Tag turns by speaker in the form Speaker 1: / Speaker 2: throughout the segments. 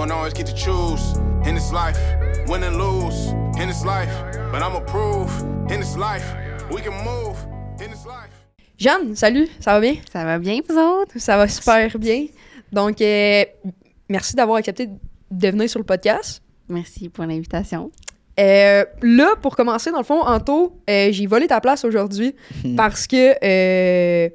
Speaker 1: don't always get to choose in this life, win and lose in this life, but I'ma prove in this life, we can move in this life.
Speaker 2: Jeanne, salut, ça va bien?
Speaker 3: Ça va bien, vous autres?
Speaker 2: Ça va super bien. Donc, merci d'avoir accepté de venir sur le podcast.
Speaker 3: Merci pour l'invitation.
Speaker 2: Là, pour commencer, dans le fond, Anto, j'ai volé ta place aujourd'hui parce que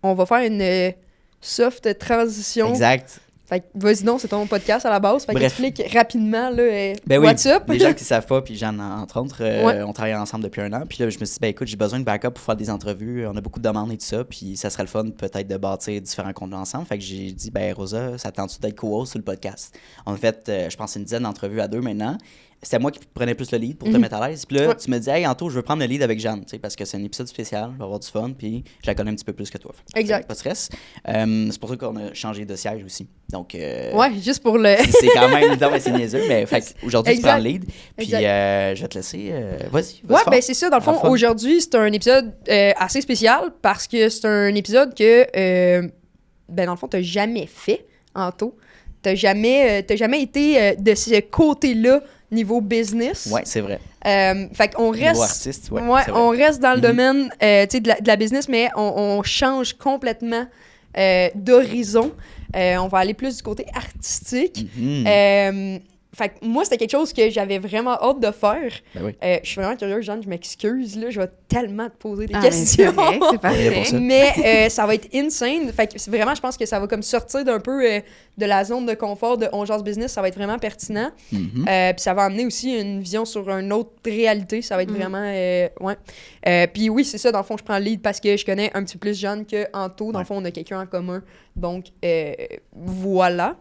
Speaker 2: on va faire une soft transition.
Speaker 3: Exact.
Speaker 2: Fait que vas-y donc, c'est ton podcast à la base. Fait qu'explique rapidement, là, what's up?
Speaker 3: Les gens qui ne savent pas, puis Jeanne, entre autres, on travaille ensemble depuis 1 an. Puis là, je me suis dit, écoute, j'ai besoin de backup pour faire des entrevues. On a beaucoup de demandes et tout ça. Puis ça serait le fun peut-être de bâtir différents contenus ensemble. Fait que j'ai dit, Rosa, ça tente-tu d'être co-host sur le podcast? On a fait, je pense, une dizaine d'entrevues à 2 maintenant. C'était moi qui prenais plus le lead pour te mettre à l'aise. Puis là, tu me dis, hey, Anto, je veux prendre le lead avec Jeanne, parce que c'est un épisode spécial, je vais avoir du fun, puis je la connais un petit peu plus que toi.
Speaker 2: Exact.
Speaker 3: Pas de stress. C'est pour ça qu'on a changé de siège aussi. Donc,
Speaker 2: ouais, juste pour le.
Speaker 3: c'est quand même, c'est niaiseux, mais aujourd'hui, tu prends le lead. Puis je vais te laisser. Vas-y.
Speaker 2: Ouais, ben c'est ça. Dans le fond, aujourd'hui, c'est un épisode assez spécial parce que c'est un épisode que, dans le fond, t'as jamais fait, Anto. T'as jamais été de ce côté-là niveau business.
Speaker 3: Ouais, c'est vrai.
Speaker 2: Fait qu'on reste.
Speaker 3: Niveau artiste, ouais
Speaker 2: on reste dans le domaine de la business, mais on change complètement d'horizon. On va aller plus du côté artistique. Fait que moi, c'était quelque chose que j'avais vraiment hâte de faire.
Speaker 3: Ben oui.
Speaker 2: Je suis vraiment curieuse, Jeanne, je m'excuse, là, je vais tellement te poser des questions.
Speaker 3: C'est parfait.
Speaker 2: Mais ça va être insane. Fait que vraiment, je pense que ça va comme sortir d'un peu de la zone de confort de On Jase Business. Ça va être vraiment pertinent. Puis ça va amener aussi une vision sur une autre réalité. Ça va être vraiment... puis oui, c'est ça, dans le fond, je prends le lead parce que je connais un petit peu plus Jeanne que Anto. Dans le fond, on a quelqu'un en commun. Donc, voilà.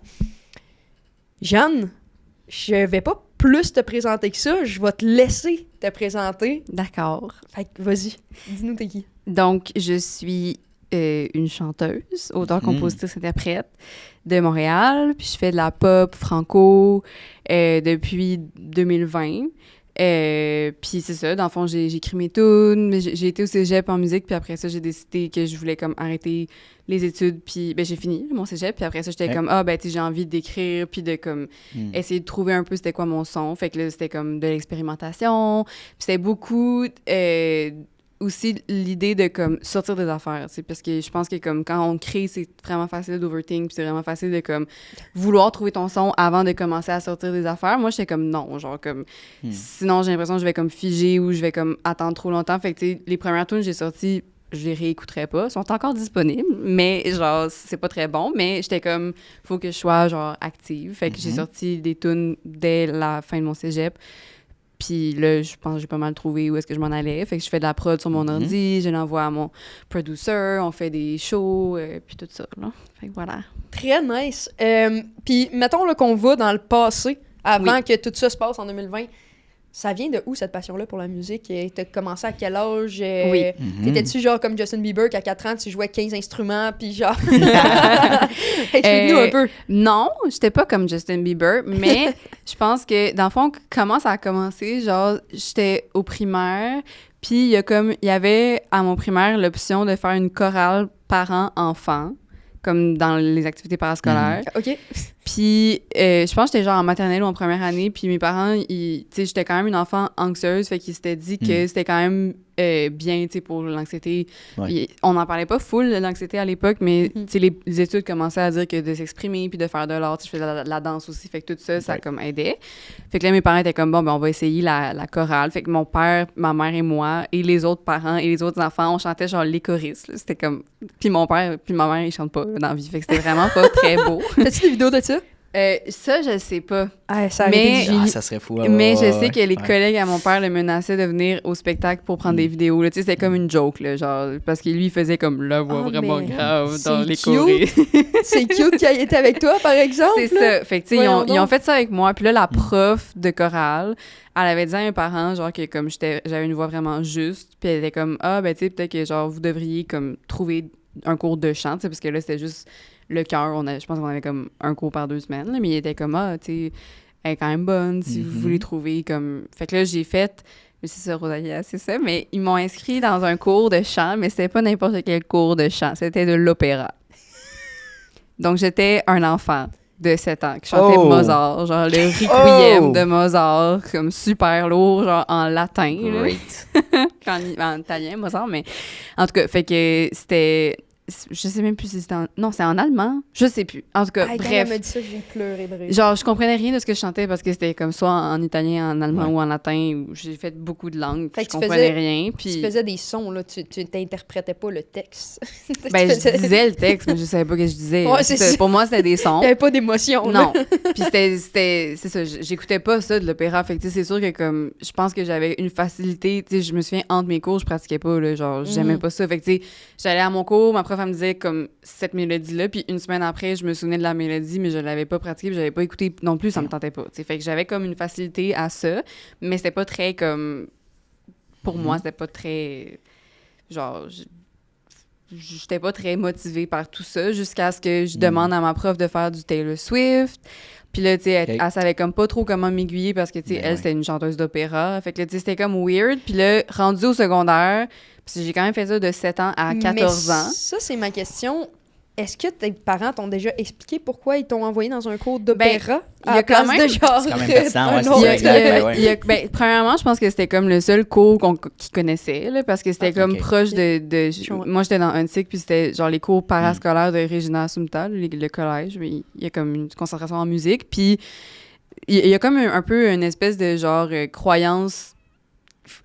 Speaker 2: Jeanne, je vais pas plus te présenter que ça. Je vais te laisser te présenter.
Speaker 3: D'accord.
Speaker 2: Fait que vas-y, dis-nous t'es qui.
Speaker 3: Donc, je suis une chanteuse, auteure, compositrice, interprète de Montréal. Puis je fais de la pop franco depuis 2020. Puis c'est ça, dans le fond, j'ai écrit mes tunes, mais j'ai été au cégep en musique, puis après ça, j'ai décidé que je voulais comme arrêter les études, puis j'ai fini mon cégep, puis après ça, j'étais comme, tu sais, j'ai envie d'écrire, puis de comme essayer de trouver un peu c'était quoi mon son, fait que là, c'était comme de l'expérimentation, puis c'était beaucoup aussi l'idée de comme sortir des affaires, tu sais, parce que je pense que comme quand on crée, c'est vraiment facile d'overthink, puis c'est vraiment facile de comme vouloir trouver ton son avant de commencer à sortir des affaires. Moi, j'étais comme non, genre comme sinon j'ai l'impression que je vais comme figer ou je vais comme attendre trop longtemps. Fait que tu sais, les premières tunes que j'ai sorties, je les réécouterai pas, sont encore disponibles, mais genre c'est pas très bon, mais j'étais comme faut que je sois genre active. Fait que j'ai sorti des tunes dès la fin de mon cégep. Puis là, je pense que j'ai pas mal trouvé où est-ce que je m'en allais. Fait que je fais de la prod sur mon ordi, je l'envoie à mon producer, on fait des shows, puis tout ça, là. Fait que voilà.
Speaker 2: Très nice. Puis mettons là, qu'on va dans le passé, avant que tout ça se passe en 2020. Ça vient de où, cette passion-là pour la musique? T'as commencé à quel âge? T'étais-tu genre comme Justin Bieber, qu'à 4 ans, tu jouais 15 instruments, puis genre... Explique-nous un peu.
Speaker 3: Non, j'étais pas comme Justin Bieber, mais je pense que, dans le fond, comment ça a commencé, genre, j'étais au primaire, puis il y avait, à mon primaire, l'option de faire une chorale parents-enfants, comme dans les activités parascolaires.
Speaker 2: OK.
Speaker 3: Puis, je pense que j'étais genre en maternelle ou en première année, puis mes parents, tu sais, j'étais quand même une enfant anxieuse, fait qu'ils s'étaient dit que c'était quand même bien, tu sais, pour l'anxiété. Ouais. On n'en parlait pas full de l'anxiété à l'époque, mais, tu sais, les études commençaient à dire que de s'exprimer puis de faire de l'art, tu sais, je faisais de la danse aussi, fait que tout ça, ça comme aidait. Fait que là, mes parents étaient comme, bon, ben on va essayer la chorale. Fait que mon père, ma mère et moi, et les autres parents et les autres enfants, on chantait genre les choristes, là. C'était comme... Puis mon père puis ma mère, ils chantent pas dans la vie, fait que c'était vraiment pas très beau.
Speaker 2: T'as-tu des vidéos de ça?
Speaker 3: Ça, je sais pas.
Speaker 2: Ça
Speaker 3: serait fou. Mais je sais que les collègues à mon père le menaçaient de venir au spectacle pour prendre des vidéos. Tu sais, c'était comme une joke, là, genre, parce que lui, il faisait comme la voix vraiment grave dans les chorés.
Speaker 2: C'est cute qu'il ait été avec toi, par exemple.
Speaker 3: C'est ça. Fait que, tu sais, ils ont fait ça avec moi. Puis là, la prof de chorale, elle avait dit à mes parents, genre, que comme j'avais une voix vraiment juste. Puis elle était comme, tu sais, peut-être que, genre, vous devriez, comme, trouver un cours de chant, tu sais, parce que là, c'était juste... Le chœur, je pense qu'on avait comme un cours par 2 semaines, là, mais il était comme, tu sais, elle est quand même bonne, si vous voulez trouver comme... Fait que là, j'ai fait, c'est ça, Rosalia, c'est ça, mais ils m'ont inscrit dans un cours de chant, mais c'était pas n'importe quel cours de chant, c'était de l'opéra. Donc, j'étais un enfant de 7 ans qui chantait Mozart, genre le Requiem de Mozart, comme super lourd, genre en latin.
Speaker 4: Great.
Speaker 3: En italien, Mozart, mais en tout cas, fait que c'était... Je sais même plus si c'était non, c'est en allemand. Je sais plus. En tout cas,
Speaker 2: Quand
Speaker 3: bref.
Speaker 2: elle m'a dit ça, j'ai pleuré de rire.
Speaker 3: Genre, je comprenais rien de ce que je chantais parce que c'était comme soit en italien, en allemand ou en latin. J'ai fait beaucoup de langues, puis je comprenais rien. Puis...
Speaker 2: Tu faisais des sons, là. Tu t'interprétais pas le texte.
Speaker 3: Ben, je disais le texte, mais je savais pas ce que je disais.
Speaker 2: Ouais,
Speaker 3: pour moi, c'était des sons.
Speaker 2: Il y avait pas d'émotion,
Speaker 3: Non. Puis c'est ça, j'écoutais pas ça de l'opéra. Fait que, tu sais, c'est sûr que, comme, je pense que j'avais une facilité. Tu sais, je me souviens, entre mes cours, je pratiquais pas, là. Genre, j'aimais pas ça. Fait que, tu sais, j'allais à mon cours, ma prof, elle me disait, comme, cette mélodie-là. Puis une semaine après, je me souvenais de la mélodie, mais je l'avais pas pratiquée, puis j'avais pas écouté non plus, ça me tentait pas. T'sais. Fait que j'avais comme une facilité à ça, mais c'était pas très comme. Pour moi, c'était pas très. Genre. J'étais pas très motivée par tout ça jusqu'à ce que je demande à ma prof de faire du Taylor Swift. Puis là, tu sais, elle savait comme pas trop comment m'aiguiller parce que, tu sais, elle, c'était une chanteuse d'opéra. Fait que là, tu sais, c'était comme weird. Puis là, rendu au secondaire, parce que j'ai quand même fait ça de 7 ans à 14 ans.
Speaker 2: Ça, c'est ma question. Est-ce que tes parents t'ont déjà expliqué pourquoi ils t'ont envoyé dans un cours d'opéra
Speaker 3: à la place
Speaker 2: de genre...
Speaker 4: C'est quand même pertinent, ouais,
Speaker 3: premièrement, je pense que c'était comme le seul cours qu'ils connaissaient, là, parce que c'était comme proche de... Moi, j'étais dans Huntsic, puis c'était genre les cours parascolaires de Regina Assumpta, le collège. Il y a comme une concentration en musique, puis il y a comme un peu une espèce de genre croyance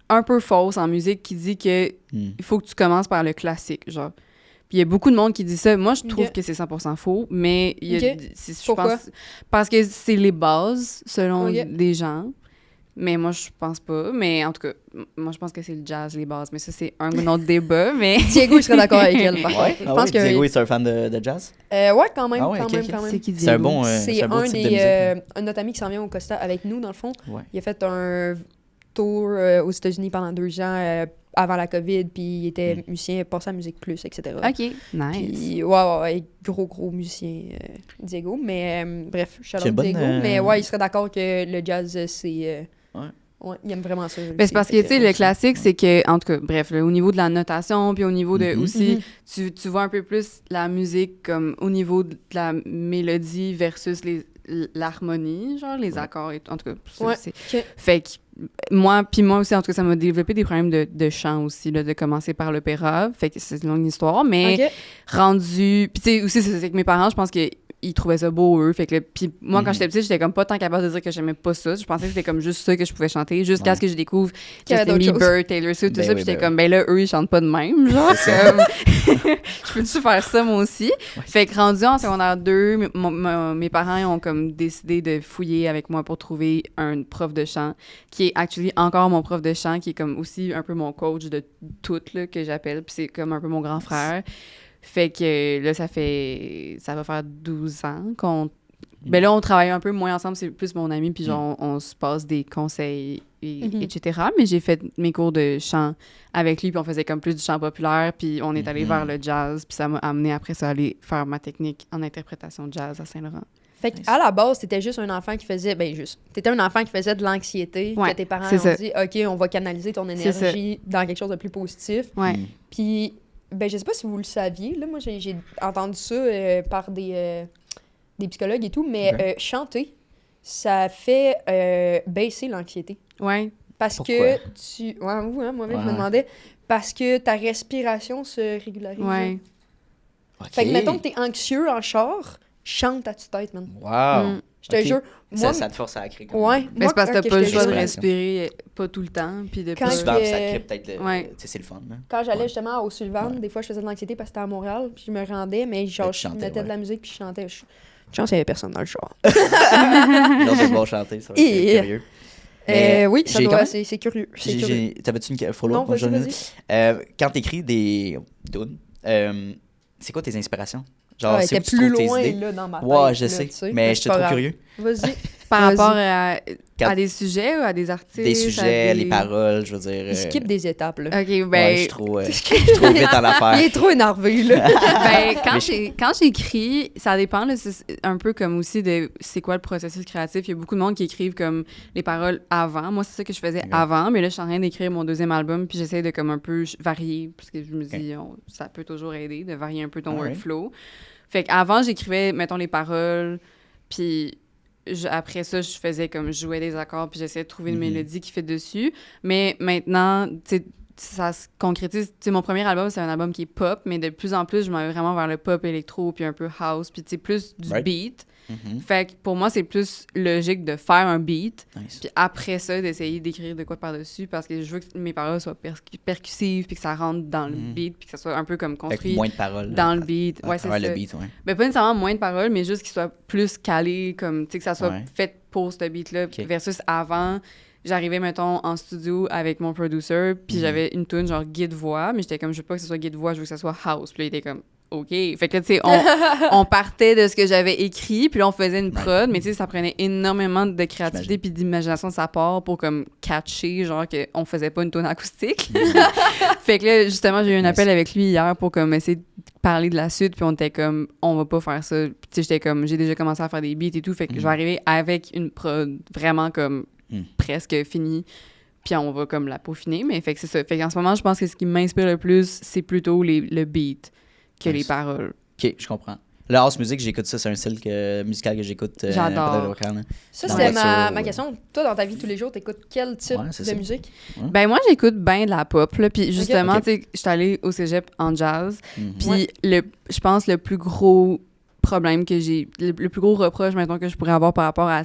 Speaker 3: un peu fausse en musique qui dit que il faut que tu commences par le classique, genre. Puis il y a beaucoup de monde qui dit ça. Moi, je trouve que c'est 100% faux, mais je pense parce que c'est les bases, selon des gens. Mais moi, je pense pas. Mais en tout cas, moi, je pense que c'est le jazz, les bases. Mais ça, c'est un autre débat, mais...
Speaker 2: Diego, il serait d'accord avec elle, par contre.
Speaker 4: Je pense que Diego, est un fan de jazz?
Speaker 2: Ouais, quand même, quand même.
Speaker 3: C'est qui Diego?
Speaker 4: C'est un bon
Speaker 2: c'est
Speaker 4: type
Speaker 2: un
Speaker 4: de musique.
Speaker 2: un de notre ami qui s'en vient au Costa avec nous, dans le fond.
Speaker 4: Ouais.
Speaker 2: Il a fait un tour aux États-Unis pendant 2 ans avant la COVID, puis il était musicien, passé à Musique Plus, etc.
Speaker 3: OK, nice.
Speaker 2: Puis, ouais, gros musicien, Diego. Mais bref, shout-out Diego. Mais ouais, il serait d'accord que le jazz, c'est... ouais, il aime vraiment ça.
Speaker 3: Ben, c'est parce que, tu sais, le classique, c'est que, en tout cas, bref, là, au niveau de la notation, puis au niveau de aussi, tu vois un peu plus la musique comme au niveau de la mélodie versus l'harmonie, genre les accords, et, en tout cas. Fait que moi aussi, en tout cas, ça m'a développé des problèmes de chant aussi, là, de commencer par l'opéra. Fait que c'est une longue histoire, mais rendu... Puis tu sais, aussi, c'est que mes parents, je pense que ils trouvaient ça beau, eux. Fait que, puis moi, quand j'étais petite, j'étais comme pas tant capable de dire que j'aimais pas ça. Je pensais que c'était comme juste ça que je pouvais chanter, jusqu'à ce que je découvre Justin Bieber, Taylor Swift, tout ça. Puis j'étais comme, ben là, eux, ils chantent pas de même. Genre, comme, je peux-tu faire ça, moi aussi? Fait que rendu en secondaire 2, mes parents ils ont comme décidé de fouiller avec moi pour trouver un prof de chant, qui est actually encore mon prof de chant, qui est comme aussi un peu mon coach de tout, là, que j'appelle. Puis c'est comme un peu mon grand frère. Fait que là, ça va faire 12 ans qu'on... Ben là, on travaille un peu moins ensemble, c'est plus mon ami, puis genre, on se passe des conseils, etc. Mais j'ai fait mes cours de chant avec lui, puis on faisait comme plus du chant populaire, puis on est allé vers le jazz, puis ça m'a amené après ça à aller faire ma technique en interprétation de jazz à Saint-Laurent.
Speaker 2: Fait qu'à la base, t'étais juste un enfant qui faisait... T'étais un enfant qui faisait de l'anxiété, que tes parents ont dit, OK, on va canaliser ton énergie dans quelque chose de plus positif.
Speaker 3: Ouais.
Speaker 2: Puis... Ben, je sais pas si vous le saviez, là, moi, j'ai entendu ça par des psychologues et tout, mais chanter, ça fait baisser l'anxiété.
Speaker 3: Ouais.
Speaker 2: Parce que tu... Ouais, moi-même, je me demandais, parce que ta respiration se régularise.
Speaker 3: Ouais.
Speaker 2: Fait que, mettons que t'es anxieux en char, chante à tue-tête, man.
Speaker 4: Wow!
Speaker 2: Je te jure. Moi,
Speaker 4: ça te force à créer.
Speaker 2: Ouais.
Speaker 3: Mais c'est parce que t'as pas le choix de
Speaker 4: respiration.
Speaker 3: respirer pas tout le temps, puis de
Speaker 2: Quand
Speaker 3: pas...
Speaker 4: Souvent, ça crée peut-être le...
Speaker 3: Ouais.
Speaker 4: Tu sais, c'est le fun, là.
Speaker 2: Quand j'allais justement au Sullivan, des fois, je faisais de l'anxiété parce que c'était à Montréal, puis je me rendais, mais genre, je mettais de la musique, puis je chantais. Je chance qu'il y avait personne dans le char.
Speaker 4: L'autre de bon chanter, ça va être curieux.
Speaker 2: Oui, ça doit, c'est curieux.
Speaker 4: T'avais-tu une follow-up?
Speaker 2: Non, vas-y.
Speaker 4: Quand t'écris des tunes, c'est quoi tes inspirations?
Speaker 2: Genre, c'était plus loin, là, dans ma tête.
Speaker 4: Ouais, je sais, mais je suis trop curieux.
Speaker 2: Vas-y.
Speaker 3: Par rapport à des sujets ou à des artistes?
Speaker 4: Des sujets, les paroles, je veux dire...
Speaker 2: Il skip des étapes, là.
Speaker 3: OK, ben...
Speaker 4: Ouais, je suis trop vite en affaire.
Speaker 2: Il est trop énervé, là.
Speaker 3: Ben, quand j'écris, ça dépend, là, c'est un peu comme aussi de c'est quoi le processus créatif. Il y a beaucoup de monde qui écrivent comme les paroles avant. Moi, c'est ça que je faisais avant, mais là, je suis en train d'écrire mon 2e album, puis j'essaie de comme un peu varier, parce que je me dis, ça peut toujours aider, de varier un peu ton workflow. Fait qu'avant, j'écrivais, mettons, les paroles Puis après ça, je faisais comme je jouais des accords, puis j'essayais de trouver une mélodie qui fait dessus. Mais maintenant, tu sais, ça se concrétise. Tu sais, mon premier album, c'est un album qui est pop, mais de plus en plus, je m'en vais vraiment vers le pop électro, puis un peu house, puis tu sais, plus du beat. Fait que pour moi, c'est plus logique de faire un beat, puis après ça, d'essayer d'écrire de quoi par-dessus, parce que je veux que mes paroles soient percussives, puis que ça rentre dans le beat, puis que ça soit un peu comme construit
Speaker 4: moins de paroles,
Speaker 3: dans le beat. Ouais, c'est ça.
Speaker 4: Le beat, ouais.
Speaker 3: Ben, pas nécessairement moins de paroles, mais juste qu'il soit plus calé, comme, tu sais, que ça soit fait pour ce beat-là, versus avant... J'arrivais, mettons, en studio avec mon producer, puis j'avais une tune genre guide-voix, mais j'étais comme, je veux pas que ce soit guide-voix, je veux que ça soit house. Puis là, il était comme, OK. Fait que, tu sais, on partait de ce que j'avais écrit, puis là, on faisait une prod, mais tu sais, ça prenait énormément de créativité puis d'imagination de sa part pour, comme, catcher, genre, qu'on faisait pas une tune acoustique. Fait que là, justement, j'ai eu un appel avec lui hier pour, comme, essayer de parler de la suite, puis on était comme, on va pas faire ça. Puis tu sais, j'étais comme, j'ai déjà commencé à faire des beats et tout, fait que je vais arriver avec une prod vraiment, comme, presque finie, puis on va comme la peaufiner, mais fait que c'est ça. Fait qu'en ce moment, je pense que ce qui m'inspire le plus, c'est plutôt le beat que les paroles.
Speaker 4: OK, je comprends. Le house music, j'écoute ça, c'est un style musical que j'écoute.
Speaker 3: J'adore.
Speaker 2: Ça, c'était ma question. Toi, dans ta vie tous les jours, t'écoutes quel type de musique?
Speaker 3: Ben moi, j'écoute bien de la pop, là, puis justement, tu sais, je suis allée au cégep en jazz, puis je pense le plus gros problème que j'ai, le plus gros reproche, maintenant, que je pourrais avoir par rapport à...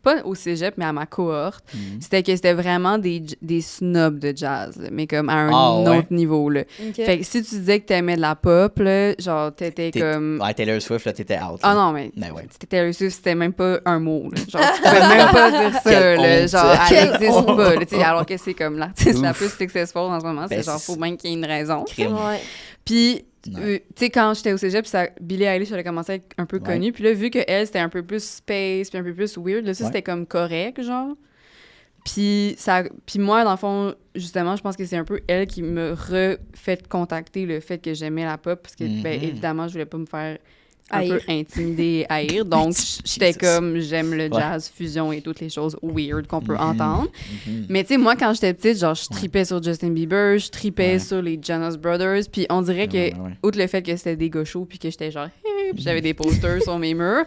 Speaker 3: pas au cégep, mais à ma cohorte, c'était que c'était vraiment des snobs de jazz, là, mais comme à un autre niveau, là. Fait que si tu disais que t'aimais de la pop, là, genre, t'étais comme...
Speaker 4: Ouais, Taylor Swift, là, t'étais out.
Speaker 3: Ah non, mais
Speaker 4: ouais.
Speaker 3: Taylor Swift, c'était même pas un mot, là. Genre, tu pouvais même pas dire ça, là. Genre, elle existe pas, là, tu sais, alors que c'est comme l'artiste la plus successful en ce moment, c'est genre, faut bien qu'il y ait une raison.
Speaker 4: Ouais.
Speaker 3: Puis... tu sais, quand j'étais au cégep, Billie Eilish, elle a commencé à être un peu connue. Puis là, vu qu'elle, c'était un peu plus space, puis un peu plus weird, là, ça, c'était comme correct, genre. Puis moi, dans le fond, justement, je pense que c'est un peu elle qui me refait contacter le fait que j'aimais la pop, parce que, ben, évidemment, je voulais pas me faire un peu intimider et haïr. Donc, j'étais comme, j'aime le jazz, fusion et toutes les choses weird qu'on peut entendre. Mais tu sais, moi, quand j'étais petite, genre, je tripais sur Justin Bieber, je tripais sur les Jonas Brothers, puis on dirait que, outre le fait que c'était des gauchos, puis que j'étais genre, puis j'avais des posters sur mes murs,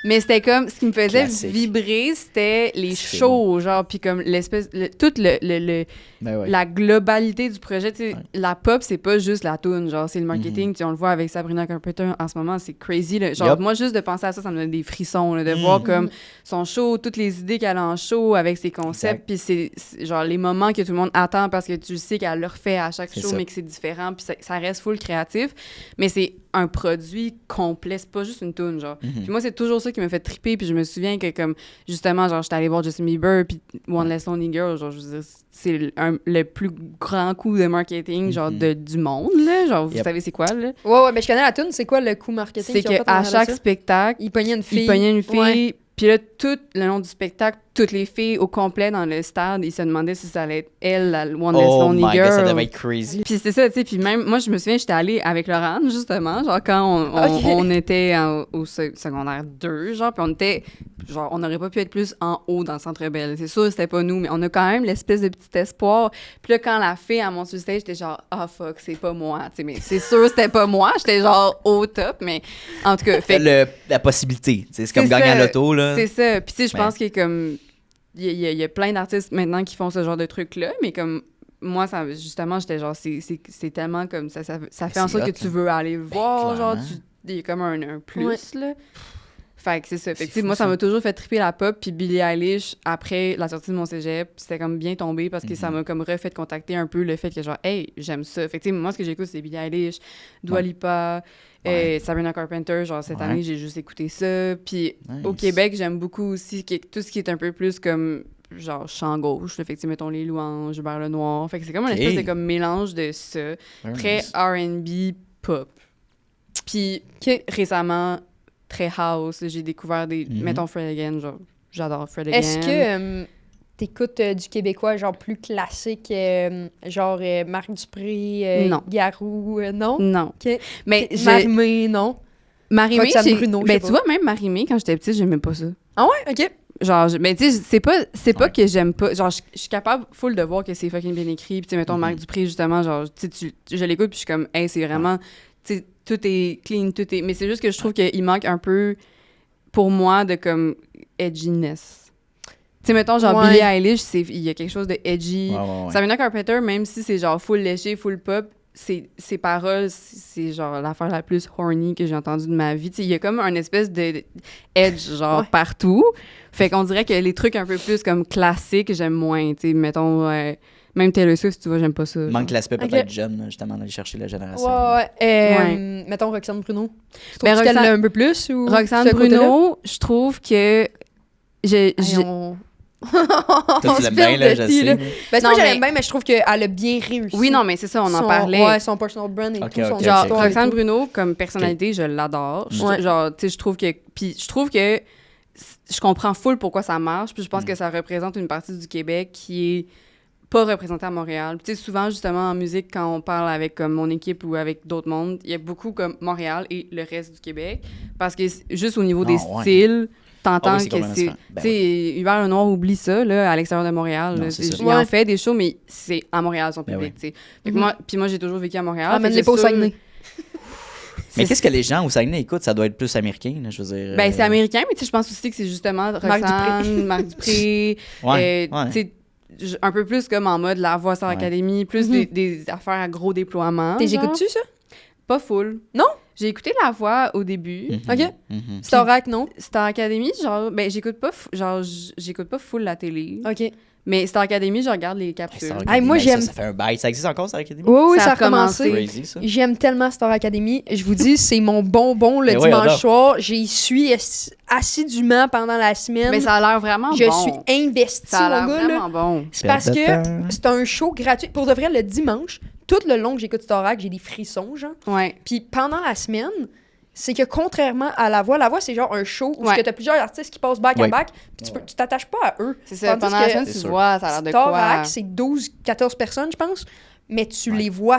Speaker 3: mais c'était comme, ce qui me faisait vibrer, c'était les shows, genre, puis comme l'espèce, toute la globalité du projet, tu sais, la pop, c'est pas juste la toune, genre, c'est le marketing, tu sais, on le voit avec Sabrina Carpenter en ce moment, c'est crazy, là. Genre, moi, juste de penser à ça, ça me donne des frissons, là, de voir comme son show, toutes les idées qu'elle a en show avec ses concepts, puis c'est genre les moments que tout le monde attend parce que tu sais qu'elle le refait à chaque show, mais que c'est différent, puis ça reste full créatif, mais c'est un produit complet, c'est pas juste une toune, genre. Puis moi, c'est toujours ça qui me fait triper, puis je me souviens que, comme, justement, genre, j'étais allée voir Justin Bieber, puis One Less Lonely Girl, genre, je veux dire, c'est le plus grand coup de marketing, genre, du monde, là. Genre, vous savez c'est quoi, là?
Speaker 2: Ouais, mais je connais la toune. C'est quoi le coup marketing?
Speaker 3: C'est qu'à chaque spectacle,
Speaker 2: il pognait une fille.
Speaker 3: Puis là, tout le long du spectacle, toutes les filles au complet dans le stade, ils se demandaient si ça allait être elle, la One Less Lonely Girl.
Speaker 4: God, ça devait être crazy.
Speaker 3: Puis c'est ça, tu sais. Puis même, moi, je me souviens, j'étais allée avec Laurent, justement, genre quand on était au secondaire 2, genre, puis on était, genre, on n'aurait pas pu être plus en haut dans le Centre Bell. C'est sûr, c'était pas nous, mais on a quand même l'espèce de petit espoir. Puis là, quand la fille, elle monte sur le stage, j'étais genre, ah, fuck, c'est pas moi, tu sais, mais c'est sûr, c'était pas moi. J'étais genre au top, mais en tout cas, fait
Speaker 4: la possibilité, tu sais, c'est comme gagner à l'auto, là.
Speaker 3: C'est ça. Puis tu sais, je pense qu'il y a comme... Il y a plein d'artistes maintenant qui font ce genre de trucs-là, mais comme moi, ça, justement, j'étais genre, c'est tellement comme ça fait en sorte que tu veux aller voir, genre, il y a comme un plus, là. Fait que c'est ça. Fait que, moi, ça m'a toujours fait triper la pop, puis Billie Eilish, après la sortie de mon cégep, c'était comme bien tombé parce que ça m'a comme refait contacter un peu le fait que, genre, hey, j'aime ça. Fait que, moi, ce que j'écoute, c'est Billie Eilish, Dua Lipa, Sabrina Carpenter, genre, cette année, j'ai juste écouté ça. Puis au Québec, j'aime beaucoup aussi tout ce qui est un peu plus comme, genre, chant gauche. Fait que, mettons, Les Louanges, Hubert Lenoir. Fait que c'est comme un espèce de comme mélange de ça. Très R&B pop. Puis récemment, très house. J'ai découvert mettons, Fred Again, genre, j'adore Fred Again.
Speaker 2: Est-ce que t'écoutes du québécois, genre, plus classique, genre Marc Dupré,
Speaker 3: non.
Speaker 2: Garou, non?
Speaker 3: Non.
Speaker 2: OK.
Speaker 3: Mais
Speaker 2: Marie-Mé, non?
Speaker 3: Marie-Mé,
Speaker 2: Bruno,
Speaker 3: ben, tu vois, même Marie-Mé, quand j'étais petite, j'aimais pas ça.
Speaker 2: Ah ouais? OK.
Speaker 3: Genre, mais tu sais, c'est pas que j'aime pas. Genre, je suis capable full de voir que c'est fucking bien écrit. Puis, tu sais, mettons, Marc Dupré, justement, genre, tu sais, je l'écoute, puis je suis comme, hey, c'est vraiment, tu sais, tout est clean, tout est... Mais c'est juste que je trouve qu'il manque un peu... pour moi, de comme edginess. Tu sais, mettons, genre
Speaker 2: Ouais.
Speaker 3: Billie Eilish, il y a quelque chose de edgy.
Speaker 4: Ouais.
Speaker 3: Sabrina Carpenter, même si c'est genre full léché, full pop, ses paroles, c'est genre l'affaire la plus horny que j'ai entendue de ma vie. Tu sais, il y a comme un espèce de edge, genre,
Speaker 2: Ouais.
Speaker 3: partout. Fait qu'on dirait que les trucs un peu plus comme classiques, j'aime moins. Tu sais, mettons, même Taylor Swift, tu vois, j'aime pas ça.
Speaker 4: Manque
Speaker 3: genre.
Speaker 4: l'aspect
Speaker 2: Ok.
Speaker 4: peut-être jeune, justement, d'aller chercher la génération.
Speaker 2: Ouais. Mettons Roxane Bruno. Tu trouves
Speaker 3: Ben,
Speaker 2: qu'elle
Speaker 3: Roxane-
Speaker 2: l'a un peu plus ou
Speaker 3: Roxane
Speaker 2: ce côté-là?
Speaker 3: Bruno, je trouve que j'ai...
Speaker 2: Hey, on-
Speaker 4: Toi,
Speaker 2: on
Speaker 4: tu
Speaker 2: se
Speaker 4: l'aimes bien,
Speaker 2: perd
Speaker 4: là,
Speaker 2: de
Speaker 4: je
Speaker 2: tea,
Speaker 4: sais.
Speaker 2: là.
Speaker 4: là.
Speaker 2: Ben, c'est
Speaker 3: Non,
Speaker 2: pas que
Speaker 3: mais-
Speaker 2: j'aime bien, mais je trouve qu'elle a bien réussi.
Speaker 3: Oui, non, mais c'est ça, on en
Speaker 2: Son-
Speaker 3: parlait.
Speaker 2: Ouais, son personal brand et
Speaker 4: Ok,
Speaker 2: tout, son
Speaker 4: ok,
Speaker 3: Genre,
Speaker 4: ok.
Speaker 2: histoire et
Speaker 3: Roxane
Speaker 2: tout.
Speaker 3: Bruno, comme personnalité, je l'adore.
Speaker 2: Ouais.
Speaker 3: Genre, tu sais, je trouve que... Puis je trouve que je comprends full pourquoi ça marche, puis je pense que ça représente une partie du Québec qui est pas représentée à Montréal. Tu sais, souvent, justement, en musique, quand on parle avec comme mon équipe ou avec d'autres mondes, il y a beaucoup comme Montréal et le reste du Québec, parce que juste au niveau des
Speaker 4: Ah, ouais.
Speaker 3: styles, t'entends
Speaker 4: Ah oui, c'est
Speaker 3: que
Speaker 4: complètement
Speaker 3: c'est...
Speaker 4: différent. Ben
Speaker 3: tu sais, Hubert Lenoir oublie ça, là, à l'extérieur de Montréal.
Speaker 4: Non,
Speaker 3: là.
Speaker 4: c'est ça.
Speaker 3: Il en
Speaker 2: Ouais.
Speaker 3: fait des shows, mais c'est à Montréal, son
Speaker 4: Ben
Speaker 3: public,
Speaker 4: oui.
Speaker 3: tu sais. Fait que moi, j'ai toujours vécu à Montréal. fait
Speaker 2: Amène-les
Speaker 3: que
Speaker 2: pas au
Speaker 3: c'est sûr-
Speaker 2: Saguenay.
Speaker 4: Mais
Speaker 3: c'est-
Speaker 4: qu'est-ce que les gens au Saguenay écoutent? Ça doit être plus américain, là, je veux dire.
Speaker 3: Ben, c'est américain, mais tu sais, je pense aussi que c'est justement Roxane, Marc Dupré,
Speaker 4: Ouais,
Speaker 3: tu sais, un peu plus comme en mode La Voix Star
Speaker 4: Ouais.
Speaker 3: Academy, plus des affaires à gros déploiement. genre.
Speaker 2: J'écoute-tu ça?
Speaker 3: Pas full.
Speaker 2: Non?
Speaker 3: J'ai écouté La Voix au début.
Speaker 2: Ok.
Speaker 4: Mhm.
Speaker 2: Starac, non?
Speaker 3: Star Academy, genre, ben, j'écoute pas, j'écoute pas full la télé.
Speaker 2: Ok.
Speaker 3: Mais Star Academy, je regarde les capsules.
Speaker 4: Star
Speaker 2: Hey,
Speaker 4: Academy,
Speaker 2: moi,
Speaker 4: ben,
Speaker 2: j'aime-
Speaker 4: Ça fait un bail. Ça existe encore, Star Academy?
Speaker 2: Oui,
Speaker 3: Ça
Speaker 2: ça
Speaker 3: a
Speaker 2: a recommencé.
Speaker 3: recommencé.
Speaker 4: Crazy, ça.
Speaker 2: J'aime tellement Star Academy. Je vous dis, c'est mon bonbon le
Speaker 4: Mais oui,
Speaker 2: dimanche
Speaker 4: alors.
Speaker 2: soir. J'y suis assidûment pendant la semaine.
Speaker 3: Mais ça a l'air vraiment
Speaker 2: Je
Speaker 3: bon.
Speaker 2: suis investie,
Speaker 3: Ça a l'air
Speaker 2: mon gars. Là.
Speaker 3: vraiment bon.
Speaker 2: C'est parce que c'est un show gratuit. Pour de vrai, le dimanche, tout le long que j'écoute Starac, j'ai des frissons, genre.
Speaker 3: Ouais.
Speaker 2: Puis pendant la semaine, c'est que contrairement à La Voix c'est genre un show où
Speaker 3: Ouais.
Speaker 2: tu as plusieurs artistes qui passent back à
Speaker 4: Ouais.
Speaker 2: back, puis tu t'attaches pas à eux.
Speaker 3: C'est ça.
Speaker 2: Tandis
Speaker 3: Pendant la
Speaker 2: que
Speaker 3: semaine,
Speaker 4: C'est
Speaker 3: tu
Speaker 4: sûr.
Speaker 3: vois, ça a l'air de quoi.
Speaker 2: Starac, c'est 12-14 personnes, je pense, mais tu
Speaker 4: Ouais.
Speaker 2: les vois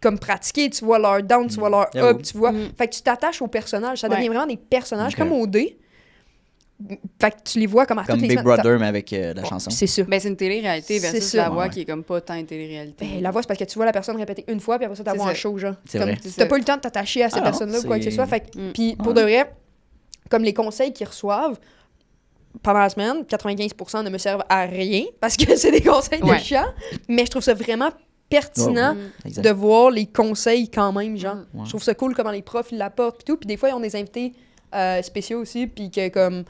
Speaker 2: comme pratiquer, tu vois leur down, tu vois leur
Speaker 4: J'avoue.
Speaker 2: up, tu vois.
Speaker 3: Mm.
Speaker 2: Fait que tu t'attaches aux personnages, ça
Speaker 3: Ouais.
Speaker 2: devient vraiment des personnages
Speaker 4: Ok.
Speaker 2: comme au dé. Fait que tu les vois comme à
Speaker 4: Comme
Speaker 2: toutes les
Speaker 4: Big
Speaker 2: semaines.
Speaker 4: Brother, mais avec la chanson.
Speaker 2: C'est ça.
Speaker 3: Ben, c'est une télé-réalité
Speaker 2: C'est
Speaker 3: versus
Speaker 2: ça.
Speaker 3: La Voix
Speaker 4: Ouais.
Speaker 3: qui est comme pas tant une télé-réalité.
Speaker 2: Ben, La Voix, c'est parce que tu vois la personne répéter une fois, puis après ça, tu
Speaker 3: C'est
Speaker 2: vois
Speaker 3: ça.
Speaker 2: un show, genre.
Speaker 4: C'est
Speaker 2: Comme,
Speaker 4: vrai.
Speaker 3: C'est
Speaker 2: t'as
Speaker 3: ça.
Speaker 2: pas eu le temps de t'attacher à cette
Speaker 4: Ah non,
Speaker 2: personne-là ou quoi que ce
Speaker 4: c'est-
Speaker 2: soit. Fait que,
Speaker 3: Mm.
Speaker 2: puis pour
Speaker 4: Ouais.
Speaker 2: de vrai, comme les conseils qu'ils reçoivent pendant la semaine, 95% ne me servent à rien parce que c'est des conseils de
Speaker 3: Ouais.
Speaker 2: chat, mais je trouve ça vraiment pertinent
Speaker 4: Exact.
Speaker 2: de voir les conseils quand même, genre.
Speaker 4: Ouais.
Speaker 2: Je trouve ça cool comment les profs ils l'apportent pis tout, puis des fois ils ont des invités spéciaux aussi, puis que comme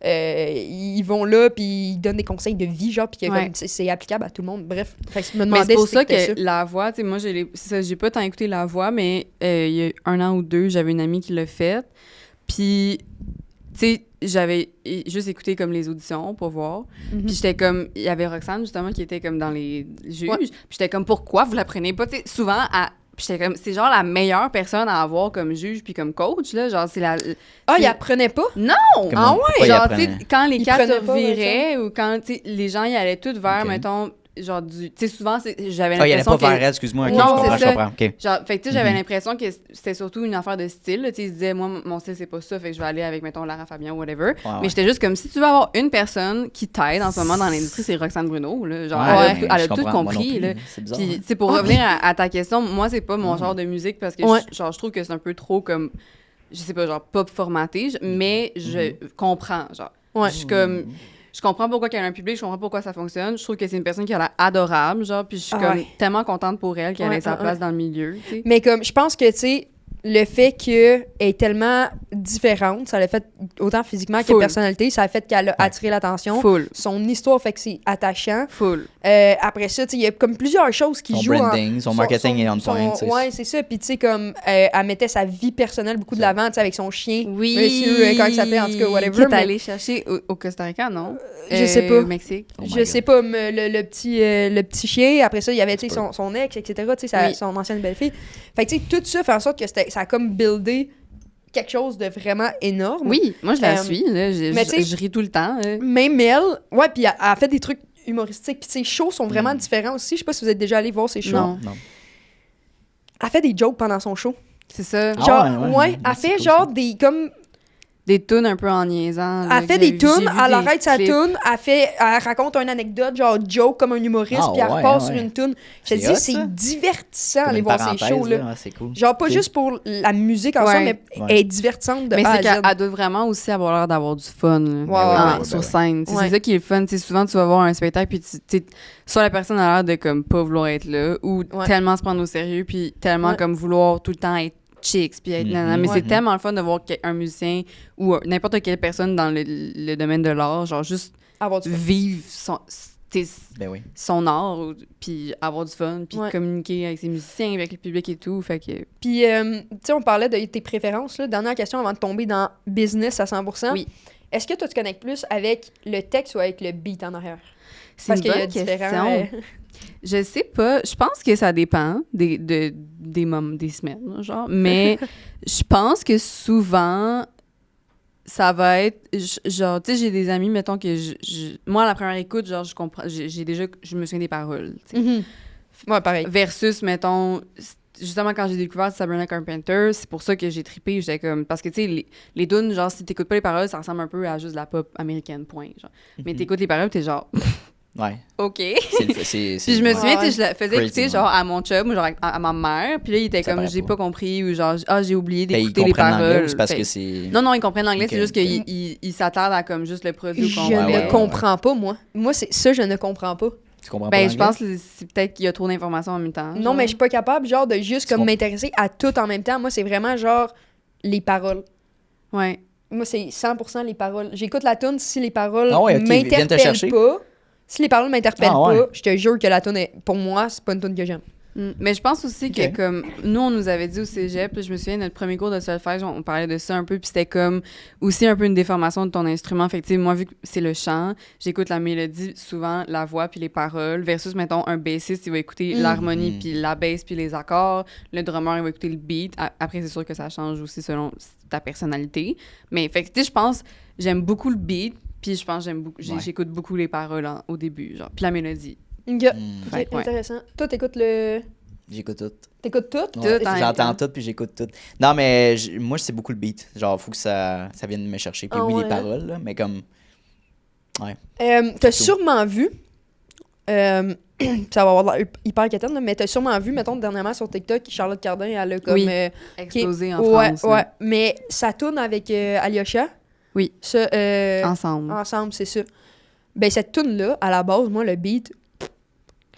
Speaker 2: ils vont là puis ils donnent des conseils de vie, genre, puis que
Speaker 3: Ouais.
Speaker 2: comme c'est applicable à tout le monde. Bref, fait que je me
Speaker 3: Mais
Speaker 2: demandais
Speaker 3: c'est pour
Speaker 2: si
Speaker 3: ça
Speaker 2: c'était
Speaker 3: que La Voix, tu sais, moi, j'ai pas tant écouté La Voix, mais il y a 1 an ou 2, j'avais une amie qui l'a fait. Puis, tu sais, j'avais juste écouté comme les auditions pour voir.
Speaker 2: Mhm.
Speaker 3: Puis j'étais comme, il y avait Roxane, justement, qui était comme dans les juges.
Speaker 2: Ouais.
Speaker 3: Puis j'étais comme, pourquoi vous la prenez pas? Tu sais, souvent, puis j'étais comme, c'est genre la meilleure personne à avoir comme juge puis comme coach, là. Genre, c'est la...
Speaker 2: Ah,
Speaker 3: c'est-
Speaker 2: ils apprenaient pas?
Speaker 3: Non!
Speaker 4: Comme
Speaker 2: Ah
Speaker 4: on-
Speaker 2: ouais?
Speaker 4: pourquoi ils
Speaker 3: Genre, tu sais,
Speaker 4: apprenaient?
Speaker 3: quand les
Speaker 2: Ils
Speaker 3: cartes se
Speaker 2: prenaient pas,
Speaker 3: reviraient ou quand, tu sais, les gens y allaient tous vers,
Speaker 4: Ok.
Speaker 3: mettons, genre du... Tu sais, souvent, j'avais
Speaker 4: Ah, il allait
Speaker 3: l'impression
Speaker 4: pas vers
Speaker 3: que...
Speaker 4: elle, excuse-moi. Ok,
Speaker 3: Non,
Speaker 4: je
Speaker 3: c'est
Speaker 4: comprends, je
Speaker 3: ça.
Speaker 4: comprends. Ok.
Speaker 3: Genre, fait que, tu sais, j'avais
Speaker 4: Mhm.
Speaker 3: l'impression que c'était surtout une affaire de style. là. Tu sais, ils se disaient, moi, mon style, c'est pas ça, fait que je vais aller avec, mettons, Lara Fabian ou whatever.
Speaker 4: Ouais,
Speaker 3: Mais
Speaker 4: ouais.
Speaker 3: j'étais juste comme, si tu veux avoir une personne qui t'aide en ce moment dans l'industrie, c'est Roxane Bruno. Là. Genre,
Speaker 4: Ouais,
Speaker 3: elle a
Speaker 4: mais
Speaker 3: tout- elle a
Speaker 4: je
Speaker 3: tout
Speaker 4: comprends, moi non
Speaker 3: compris.
Speaker 4: plus,
Speaker 3: Là.
Speaker 4: C'est bizarre.
Speaker 3: Puis,
Speaker 4: hein.
Speaker 3: tu sais, pour revenir à ta question, moi, c'est pas mon genre de musique parce que
Speaker 2: Ouais.
Speaker 3: je trouve que c'est un peu trop comme, je sais pas, genre pop formaté, mais je comprends. Genre,
Speaker 2: Ouais.
Speaker 3: je suis comme, je comprends pourquoi elle a un public, je comprends pourquoi ça fonctionne. Je trouve que c'est une personne qui a l'air adorable, genre, puis je suis
Speaker 2: Ah
Speaker 3: comme
Speaker 2: ouais.
Speaker 3: tellement contente pour elle qu'elle
Speaker 2: Ouais,
Speaker 3: ait sa
Speaker 2: ouais,
Speaker 3: place
Speaker 2: ouais.
Speaker 3: dans le milieu. Tu sais.
Speaker 2: Mais comme, je pense que, tu sais, le fait qu'elle est tellement différente, ça l'a fait autant physiquement que
Speaker 3: Full.
Speaker 2: personnalité, ça a fait qu'elle a attiré l'attention.
Speaker 3: Full.
Speaker 2: Son histoire fait que c'est attachant.
Speaker 3: Full.
Speaker 2: Après ça, tu sais, il y a comme plusieurs choses qui
Speaker 4: Son
Speaker 2: jouent.
Speaker 4: branding, son marketing est on point, tu sais.
Speaker 2: Ouais, c'est ça. Puis, tu sais, comme, elle mettait sa vie personnelle beaucoup de l'avant, tu sais, avec son chien.
Speaker 3: Oui.
Speaker 2: Monsieur, comment il s'appelait, en tout cas, whatever.
Speaker 3: Qui est
Speaker 2: mais-
Speaker 3: allé chercher au Costa Rica, non?
Speaker 2: Je sais pas.
Speaker 3: Au Mexique.
Speaker 4: Oh my
Speaker 2: je
Speaker 4: God.
Speaker 2: sais pas, mais le petit chien, après ça, il y avait tu sais,
Speaker 4: Tu peux.
Speaker 2: son ex, etc., tu sais,
Speaker 3: Oui.
Speaker 2: son ancienne belle-fille. Fait que tu sais, tout ça fait en sorte que ça a comme buildé quelque chose de vraiment énorme.
Speaker 3: Oui, moi, je la
Speaker 2: Euh,
Speaker 3: suis. Là.
Speaker 2: mais tu sais-
Speaker 3: Je ris tout le temps.
Speaker 2: Même elle, ouais, puis elle a fait des trucs humoristiques. Puis ses shows sont vraiment différents aussi. Je sais pas si vous êtes déjà allé voir ses shows.
Speaker 3: Non.
Speaker 4: Non.
Speaker 2: Elle fait des jokes pendant son show.
Speaker 3: C'est ça.
Speaker 4: Ah
Speaker 2: Genre,
Speaker 4: ouais, ouais.
Speaker 2: ouais, elle
Speaker 4: C'est
Speaker 2: fait
Speaker 4: cool,
Speaker 2: genre
Speaker 4: ça.
Speaker 2: des comme
Speaker 3: des tunes un peu en niaisant. là,
Speaker 2: Elle fait
Speaker 3: que
Speaker 2: des tunes,
Speaker 3: j'ai vu
Speaker 2: elle
Speaker 3: des
Speaker 2: arrête sa
Speaker 3: clips.
Speaker 2: tune, elle raconte une anecdote, genre joke comme un humoriste,
Speaker 4: Ah,
Speaker 2: puis elle
Speaker 4: ouais,
Speaker 2: repart
Speaker 4: ouais.
Speaker 2: sur une tune. Je te
Speaker 4: C'est
Speaker 2: dis,
Speaker 4: hot,
Speaker 2: c'est
Speaker 4: ça.
Speaker 2: divertissant
Speaker 4: Comme
Speaker 2: aller
Speaker 4: une
Speaker 2: voir ces
Speaker 4: parenthèse,
Speaker 2: shows, là.
Speaker 4: Ouais, c'est cool.
Speaker 2: Genre, pas
Speaker 4: Ok.
Speaker 2: juste pour la musique en soi,
Speaker 3: Ouais.
Speaker 2: mais
Speaker 4: Ouais.
Speaker 2: elle est divertissante de
Speaker 3: Mais
Speaker 2: A
Speaker 3: c'est
Speaker 2: à Z.
Speaker 3: qu'elle doit vraiment aussi avoir l'air d'avoir du fun là,
Speaker 2: Ouais, ouais,
Speaker 3: sur
Speaker 4: ouais.
Speaker 3: scène.
Speaker 2: Ouais.
Speaker 3: C'est ça qui est le fun. Souvent, tu vas voir un spectacle, puis soit la personne a l'air de comme pas vouloir être là, ou
Speaker 2: Ouais.
Speaker 3: tellement se prendre au sérieux, puis tellement
Speaker 2: Ouais.
Speaker 3: comme vouloir tout le temps être chicks, puis être nanana. Mais
Speaker 2: Ouais.
Speaker 3: c'est tellement le fun de voir un musicien ou n'importe quelle personne dans le domaine de l'art, genre juste
Speaker 2: Avoir du fun.
Speaker 3: vivre
Speaker 4: Ben oui.
Speaker 3: son art, puis avoir du fun, puis
Speaker 2: Ouais.
Speaker 3: communiquer avec ses musiciens, avec le public et tout. Fait que
Speaker 2: Puis, tu sais, on parlait de tes préférences, là. Dernière question avant de tomber dans business à 100%.
Speaker 3: Oui.
Speaker 2: Est-ce que toi, tu connectes plus avec le texte ou avec le beat en arrière?
Speaker 3: c'est
Speaker 2: Parce
Speaker 3: une
Speaker 2: qu'il y a
Speaker 3: bonne
Speaker 2: différents...
Speaker 3: question. Je sais pas. Je pense que ça dépend des moments, des semaines, genre. Mais je pense que souvent, ça va être... genre, tu sais, j'ai des amis, mettons que... moi, à la première écoute, genre, je comprends... j'ai déjà... Je me souviens des paroles, tu sais.
Speaker 2: Mhm. Ouais, pareil.
Speaker 3: Versus, mettons... Justement, quand j'ai découvert Sabrina Carpenter, c'est pour ça que j'ai trippé. J'étais comme... Parce que, tu sais, les tunes, genre, si t'écoutes pas les paroles, ça ressemble un peu à juste de la pop américaine, point, genre. Mais t'écoutes les paroles, t'es genre...
Speaker 4: Ouais.
Speaker 3: OK.
Speaker 4: C'est
Speaker 3: Puis je me
Speaker 4: ouais.
Speaker 3: souviens,
Speaker 2: Ouais.
Speaker 3: tu sais, je la faisais
Speaker 4: Crazy,
Speaker 3: écouter
Speaker 4: ouais.
Speaker 3: genre à mon chum ou genre à ma mère. Puis là, il était
Speaker 4: Ça
Speaker 3: comme,
Speaker 4: paraît
Speaker 3: j'ai
Speaker 4: pas.
Speaker 3: pas compris ou genre, j'ai oublié
Speaker 4: Ben, ils
Speaker 3: d'écouter les
Speaker 4: comprennent l'anglais
Speaker 3: paroles.
Speaker 4: ou c'est parce
Speaker 3: Fait-
Speaker 4: que c'est...
Speaker 3: Non, ils comprennent l'anglais,
Speaker 4: Ok,
Speaker 3: c'est juste
Speaker 4: ok.
Speaker 3: qu'ils s'attardent à comme juste le produit au
Speaker 2: Je
Speaker 3: complet.
Speaker 2: ne
Speaker 4: ouais,
Speaker 2: comprends pas, moi. Moi, c'est ça, je ne comprends pas.
Speaker 4: Tu comprends pas
Speaker 3: Ben, je
Speaker 4: l'anglais?
Speaker 3: pense que c'est peut-être qu'il y a trop d'informations en même temps.
Speaker 2: Non,
Speaker 3: genre.
Speaker 2: mais je suis pas capable, genre, de juste
Speaker 4: Tu
Speaker 2: comme
Speaker 4: comprends-
Speaker 2: m'intéresser à tout en même temps. Moi, c'est vraiment, genre, les paroles.
Speaker 3: Ouais.
Speaker 2: Moi, c'est 100% les paroles. J'écoute la tune si les paroles
Speaker 4: Ah ouais, ok, viens te
Speaker 2: m'interpellent
Speaker 4: chercher.
Speaker 2: pas. Si les paroles m'interpellent
Speaker 4: Ah ouais.
Speaker 2: pas, je te jure que la tune est... Pour moi, c'est pas une tune que j'aime.
Speaker 3: Mais je pense aussi
Speaker 4: Ok.
Speaker 3: que comme nous on nous avait dit au cégep, puis je me souviens notre premier cours de solfège, on parlait de ça un peu, puis c'était comme aussi un peu une déformation de ton instrument. Fait que tu sais, moi vu que c'est le chant, j'écoute la mélodie, souvent la voix puis les paroles versus mettons un bassiste, il va écouter l'harmonie puis la basse puis les accords, le drummer il va écouter le beat. Après c'est sûr que ça change aussi selon ta personnalité. Mais fait que tu sais, je pense j'aime beaucoup le beat, puis je pense j'écoute beaucoup les paroles au début, genre puis la mélodie.
Speaker 2: Ok,
Speaker 3: Fait que, ouais.
Speaker 2: intéressant. Toi, t'écoutes le...
Speaker 4: J'écoute tout.
Speaker 2: T'écoutes tout?
Speaker 4: Ouais,
Speaker 3: Tout en même
Speaker 4: j'entends
Speaker 3: temps.
Speaker 4: tout puis j'écoute tout. Non, mais moi, c'est beaucoup le beat. Genre, faut que ça vienne me chercher. Puis
Speaker 2: Ah
Speaker 4: oui,
Speaker 2: ouais,
Speaker 4: les paroles, là, mais comme... Ouais.
Speaker 2: T'as sûrement vu... ça va avoir l'air hyper quétaine, là, mais t'as sûrement vu, mettons, dernièrement sur TikTok, Charlotte Cardin, elle a comme...
Speaker 3: Oui.
Speaker 2: qui-
Speaker 3: Explosé en
Speaker 2: ouais,
Speaker 3: France.
Speaker 2: ouais.
Speaker 3: là.
Speaker 2: Mais ça tourne avec Alyosha.
Speaker 3: Oui.
Speaker 2: Ça,
Speaker 3: Ensemble.
Speaker 2: ensemble, c'est ça. Ben, cette tune-là, à la base, moi, le beat,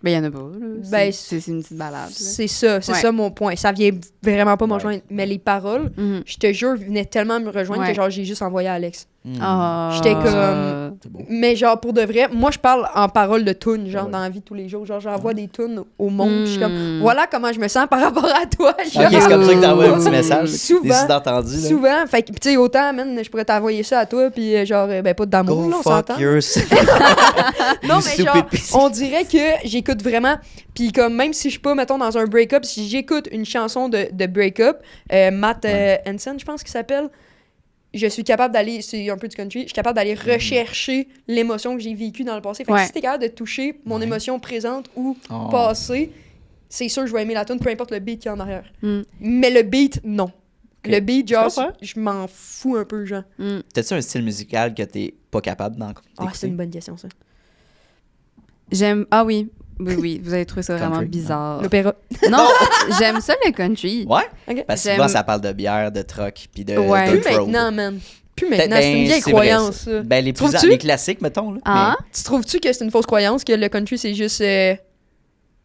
Speaker 3: Ben, il y en a pas, là.
Speaker 2: Ben,
Speaker 3: C'est une petite balade, là.
Speaker 2: c'est ça
Speaker 3: Ouais.
Speaker 2: mon point. Ça vient vraiment pas me
Speaker 4: Ouais.
Speaker 2: rejoindre. Mais les paroles,
Speaker 3: Mhm.
Speaker 2: je te jure, venaient tellement me rejoindre
Speaker 3: Ouais.
Speaker 2: que genre, j'ai juste envoyé à Alex.
Speaker 3: Ah.
Speaker 2: J'étais comme-
Speaker 4: C'est beau.
Speaker 2: Mais genre, pour de vrai, moi, je parle en paroles de tunes, genre,
Speaker 4: Ouais.
Speaker 2: dans la vie de tous les jours. Genre, j'envoie des tunes au monde. puis Je suis comme,
Speaker 3: Mm.
Speaker 2: voilà comment je me sens par rapport à toi. Genre,
Speaker 4: Ok, c'est comme ça que t'envoies un petit message.
Speaker 2: Souvent.
Speaker 4: Des sous-entendus, là.
Speaker 2: souvent. Fait que, tu sais, autant, man, je pourrais t'envoyer ça à toi, puis genre, ben, pas d'amour,
Speaker 4: Go
Speaker 2: là, on
Speaker 4: fuck
Speaker 2: s'entend.
Speaker 4: yourself.
Speaker 2: Non,
Speaker 4: You
Speaker 2: mais genre,
Speaker 4: stupid piece.
Speaker 2: on dirait que j'écoute vraiment. Puis comme même si je suis pas, mettons, dans un break-up, si j'écoute une chanson de break-up, Matt Hansen, je pense qu'il s'appelle, je suis capable d'aller, c'est un peu du country, je suis capable d'aller rechercher l'émotion que j'ai vécue dans le passé. Fait que
Speaker 3: Ouais.
Speaker 2: si t'es capable de toucher mon
Speaker 4: Ouais.
Speaker 2: émotion présente ou
Speaker 4: Oh.
Speaker 2: passée, c'est sûr que je vais aimer la tune, peu importe le beat qu'il y a en arrière.
Speaker 3: Mm.
Speaker 2: Mais le beat, non. Le beat, genre,
Speaker 4: Je comprends.
Speaker 2: je m'en fous un peu, genre.
Speaker 3: Mm.
Speaker 4: T'as-tu un style musical que t'es pas capable d'écouter?
Speaker 2: Ah, c'est une bonne question, ça.
Speaker 3: J'aime... Ah oui. Oui, vous avez trouvé ça vraiment
Speaker 4: Country,
Speaker 3: bizarre.
Speaker 2: L'opéra.
Speaker 3: Non, j'aime ça le country.
Speaker 4: Ouais?
Speaker 2: Ok.
Speaker 4: Parce que
Speaker 3: J'aime-
Speaker 4: souvent, ça parle de bière, de truck, puis de
Speaker 3: Ouais.
Speaker 2: Plus
Speaker 4: dirt road.
Speaker 2: maintenant, man. Plus
Speaker 4: Peut-être-
Speaker 2: maintenant, c'est une
Speaker 4: ben,
Speaker 2: vieille
Speaker 4: c'est vrai,
Speaker 2: croyance,
Speaker 4: ça.
Speaker 2: ça.
Speaker 4: Ben,
Speaker 2: Trouves-tu?
Speaker 4: les classiques, mettons. Là.
Speaker 3: Ah?
Speaker 2: Tu trouves-tu que c'est une fausse croyance que le country, c'est juste...
Speaker 4: Mais,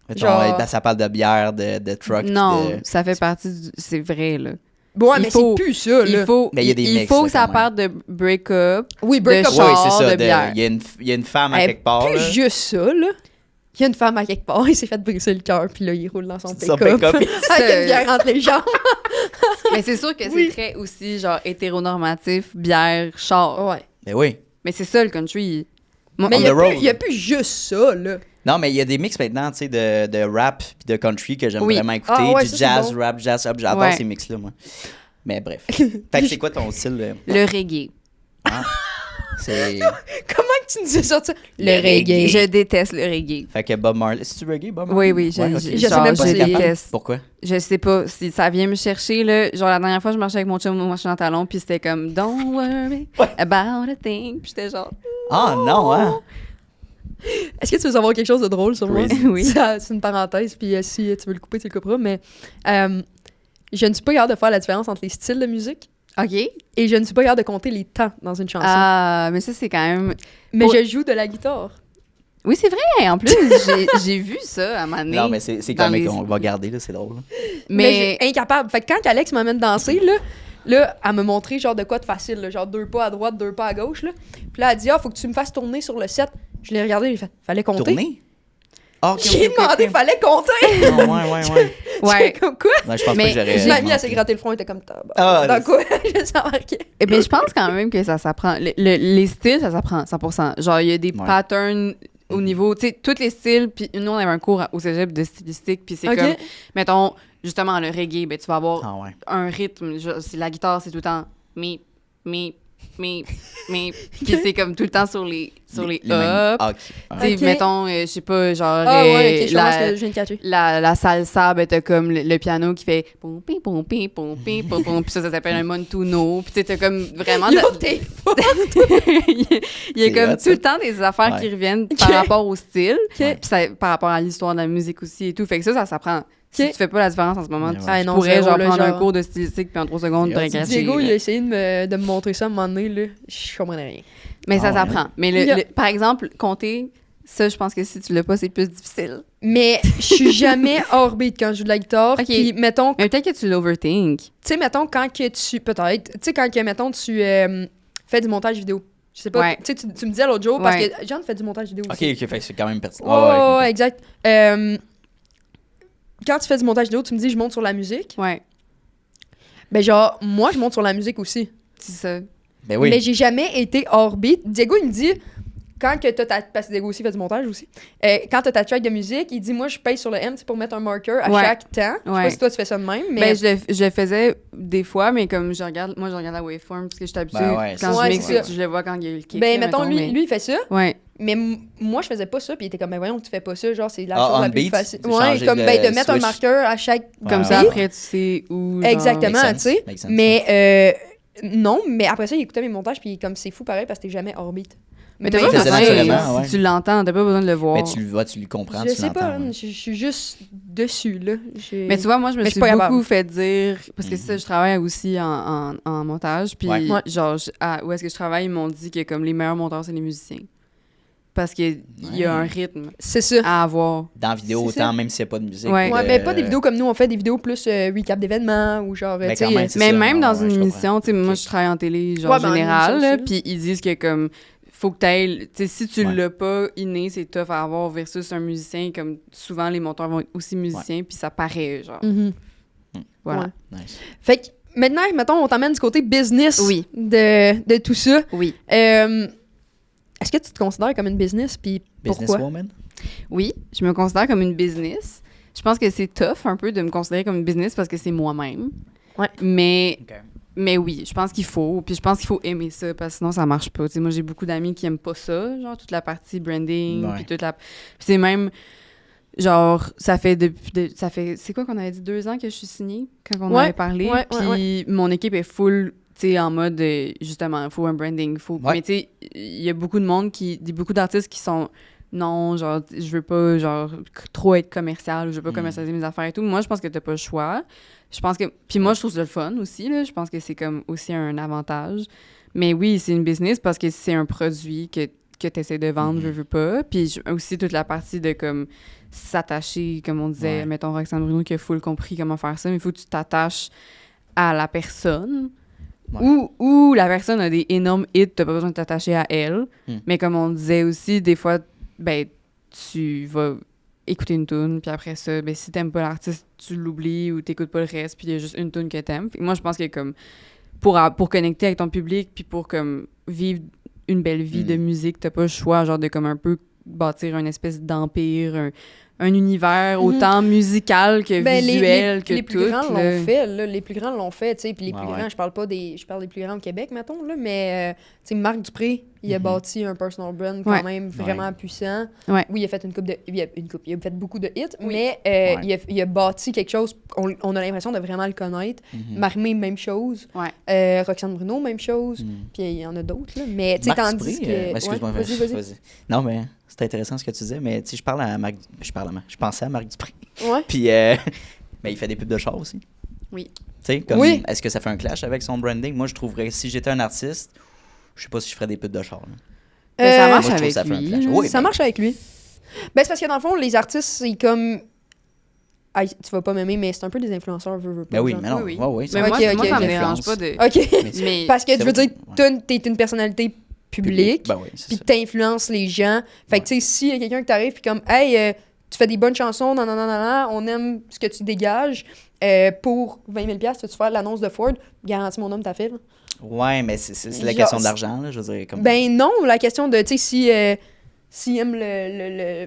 Speaker 4: mettons,
Speaker 2: genre-
Speaker 4: ben, ça parle de bière, de truck. puis
Speaker 3: Non,
Speaker 4: de-
Speaker 3: ça fait partie du... C'est vrai, là.
Speaker 2: Ouais,
Speaker 3: Il
Speaker 2: mais
Speaker 3: faut-
Speaker 2: c'est plus ça, là.
Speaker 3: Il faut,
Speaker 4: Mais il y a des mix,
Speaker 3: faut
Speaker 4: là,
Speaker 3: que ça
Speaker 4: quand
Speaker 3: parte de break-up.
Speaker 2: Oui,
Speaker 3: de
Speaker 2: break-up.
Speaker 3: char.
Speaker 4: Oui, c'est ça.
Speaker 3: de bière.
Speaker 4: Il y a une femme à
Speaker 2: Eh,
Speaker 4: quelque part.
Speaker 2: plus
Speaker 4: là.
Speaker 2: juste ça, là. Il y a une femme à quelque part, il s'est fait briser le cœur, puis là, il roule dans son
Speaker 4: Son
Speaker 2: pick-up.
Speaker 4: pick-up.
Speaker 2: Avec une bière entre les jambes.
Speaker 3: Mais c'est sûr que
Speaker 2: Oui.
Speaker 3: c'est très aussi, genre, hétéronormatif, bière, char.
Speaker 2: Ouais.
Speaker 4: Ben oui.
Speaker 3: Mais c'est ça, le country. Moi,
Speaker 2: Mais
Speaker 4: On
Speaker 2: il y a
Speaker 4: the road.
Speaker 2: plus- il y a plus juste ça, là.
Speaker 4: Non, mais il y a des mix maintenant, tu sais, de rap puis de country que j'aime
Speaker 3: Oui.
Speaker 4: vraiment écouter.
Speaker 2: Ah ouais,
Speaker 4: du
Speaker 2: ça, c'est
Speaker 4: jazz,
Speaker 2: bon.
Speaker 4: rap, jazz, up. J'adore
Speaker 3: Ouais.
Speaker 4: ces mix-là, moi. Mais bref. Fait que c'est quoi ton style?
Speaker 3: le reggae.
Speaker 4: C'est...
Speaker 2: Comment que tu nous as sorti le reggae.
Speaker 3: Je déteste le reggae.
Speaker 4: Fait que Bob Marley. C'est-tu reggae, Bob Marley?
Speaker 3: Oui,
Speaker 4: Ouais, ok.
Speaker 2: je sais même pas
Speaker 3: je
Speaker 2: c'est quoi.
Speaker 3: déteste.
Speaker 4: Pourquoi?
Speaker 3: Je sais pas si ça vient me chercher, là. Genre, la dernière fois, je marchais avec mon chum, on marchait en talon, puis c'était comme « Don't worry about a thing ». Puis j'étais genre...
Speaker 4: Ah, non, hein?
Speaker 2: Est-ce que tu veux savoir quelque chose de drôle sur moi?
Speaker 4: Crazy.
Speaker 3: Oui.
Speaker 2: C'est une parenthèse, puis si tu veux le couper, tu le couperas, mais je ne suis pas capable de faire la différence entre les styles de musique
Speaker 3: OK.
Speaker 2: et je ne suis pas capable de compter les temps dans une chanson.
Speaker 3: Ah, mais ça, c'est quand même...
Speaker 2: Mais
Speaker 3: pour-
Speaker 2: je joue de la guitare.
Speaker 3: Oui, c'est vrai. En plus, j'ai vu ça à un moment donné.
Speaker 4: Non, mais c'est
Speaker 3: dans
Speaker 4: quand même
Speaker 3: les-
Speaker 4: qu'on va garder, là, c'est drôle.
Speaker 3: Mais...
Speaker 2: j'ai incapable. Fait que quand Alex m'amène danser, là, elle me montrait genre de quoi de facile, là, genre 2 pas à droite, 2 pas à gauche, là. Puis là, elle dit « Ah, faut que tu me fasses tourner sur le set. » Je l'ai regardé, j'ai fait « Fallait compter. »
Speaker 4: Tourner? Ah, ok,
Speaker 2: J'ai
Speaker 4: ok, ok,
Speaker 2: demandé
Speaker 4: ok.
Speaker 2: « Fallait compter. »
Speaker 4: Ah, ouais.
Speaker 3: Ouais.
Speaker 2: Comme quoi?
Speaker 4: Ouais, je pense
Speaker 3: Mais
Speaker 4: pas que j'aurais.
Speaker 2: Ma amie, elle
Speaker 4: inventé.
Speaker 2: s'est gratté le front, elle était comme «
Speaker 4: Ah,
Speaker 2: Dans quoi? » Je s'embarquais.
Speaker 3: Mais je pense quand même que ça s'apprend. Les styles, ça s'apprend 100%. Genre, il y a des
Speaker 4: Ouais.
Speaker 3: patterns au niveau, tu sais, tous les styles. Puis nous, on avait un cours au cégep de stylistique. Puis c'est
Speaker 2: Ok.
Speaker 3: comme, mettons, justement, le reggae, ben, tu vas avoir
Speaker 4: Ah, ouais.
Speaker 3: un rythme. La guitare, c'est tout le temps mi. Puis c'est comme tout le temps sur les
Speaker 4: mêmes-
Speaker 3: up.
Speaker 4: Ah, ok. Ah.
Speaker 3: Tu sais,
Speaker 2: Ok.
Speaker 3: mettons, je sais pas, genre.
Speaker 2: Ah ouais, ok, je pense
Speaker 3: la-
Speaker 2: que je viens de catcher.
Speaker 3: la salsa, ben t'as comme le piano qui fait pom pim pom pim pom pim pom pom, puis ça s'appelle un montuno, puis tu sais, t'as comme vraiment
Speaker 2: Yo, t'es
Speaker 3: il y a
Speaker 4: C'est
Speaker 3: comme
Speaker 4: hot,
Speaker 3: tout
Speaker 4: ça.
Speaker 3: le temps des affaires
Speaker 4: Ouais.
Speaker 3: qui reviennent par rapport au style,
Speaker 2: Ouais.
Speaker 3: puis ça, par rapport à l'histoire de la musique aussi et tout, fait que ça s'apprend. Si
Speaker 2: Ok.
Speaker 3: tu fais pas la différence en ce moment,
Speaker 4: Ouais,
Speaker 3: tu,
Speaker 4: ouais.
Speaker 2: Ah
Speaker 3: tu
Speaker 2: non,
Speaker 3: pourrais
Speaker 2: zéro,
Speaker 3: genre
Speaker 2: là,
Speaker 3: prendre un
Speaker 2: genre-
Speaker 3: cours de stylistique puis en 3 secondes
Speaker 4: Et
Speaker 3: te
Speaker 4: là,
Speaker 3: cacher.
Speaker 2: Diego, il a
Speaker 3: là.
Speaker 2: essayé de me montrer ça à un moment donné, là. Je comprenais rien.
Speaker 3: Mais ça
Speaker 4: Ah ouais.
Speaker 3: s'apprend. Mais
Speaker 2: Yeah.
Speaker 3: par exemple, compter, ça, je pense que si tu l'as pas, c'est plus difficile.
Speaker 2: Mais je suis jamais hors beat quand je joue de la guitare.
Speaker 3: Ok.
Speaker 2: Puis mettons, tu
Speaker 3: Mais peut-être que tu l'overthink.
Speaker 2: sais, mettons quand que tu. Peut-être. Tu sais, quand que, mettons, tu fais du montage vidéo. Je sais pas.
Speaker 3: Ouais.
Speaker 2: Tu sais, tu me disais l'autre jour, parce
Speaker 3: Ouais.
Speaker 2: que Jeanne fait du montage vidéo
Speaker 4: Ok,
Speaker 2: aussi.
Speaker 4: ok, fait que c'est quand même pertinent.
Speaker 2: Ouais,
Speaker 4: Ah,
Speaker 2: ouais,
Speaker 4: ok.
Speaker 2: exact. Quand tu fais du montage vidéo, tu me dis je monte sur la musique.
Speaker 3: Ouais,
Speaker 2: Ben genre, moi, je monte sur la musique aussi.
Speaker 3: c'est ça.
Speaker 4: Ben oui.
Speaker 2: Mais j'ai jamais été hors beat. Diego, il me dit, quand que t'as ta... Parce que Diego aussi fait du montage aussi. Quand t'as ta track de musique, il dit, moi, je paye sur le M tu sais, pour mettre un marker à
Speaker 3: Ouais.
Speaker 2: chaque temps. Je sais
Speaker 3: Ouais.
Speaker 2: pas si toi, tu fais ça de même, mais...
Speaker 3: Ben, je le faisais des fois, mais comme je regarde la waveform, parce que je suis habituée,
Speaker 4: Ben ouais,
Speaker 3: quand
Speaker 2: c'est
Speaker 3: je mixe,
Speaker 2: ça.
Speaker 3: je le vois quand il y a le kick.
Speaker 2: Ben,
Speaker 3: là,
Speaker 2: mettons,
Speaker 3: mais-
Speaker 2: lui, il fait ça.
Speaker 3: Ouais,
Speaker 2: Mais moi, je faisais pas ça. Puis il était comme, ben voyons, tu fais pas ça. Genre, c'est la
Speaker 4: Ah,
Speaker 2: chose
Speaker 4: on
Speaker 2: la plus
Speaker 4: beat,
Speaker 2: facile.
Speaker 4: de
Speaker 2: Ouais,
Speaker 4: changer
Speaker 2: comme,
Speaker 4: le
Speaker 2: ben, de mettre un
Speaker 4: switch.
Speaker 2: marqueur à chaque...
Speaker 3: comme
Speaker 4: Ouais,
Speaker 3: ça,
Speaker 4: ouais.
Speaker 3: après, tu sais où. genre-
Speaker 2: Exactement,
Speaker 4: Make
Speaker 2: tu
Speaker 4: sense,
Speaker 2: sais.
Speaker 4: make sense.
Speaker 2: Mais non, mais après ça, il écoutait mes montages, puis comme, c'est fou pareil, parce que t'es jamais hors beat.
Speaker 3: Mais t'as
Speaker 4: Il
Speaker 3: pas
Speaker 4: faisait
Speaker 3: besoin,
Speaker 4: naturellement, ouais.
Speaker 3: si tu l'entends, t'as pas besoin de le voir.
Speaker 4: Mais tu le vois, tu le comprends,
Speaker 2: Je
Speaker 4: tu
Speaker 2: sais pas,
Speaker 4: l'entends.
Speaker 2: man, je suis juste dessus, là.
Speaker 3: Mais tu vois, moi, je me
Speaker 2: Mais je
Speaker 3: suis
Speaker 2: suis pas
Speaker 3: beaucoup
Speaker 2: capable.
Speaker 3: fait dire, parce que ça, je travaille aussi en montage, puis
Speaker 4: Ouais.
Speaker 2: Ouais.
Speaker 3: genre, où est-ce que je travaille, ils m'ont dit que comme les meilleurs monteurs, c'est les musiciens. Parce qu'il y a
Speaker 4: Ouais.
Speaker 3: un rythme
Speaker 2: C'est ça.
Speaker 3: à avoir.
Speaker 4: Dans la vidéo,
Speaker 2: C'est
Speaker 4: autant
Speaker 2: ça.
Speaker 4: même s'il n'y a pas de musique.
Speaker 3: Ouais.
Speaker 2: Ouais, mais pas des vidéos comme nous, on fait des vidéos plus recap d'événements ou genre,
Speaker 4: Mais
Speaker 2: tu sais,
Speaker 4: quand même, c'est
Speaker 3: Mais
Speaker 4: ça,
Speaker 3: même
Speaker 4: ouais,
Speaker 3: dans
Speaker 4: ouais,
Speaker 3: une
Speaker 4: je comprends.
Speaker 3: émission, tu sais, moi,
Speaker 4: Ok.
Speaker 3: je travaille en télé, genre
Speaker 2: Ouais, ben, en
Speaker 3: général,
Speaker 2: émission
Speaker 3: là,
Speaker 2: aussi,
Speaker 3: puis ils disent que comme faut que t'ailles, tu sais, si tu
Speaker 4: Ouais.
Speaker 3: l'as pas inné, c'est tough à avoir versus un musicien, comme souvent les monteurs vont être aussi musiciens, puis ça paraît, genre.
Speaker 2: Mhm.
Speaker 3: Voilà.
Speaker 2: Ouais.
Speaker 4: Nice.
Speaker 2: Fait que maintenant, mettons, on t'emmène du côté business
Speaker 3: Oui.
Speaker 2: de tout ça.
Speaker 3: Oui.
Speaker 2: Est-ce que tu te considères comme une business, puis pourquoi?
Speaker 4: Businesswoman?
Speaker 3: Oui, je me considère comme une business. Je pense que c'est tough un peu de me considérer comme une business parce que c'est moi-même.
Speaker 2: Ouais.
Speaker 3: Mais oui, je pense qu'il faut. Puis je pense qu'il faut aimer ça parce que sinon ça marche pas. Tu sais, moi, j'ai beaucoup d'amis qui aiment pas ça, genre toute la partie branding,
Speaker 4: Ouais.
Speaker 3: puis toute la... Puis c'est même... Genre, ça fait depuis... ça fait... C'est quoi qu'on avait dit 2 ans que je suis signée quand on
Speaker 2: Ouais,
Speaker 3: avait parlé?
Speaker 2: ouais,
Speaker 3: Puis
Speaker 2: ouais,
Speaker 3: mon équipe est full... Tu sais, en mode, justement, il faut un branding, il faut...
Speaker 4: Ouais.
Speaker 3: Mais tu sais, il y a beaucoup de monde qui... Beaucoup d'artistes qui sont... Non, genre, je veux pas, genre, trop être commercial, je veux pas commercialiser mes affaires et tout. Moi, je pense que t'as pas le choix. Je pense que... Puis moi, je trouve ça le fun aussi, là. Je pense que c'est comme aussi un avantage. Mais oui, c'est une business parce que c'est un produit que t'essaies de vendre, veux pas. Puis aussi toute la partie de, comme, s'attacher, comme on disait,
Speaker 4: Ouais.
Speaker 3: mettons, Roxane Bruno qui a full compris comment faire ça, mais il faut que tu t'attaches à la personne.
Speaker 4: Ouais.
Speaker 3: Ou la personne a des énormes hits, t'as pas besoin de t'attacher à elle. Mais comme on disait aussi, des fois, ben, tu vas écouter une tune, puis après ça, ben, si t'aimes pas l'artiste, tu l'oublies ou t'écoutes pas le reste, puis il y a juste une tune que t'aimes. Fait que moi, je pense que comme pour connecter avec ton public, puis pour comme vivre une belle vie de musique, t'as pas le choix, genre de comme un peu bâtir une espèce d'empire, un univers autant musical que visuel que
Speaker 2: les
Speaker 3: tout.
Speaker 2: plus grands
Speaker 3: là.
Speaker 2: l'ont fait, là. Les plus grands l'ont fait, tu sais. Puis les plus
Speaker 4: Ouais.
Speaker 2: grands, je parle des plus grands au Québec, mettons, là. Mais, tu sais, Marc Dupré, il a bâti un personal brand quand
Speaker 3: Ouais.
Speaker 2: même vraiment puissant.
Speaker 3: Ouais.
Speaker 2: Oui, il a fait il a fait beaucoup de hits,
Speaker 3: Oui.
Speaker 2: mais
Speaker 4: Ouais.
Speaker 2: il a bâti quelque chose, on a l'impression de vraiment le connaître. Marie-Mé, même chose.
Speaker 3: Ouais.
Speaker 2: Roxane Bruno, même chose. Puis il y en a d'autres, là. Mais, tu sais,
Speaker 4: Marc
Speaker 2: tandis
Speaker 4: Dupré,
Speaker 2: que...
Speaker 4: excuse-moi,
Speaker 2: Ouais, vas-y.
Speaker 4: Non, mais c'est intéressant ce que tu disais, mais tu sais, je pensais à Marc Dupré.
Speaker 2: Ouais.
Speaker 4: Puis, mais il fait des pubs de char aussi.
Speaker 3: Oui.
Speaker 4: Tu sais, comme,
Speaker 2: Oui.
Speaker 4: est-ce que ça fait un clash avec son branding? Moi, je trouverais, si j'étais un artiste, je sais pas si je ferais des pubs de char. Là.
Speaker 3: Mais ça marche
Speaker 4: moi, je trouve
Speaker 3: avec
Speaker 4: ça fait un
Speaker 3: lui.
Speaker 4: clash.
Speaker 3: là.
Speaker 4: Oui,
Speaker 2: Ça
Speaker 4: mais-
Speaker 2: marche avec lui. Ben, c'est parce que dans le fond, les artistes, c'est comme. Ah, tu vas pas m'aimer, mais c'est un peu des influenceurs, veux pas.
Speaker 4: Ben oui,
Speaker 2: genre.
Speaker 4: mais non.
Speaker 3: Oui, oui.
Speaker 4: Ouais, ouais,
Speaker 3: Mais
Speaker 2: Ok,
Speaker 3: moi,
Speaker 2: ok,
Speaker 3: moi, ça me
Speaker 2: ok.
Speaker 3: dérange pas de...
Speaker 2: OK.
Speaker 3: Mais
Speaker 2: Parce que
Speaker 4: C'est
Speaker 2: je veux
Speaker 4: vrai.
Speaker 2: dire, t'es une personnalité publique,
Speaker 4: Ben oui, c'est
Speaker 2: puis
Speaker 4: ça.
Speaker 2: t'influences les gens. Fait que, tu sais, s'il y a quelqu'un qui t'arrive, puis comme, hey, tu fais des bonnes chansons, non, on aime ce que tu dégages, pour 20 000 $, tu vas faire l'annonce de Ford, garantis mon homme t'a fait. Là.
Speaker 4: Ouais, mais c'est la
Speaker 2: Genre,
Speaker 4: question de l'argent, là, je veux dire. Comme...
Speaker 2: Ben non, la question de, tu sais, s'il aime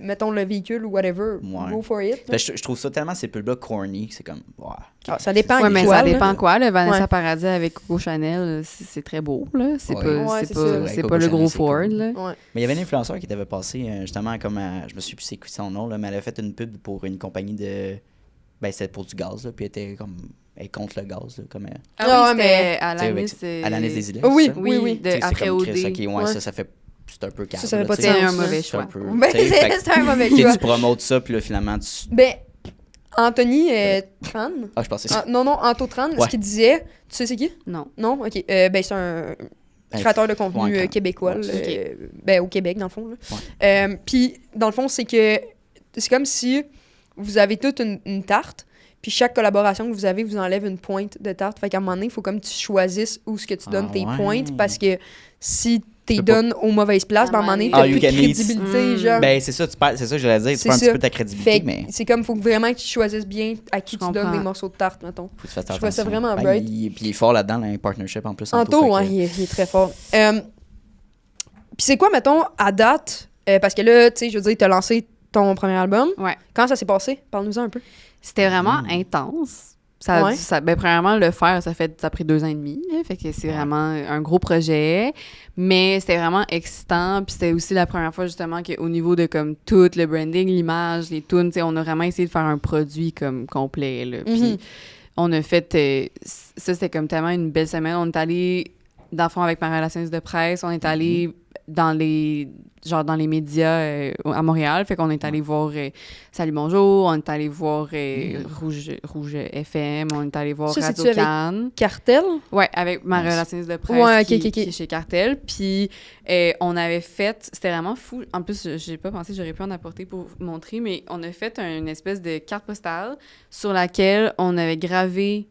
Speaker 2: mettons, le véhicule ou whatever,
Speaker 4: Ouais.
Speaker 2: go for it.
Speaker 4: Ben, je trouve ça tellement ces pubs-là corny que c'est comme. Ouais.
Speaker 2: Ah, ça dépend
Speaker 3: Ouais, mais
Speaker 2: quoi,
Speaker 3: ça
Speaker 2: là.
Speaker 3: dépend quoi. Le Vanessa
Speaker 2: Ouais.
Speaker 3: Paradis avec Coco Chanel, c'est très beau. Là. C'est
Speaker 4: Ouais.
Speaker 3: pas,
Speaker 2: Ouais,
Speaker 3: c'est
Speaker 2: c'est
Speaker 3: pas,
Speaker 2: ça.
Speaker 4: Ouais,
Speaker 3: c'est
Speaker 4: Coco
Speaker 3: pas le
Speaker 4: Chanel,
Speaker 3: gros
Speaker 4: c'est
Speaker 3: Ford.
Speaker 4: cool.
Speaker 3: Là.
Speaker 2: Ouais.
Speaker 4: Mais il y avait une influenceur qui t'avait passé, justement, comme. Je me suis plus c'est quoi son nom, là, mais elle a fait une pub pour une compagnie de. Ben, c'était pour du gaz, là, puis elle était comme. Elle est contre le gaz, là, comme.
Speaker 3: Ah
Speaker 2: Ah,
Speaker 3: oui,
Speaker 2: mais-
Speaker 3: c'était
Speaker 4: Tu sais, Alanis Desilets.
Speaker 2: Oui,
Speaker 4: c'est ça?
Speaker 2: oui, oui.
Speaker 3: de-
Speaker 4: Tu sais, c'est
Speaker 3: après
Speaker 4: comme
Speaker 3: OD.
Speaker 4: Chris, ok, ouais,
Speaker 2: Ouais.
Speaker 4: ça fait. C'est un peu calme.
Speaker 2: Ça fait pas de
Speaker 3: C'est
Speaker 2: sens.
Speaker 3: un mauvais
Speaker 4: C'est
Speaker 3: choix.
Speaker 4: un peu.
Speaker 2: Ben,
Speaker 4: tu sais, fait que-
Speaker 2: c'est un mauvais
Speaker 4: Puis
Speaker 2: choix.
Speaker 4: tu promotes ça, puis là, finalement, tu.
Speaker 2: Ben, Anthony Tran.
Speaker 4: Ah, je pensais ça.
Speaker 2: Non, Anto Tran,
Speaker 4: Ouais.
Speaker 2: ce qu'il disait, tu sais c'est qui?
Speaker 3: Non.
Speaker 2: Non? OK. Ben, c'est un créateur de contenu
Speaker 4: ouais,
Speaker 2: québécois,
Speaker 4: ouais,
Speaker 2: là,
Speaker 3: ok.
Speaker 2: ben, au Québec, dans le fond. Puis, dans le fond, c'est que c'est comme si vous avez toute une tarte, puis chaque collaboration que vous avez vous enlève une pointe de tarte. Fait qu'à un moment donné, il faut comme tu choisisses où ce que tu donnes
Speaker 4: Ah,
Speaker 2: tes
Speaker 4: ouais.
Speaker 2: pointes, parce que si tu
Speaker 4: peux
Speaker 2: les
Speaker 4: pas-
Speaker 2: donnes aux mauvaises places, ben, à un moment donné,
Speaker 3: Ah,
Speaker 2: t'as
Speaker 4: you
Speaker 2: plus de
Speaker 4: can eat.
Speaker 2: crédibilité, genre.
Speaker 4: Ben, c'est ça, c'est ça que j'allais dire. Tu
Speaker 2: C'est
Speaker 4: perds un petit
Speaker 2: ça.
Speaker 4: peu ta crédibilité,
Speaker 2: Fait que
Speaker 4: mais.
Speaker 2: c'est comme, faut vraiment que tu choisisses bien à qui
Speaker 3: Je
Speaker 2: tu donnes
Speaker 3: comprends.
Speaker 2: des morceaux de tarte, mettons.
Speaker 4: Faut que tu fasses
Speaker 2: Je trouvais ça
Speaker 4: attention.
Speaker 2: vraiment
Speaker 4: Ben,
Speaker 2: bright.
Speaker 4: Puis il est fort là-dedans, là, un partnership en plus.
Speaker 2: Anto,
Speaker 4: fait que-
Speaker 2: ouais, il est très fort. Puis c'est quoi, mettons, à date, parce que là, tu sais, je veux dire, t'as lancé ton premier album.
Speaker 3: Ouais.
Speaker 2: Quand ça s'est passé? Parle-nous-en un peu.
Speaker 3: C'était vraiment intense. Ça,
Speaker 2: Ouais.
Speaker 3: ben, premièrement, le faire, ça a pris 2 ans et demi. Là, fait que c'est vraiment un gros projet. Mais c'était vraiment excitant. Puis c'était aussi la première fois, justement, qu'au niveau de comme tout le branding, l'image, les tunes, tu sais, on a vraiment essayé de faire un produit comme complet. Là. Puis on a fait... ça, c'était comme tellement une belle semaine. On est allé, dans le fond, avec ma relationniste de presse, on est allé dans les médias à Montréal. Fait qu'on est allé voir Salut Bonjour, on est allé voir Rouge FM, on est allé voir
Speaker 2: Ça, c'est-tu
Speaker 3: Radio
Speaker 2: avec
Speaker 3: Cannes.
Speaker 2: Cartel?
Speaker 3: Ouais, avec ma
Speaker 4: Nice.
Speaker 3: relationniste de presse
Speaker 2: Ouais, ok,
Speaker 3: qui,
Speaker 2: ok, ok.
Speaker 3: qui est chez Cartel. Puis on avait fait... C'était vraiment fou. En plus, j'ai pas pensé que j'aurais pu en apporter pour vous montrer, mais on a fait une espèce de carte postale sur laquelle on avait gravé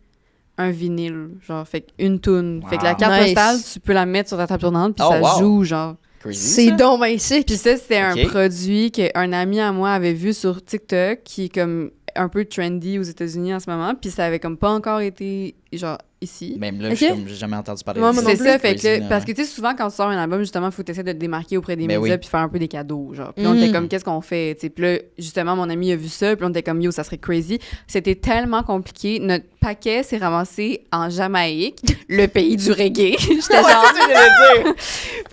Speaker 3: un vinyle, genre, fait une toune. Fait que la
Speaker 4: Wow.
Speaker 3: carte
Speaker 2: Nice.
Speaker 3: postale, tu peux la mettre sur ta table tournante, puis
Speaker 4: Oh,
Speaker 3: ça
Speaker 4: wow.
Speaker 3: joue, genre.
Speaker 4: Crazy,
Speaker 2: C'est
Speaker 4: ça.
Speaker 2: donc ben sick.
Speaker 3: Puis ça, c'était un
Speaker 4: Ok.
Speaker 3: produit qu'un ami à moi avait vu sur TikTok, qui est comme un peu trendy aux États-Unis en ce moment, puis ça avait comme pas encore été, genre, ici.
Speaker 4: Même là,
Speaker 2: Ok.
Speaker 4: j'ai jamais entendu parler
Speaker 2: Ouais,
Speaker 4: de
Speaker 2: moi
Speaker 3: C'est
Speaker 2: non
Speaker 3: ça,
Speaker 2: plus.
Speaker 3: fait que là,
Speaker 4: Crazy,
Speaker 3: parce que tu sais, souvent quand tu sors un album, justement, il faut essayer de te démarquer auprès des
Speaker 4: Ben
Speaker 3: médias
Speaker 4: oui.
Speaker 3: puis faire un peu des cadeaux, genre. Puis là, on était
Speaker 2: Mm.
Speaker 3: comme, qu'est-ce qu'on fait, tu sais. Puis là, justement, mon ami a vu ça, puis on était comme, yo, ça serait crazy. C'était tellement compliqué. Notre paquet s'est ramassé en Jamaïque, le pays du reggae. J'étais genre...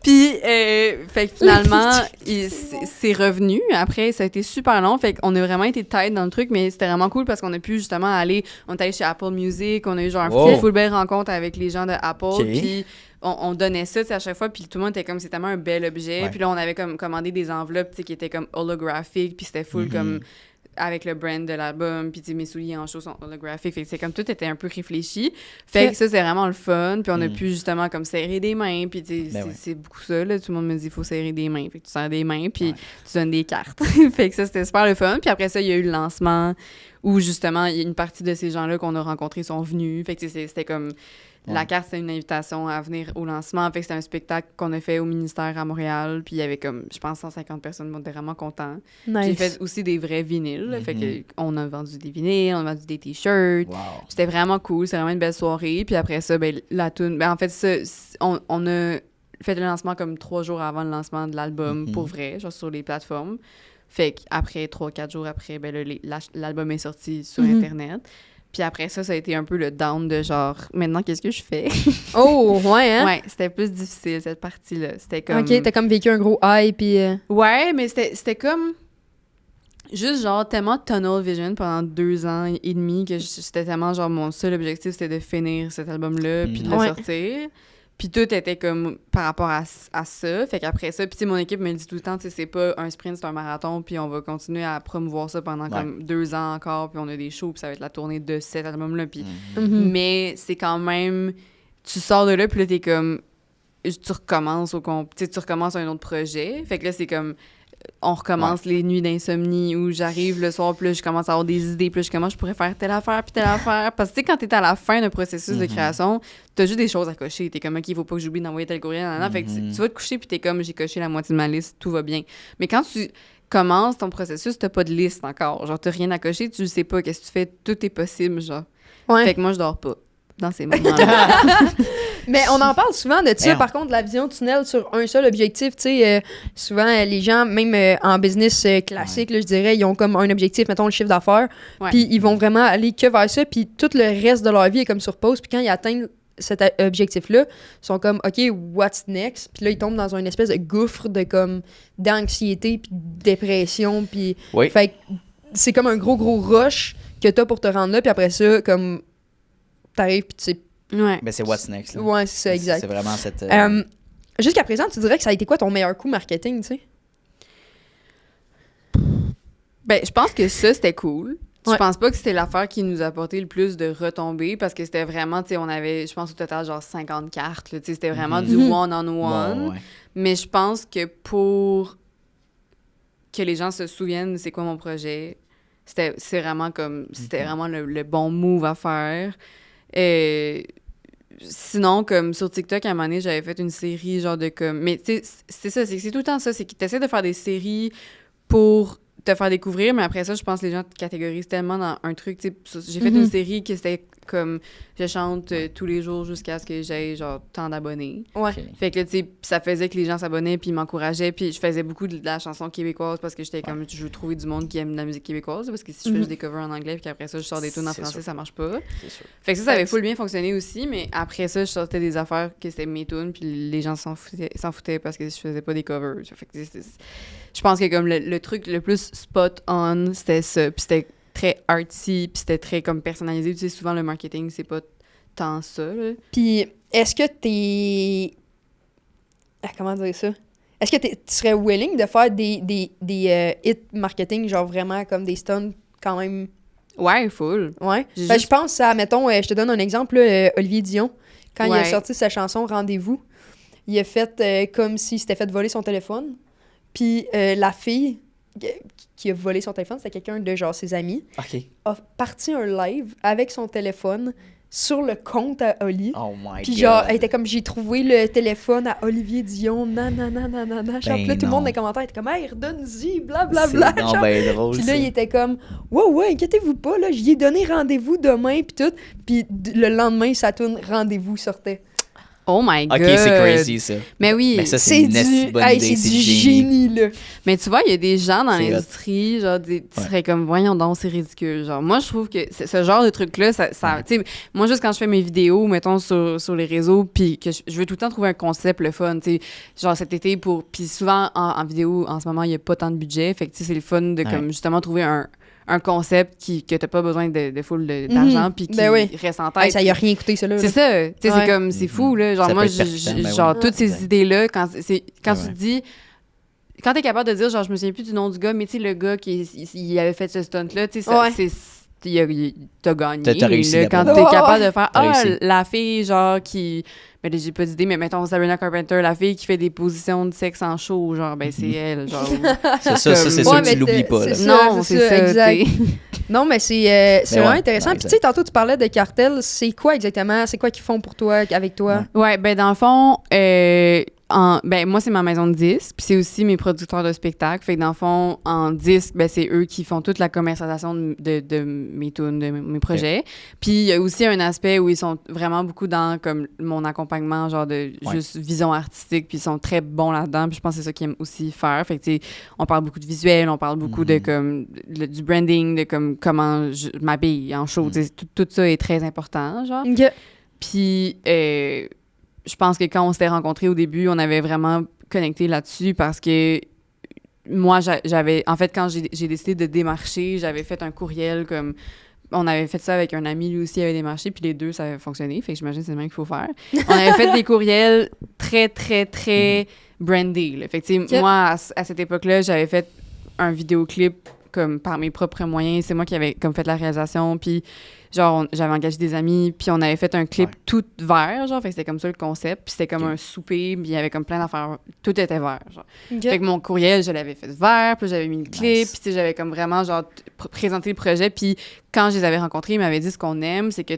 Speaker 3: Puis, fait que finalement, c'est revenu. Après, ça a été super long. Fait qu'on a vraiment été tête dans le truc, mais c'était vraiment cool parce qu'on a pu justement aller... On est allé chez Apple Music, on a eu genre un
Speaker 4: Wow.
Speaker 3: full belle rencontre avec les gens de Apple.
Speaker 4: Ok.
Speaker 3: Puis on donnait ça, tu sais, à chaque fois. Puis tout le monde était comme, c'est tellement un bel objet.
Speaker 4: Ouais.
Speaker 3: Puis là, on avait comme commandé des enveloppes, tu sais, qui étaient comme holographiques. Puis c'était full comme avec le brand de l'album, puis tu sais, mes souliers en chaud sont holographiques. Fait que c'est comme tout était un peu réfléchi. Fait que ça, c'est vraiment le fun. Puis on a pu justement comme serrer des mains. Puis tu sais,
Speaker 4: Ben ouais.
Speaker 3: c'est beaucoup ça, là. Tout le monde me dit, il faut serrer des mains. Fait que tu serres des mains, puis tu donnes des cartes. Fait que ça, c'était super le fun. Puis après ça, il y a eu le lancement où justement, il y a une partie de ces gens-là qu'on a rencontrés sont venus. Fait que tu sais, c'était comme... La carte, c'était une invitation à venir au lancement. Fait que c'était un spectacle qu'on a fait au ministère à Montréal. Puis il y avait comme, je pense, 150 personnes. On était vraiment contents. J'ai
Speaker 2: Nice.
Speaker 3: fait aussi des vrais vinyles. Là. Fait que on a vendu des vinyles, on a vendu des t-shirts.
Speaker 4: Wow.
Speaker 3: C'était vraiment cool. C'est vraiment une belle soirée. Puis après ça, ben, la tune... Ben, en fait, ça, on a fait le lancement comme 3 jours avant le lancement de l'album, pour vrai, genre sur les plateformes. Fait qu'après, 3-4 jours après, ben là, l'album est sorti sur Internet. Puis après ça a été un peu le down de genre, maintenant, qu'est-ce que je fais?
Speaker 2: Oh, ouais, hein?
Speaker 3: Ouais, c'était plus difficile, cette partie-là. C'était comme...
Speaker 2: OK, t'as comme vécu un gros high, puis...
Speaker 3: Ouais, mais c'était comme... Juste genre tellement tunnel vision pendant 2 ans et demi que c'était tellement genre mon seul objectif c'était de finir cet album-là puis de le sortir. Puis tout était comme par rapport à ça. Fait qu'après ça, puis tu sais, mon équipe me dit tout le temps, tu sais, c'est pas un sprint, c'est un marathon, puis on va continuer à promouvoir ça pendant comme 2 ans encore, puis on a des shows, puis ça va être la tournée de cet album-là. Puis... Mais c'est quand même... Tu sors de là, puis là, t'es comme... Tu recommences tu recommences un autre projet. Fait que là, c'est comme... On recommence les nuits d'insomnie où j'arrive le soir, puis là, je commence à avoir des idées, puis là, je pourrais faire telle affaire, puis telle affaire. Parce que, tu sais, quand t'es à la fin d'un processus de création, t'as juste des choses à cocher. T'es comme, OK, il faut pas que j'oublie d'envoyer tel courriel. Fait que tu vas te coucher, puis t'es comme, j'ai coché la moitié de ma liste, tout va bien. Mais quand tu commences ton processus, t'as pas de liste encore. Genre, t'as rien à cocher, tu sais pas qu'est-ce que tu fais, tout est possible, genre. Ouais. Fait que moi, je dors pas dans ces moments-là.
Speaker 2: Mais on en parle souvent de ça, par contre, la vision tunnel sur un seul objectif. Tu sais, souvent, les gens, même en business classique, là, je dirais, ils ont comme un objectif, mettons le chiffre d'affaires, puis ils vont vraiment aller que vers ça, puis tout le reste de leur vie est comme sur pause, puis quand ils atteignent cet objectif-là, ils sont comme, OK, what's next? Puis là, ils tombent dans une espèce de gouffre de comme d'anxiété, puis de dépression, puis... Fait que c'est comme un gros rush que t'as pour te rendre là, puis après ça, comme, t'arrives, puis tu sais...
Speaker 3: Ouais.
Speaker 4: Ben, c'est what's next. Là.
Speaker 2: Ouais, c'est ça, exact.
Speaker 4: C'est vraiment cette...
Speaker 2: Jusqu'à présent, tu dirais que ça a été quoi ton meilleur coup marketing, tu sais?
Speaker 3: Ben, je pense que ça, c'était cool. Je pense pas que c'était l'affaire qui nous a apporté le plus de retombées parce que c'était vraiment, tu sais, on avait, je pense au total, genre 50 cartes. Tu sais, c'était vraiment du one-on-one. Mais je pense que pour que les gens se souviennent c'est quoi mon projet, c'est vraiment comme, c'était vraiment le bon move à faire. Sinon, comme sur TikTok, à un moment donné, j'avais fait une série genre de comme... Mais tu sais, c'est ça, c'est tout le temps ça, c'est que tu essaies de faire des séries pour te faire découvrir, mais après ça, je pense que les gens te catégorisent tellement dans un truc, tu sais. J'ai fait une série qui c'était comme... Je chante tous les jours jusqu'à ce que j'aie genre tant d'abonnés.
Speaker 2: Ouais.
Speaker 3: Fait que là, tu sais, ça faisait que les gens s'abonnaient puis ils m'encourageaient, puis je faisais beaucoup de la chanson québécoise parce que j'étais comme, je veux trouver du monde qui aime la musique québécoise, parce que si je fais juste des covers en anglais puis qu'après ça, je sors des tunes en français, ça marche pas.
Speaker 4: C'est sûr.
Speaker 3: Fait que ça avait full bien fonctionné aussi, mais après ça, je sortais des affaires que c'était mes tunes puis les gens s'en foutaient parce que je faisais pas des covers. Fait que je pense que comme le truc le plus spot on, c'était ça, puis c'était très artsy, puis c'était très comme personnalisé. Tu sais, souvent le marketing, c'est pas tant ça, là.
Speaker 2: Puis, est-ce que t'es... comment dire ça? Est-ce que tu serais willing de faire des hits marketing, genre vraiment comme des stunts quand même...
Speaker 3: Ouais, full.
Speaker 2: Ouais. Ben, je pense à, mettons, je te donne un exemple, là, Olivier Dion, quand il a sorti sa chanson « Rendez-vous », il a fait comme s'il s'était fait voler son téléphone. Puis la fille qui a volé son téléphone, c'était quelqu'un de genre ses amis, a parti un live avec son téléphone sur le compte à Oli.
Speaker 4: Oh my God.
Speaker 2: Puis genre, elle était comme, j'ai trouvé le téléphone à Olivier Dion, nanana. Genre, puis là, tout le monde dans les commentaires était comme, hey, redonne-y, blablabla.
Speaker 4: C'est ben drôle,
Speaker 2: puis là, il était comme, ouais, inquiétez-vous pas, là, j'y ai donné rendez-vous demain, puis tout. Puis le lendemain, sa tune Rendez-vous sortait.
Speaker 3: Oh my God!
Speaker 4: OK, c'est crazy, ça.
Speaker 3: Mais oui.
Speaker 4: Mais ça, c'est une bonne idée.
Speaker 2: C'est du génie, là.
Speaker 3: Mais tu vois, il y a des gens dans l'industrie, genre, tu serais comme, voyons donc, c'est ridicule. Genre, moi, je trouve que ce genre de truc-là, tu sais, moi, juste quand je fais mes vidéos, mettons, sur les réseaux, puis que je veux tout le temps trouver un concept, le fun, tu sais, genre cet été, puis souvent, en vidéo, en ce moment, il n'y a pas tant de budget, fait que, tu sais, c'est le fun de, comme, justement, trouver un concept que t'as pas besoin de full d'argent puis qui reste en tête.
Speaker 2: Hey, ça y a rien coûté, ça, là.
Speaker 3: C'est ça. Tu sais, c'est comme, c'est fou, là. Genre, moi, genre, toutes ces idées-là, quand tu te dis... Quand t'es capable de dire, genre, je me souviens plus du nom du gars, mais tu sais, le gars il avait fait ce stunt-là, tu sais, t'as gagné.
Speaker 4: T'as réussi.
Speaker 3: Quand t'es capable de faire, la fille, genre, qui... Ben, j'ai pas d'idée, mais mettons Sabrina Carpenter, la fille qui fait des positions de sexe en show, genre, ben, c'est elle, genre.
Speaker 4: C'est ça, c'est sûr que tu l'oublies pas, là.
Speaker 3: Non, c'est ça,
Speaker 2: exact. Non, mais c'est vraiment intéressant. Puis, tu sais,
Speaker 4: exact.
Speaker 2: tantôt, tu parlais de cartel. C'est quoi exactement? C'est quoi qu'ils font pour toi, avec toi?
Speaker 3: Ouais, ben, dans le fond, moi, c'est ma maison de disques, puis c'est aussi mes producteurs de spectacles. Fait que dans le fond, en disque, c'est eux qui font toute la commercialisation de mes tunes, de mes projets. Puis il y a aussi un aspect où ils sont vraiment beaucoup dans comme mon accompagnement, genre de juste vision artistique, puis ils sont très bons là-dedans. Puis je pense que c'est ça qu'ils aiment aussi faire. Fait que, tu sais, on parle beaucoup de visuel, on parle beaucoup de comme du branding, de comme comment je m'habille en show. Tu sais, tout ça est très important, genre.
Speaker 2: OK.
Speaker 3: Puis je pense que quand on s'était rencontrés au début, on avait vraiment connecté là-dessus parce que moi, j'avais... En fait, quand j'ai décidé de démarcher, j'avais fait un courriel comme... On avait fait ça avec un ami, lui aussi avait démarché, puis les deux, ça avait fonctionné. Fait que j'imagine que c'est le même qu'il faut faire. On avait fait des courriels très, très, très brandés. Là. Fait que, tu sais, moi, à cette époque-là, j'avais fait un vidéoclip comme par mes propres moyens. C'est moi qui avais comme fait la réalisation, puis genre, j'avais engagé des amis, puis on avait fait un clip tout vert, genre, fait que c'était comme ça le concept, puis c'était comme un souper, puis il y avait comme plein d'affaires, tout était vert, genre. Fait que mon courriel, je l'avais fait vert, puis j'avais mis le clip, puis tu sais, j'avais comme vraiment, genre, présenté le projet, puis quand je les avais rencontrés, ils m'avaient dit ce qu'on aime, c'est que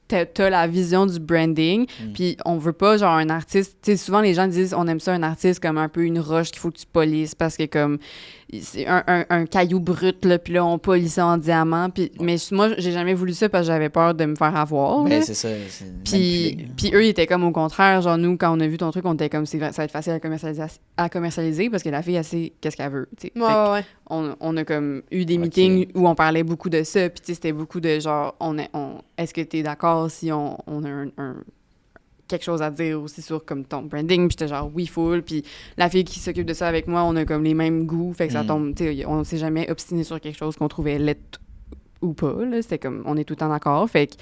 Speaker 3: t'as la vision du branding, puis on veut pas, genre, un artiste... Tu sais, souvent, les gens disent, on aime ça, un artiste comme un peu une roche qu'il faut que tu polisses, parce que, comme, c'est un caillou brut, là, puis là, on polie ça en diamant, puis... Mais moi, j'ai jamais voulu ça, parce que j'avais peur de me faire avoir,
Speaker 4: Ben,
Speaker 3: là.
Speaker 4: c'est ça.
Speaker 3: Puis eux, ils étaient comme au contraire, genre, nous, quand on a vu ton truc, on était comme, ça va être facile à commercialiser, parce que la fille, elle sait qu'est-ce qu'elle veut, tu sais.
Speaker 2: Ouais.
Speaker 3: On a comme eu des meetings où on parlait beaucoup de ça, puis tu sais, c'était beaucoup de genre, est-ce que t'es d'accord si on a quelque chose à dire aussi sur comme ton branding, puis j'étais genre oui full, puis la fille qui s'occupe de ça avec moi, on a comme les mêmes goûts, fait que ça tombe, tu sais, on s'est jamais obstiné sur quelque chose qu'on trouvait laid ou pas, là, c'était comme, on est tout le temps d'accord, fait que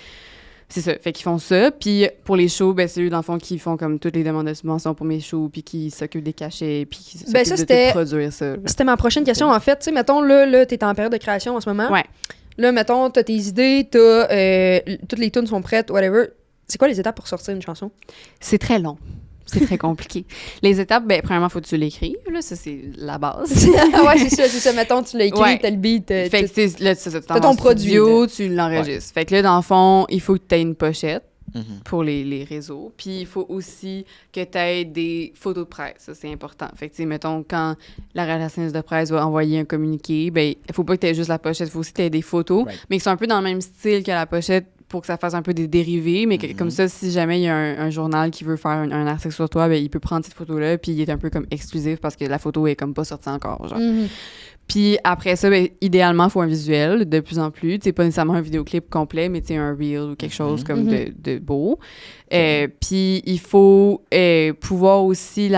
Speaker 3: c'est ça, fait qu'ils font ça, puis pour les shows, ben c'est eux dans le fond qui font comme toutes les demandes de subventions pour mes shows, puis qui s'occupent des cachets, puis qui s'occupent de tout produire ça. Là.
Speaker 2: C'était ma prochaine question, en fait, tu sais, mettons, là, t'es en période de création en ce moment.
Speaker 3: Ouais.
Speaker 2: Là, mettons, t'as tes idées, toutes les tunes sont prêtes, whatever. C'est quoi les étapes pour sortir une chanson?
Speaker 3: C'est très long. C'est très compliqué. Les étapes, ben premièrement, faut que tu l'écrives, là, ça, c'est la base.
Speaker 2: Ouais, c'est ça. Mettons, tu l'as écrit, t'as le beat.
Speaker 3: Fait que, là, c'est
Speaker 2: t'as ton produit.
Speaker 3: Tu l'enregistres. Ouais. Fait que là, dans le fond, il faut que tu aies une pochette pour les réseaux. Puis il faut aussi que tu aies des photos de presse. Ça, c'est important. Fait que, tu sais, mettons, quand la rédactrice de presse va envoyer un communiqué, ben il faut pas que tu aies juste la pochette, il faut aussi que tu aies des photos, mais qui sont un peu dans le même style que la pochette, pour que ça fasse un peu des dérivés, mais comme ça, si jamais il y a un journal qui veut faire un article sur toi, ben il peut prendre cette photo-là, puis il est un peu comme exclusif parce que la photo est comme pas sortie encore, genre. Puis après ça, ben, idéalement, il faut un visuel de plus en plus. Tu sais, pas nécessairement un vidéoclip complet, mais tu sais, un reel ou quelque chose comme de beau. Puis il faut pouvoir aussi...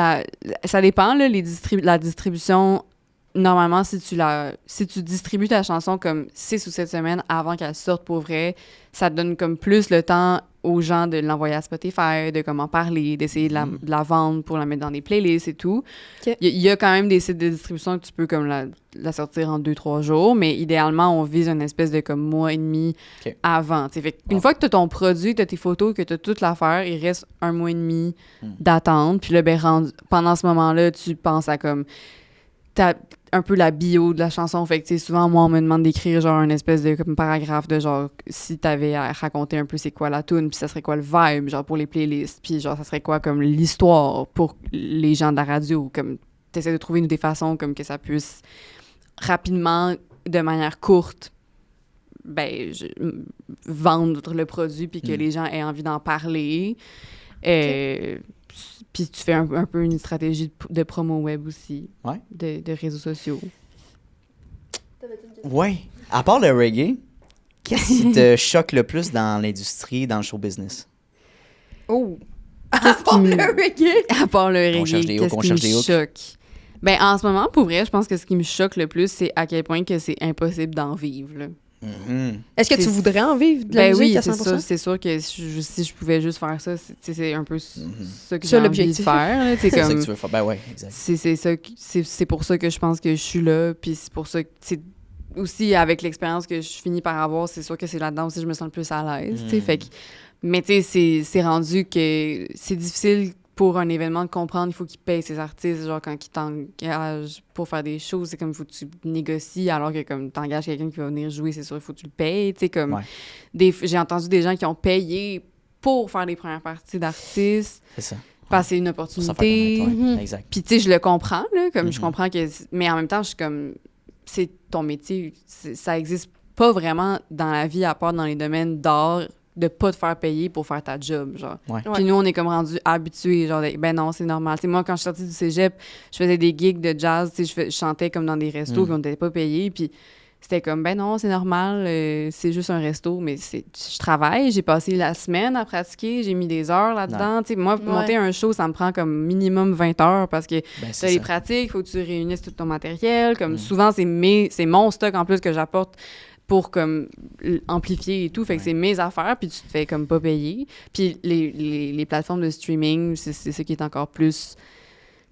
Speaker 3: Ça dépend, là, la distribution... Normalement, si tu distribues ta chanson comme 6 ou 7 semaines avant qu'elle sorte pour vrai, ça te donne comme plus le temps aux gens de l'envoyer à Spotify, de comment parler, d'essayer de la vendre pour la mettre dans des playlists et tout.
Speaker 2: Okay.
Speaker 3: Il y a quand même des sites de distribution que tu peux comme la sortir en 2-3 jours, mais idéalement, on vise une espèce de comme mois et demi avant. Fait une fois que tu as ton produit, tu as tes photos, que tu as toute l'affaire, il reste 1 mois et demi d'attente. Puis là, ben, pendant ce moment-là, tu penses à comme... T'as un peu la bio de la chanson. Fait que, tu sais, souvent, moi, on me demande d'écrire, genre, une espèce de comme paragraphe de, genre, si t'avais à raconter un peu c'est quoi la tune, puis ça serait quoi le vibe, genre, pour les playlists, puis genre, ça serait quoi, comme, l'histoire pour les gens de la radio, comme, t'essaies de trouver des façons, comme, que ça puisse rapidement, de manière courte, ben, vendre le produit, puis que les gens aient envie d'en parler. Puis tu fais un peu une stratégie de promo web aussi, de réseaux sociaux.
Speaker 4: Ouais. À part le reggae, qu'est-ce qui te choque le plus dans l'industrie, dans le show business?
Speaker 2: Oh!
Speaker 3: Qu'est-ce qui me...
Speaker 2: le reggae?
Speaker 3: À part le reggae,
Speaker 4: qu'on cherche
Speaker 3: qu'est-ce qui me choque? Ben, en ce moment, pour vrai, je pense que ce qui me choque le plus, c'est à quel point que c'est impossible d'en vivre, là.
Speaker 2: Est-ce que tu voudrais en vivre de la musique à 100%?
Speaker 3: Oui, c'est sûr que si je pouvais juste faire ça, c'est un peu ça que
Speaker 2: j'ai
Speaker 3: envie de faire.
Speaker 4: C'est ça que tu veux faire. Ben ouais, exact.
Speaker 3: C'est pour ça que je pense que je suis là, puis c'est pour ça que aussi avec l'expérience que je finis par avoir, c'est sûr que c'est là-dedans aussi que je me sens le plus à l'aise. Fait que, mais tu sais, c'est rendu que c'est difficile pour un événement de comprendre, il faut qu'ils payent ses artistes, genre quand ils t'engagent pour faire des choses, c'est comme il faut que tu négocies, alors que comme t'engages quelqu'un qui va venir jouer, c'est sûr, il faut que tu le payes, tu sais, comme j'ai entendu des gens qui ont payé pour faire les premières parties d'artistes.
Speaker 4: C'est ça.
Speaker 3: Parce que c'est une
Speaker 4: Pour s'en faire
Speaker 3: opportunité.
Speaker 4: connaître, ouais.
Speaker 2: Mhm.
Speaker 4: Exact.
Speaker 3: Puis, tu sais, je le comprends, là, comme je
Speaker 4: Mhm.
Speaker 3: comprends que... Mais en même temps, je suis comme... C'est ton métier. Ça existe pas vraiment dans la vie, à part dans les domaines d'art, de pas te faire payer pour faire ta job, genre.
Speaker 4: Ouais.
Speaker 2: Ouais.
Speaker 3: Puis nous, on est comme rendus habitués, genre, ben non, c'est normal. Tu sais, moi, quand je suis sortie du cégep, je faisais des gigs de jazz, tu sais, je chantais comme dans des restos, puis on n'était pas payés, puis c'était comme, ben non, c'est normal, c'est juste un resto, mais je travaille, j'ai passé la semaine à pratiquer, j'ai mis des heures là-dedans. Tu sais, moi, pour
Speaker 2: Ouais.
Speaker 3: monter un show, ça me prend comme minimum 20 heures parce que
Speaker 4: Ben,
Speaker 3: t'as
Speaker 4: c'est
Speaker 3: les
Speaker 4: ça.
Speaker 3: pratiques, il faut que tu réunisses tout ton matériel. Comme souvent, c'est mon stock en plus que j'apporte pour comme amplifier et tout. Fait que
Speaker 4: Ouais.
Speaker 3: c'est mes affaires, puis tu te fais comme pas payer. Puis les plateformes de streaming, c'est ce qui est encore plus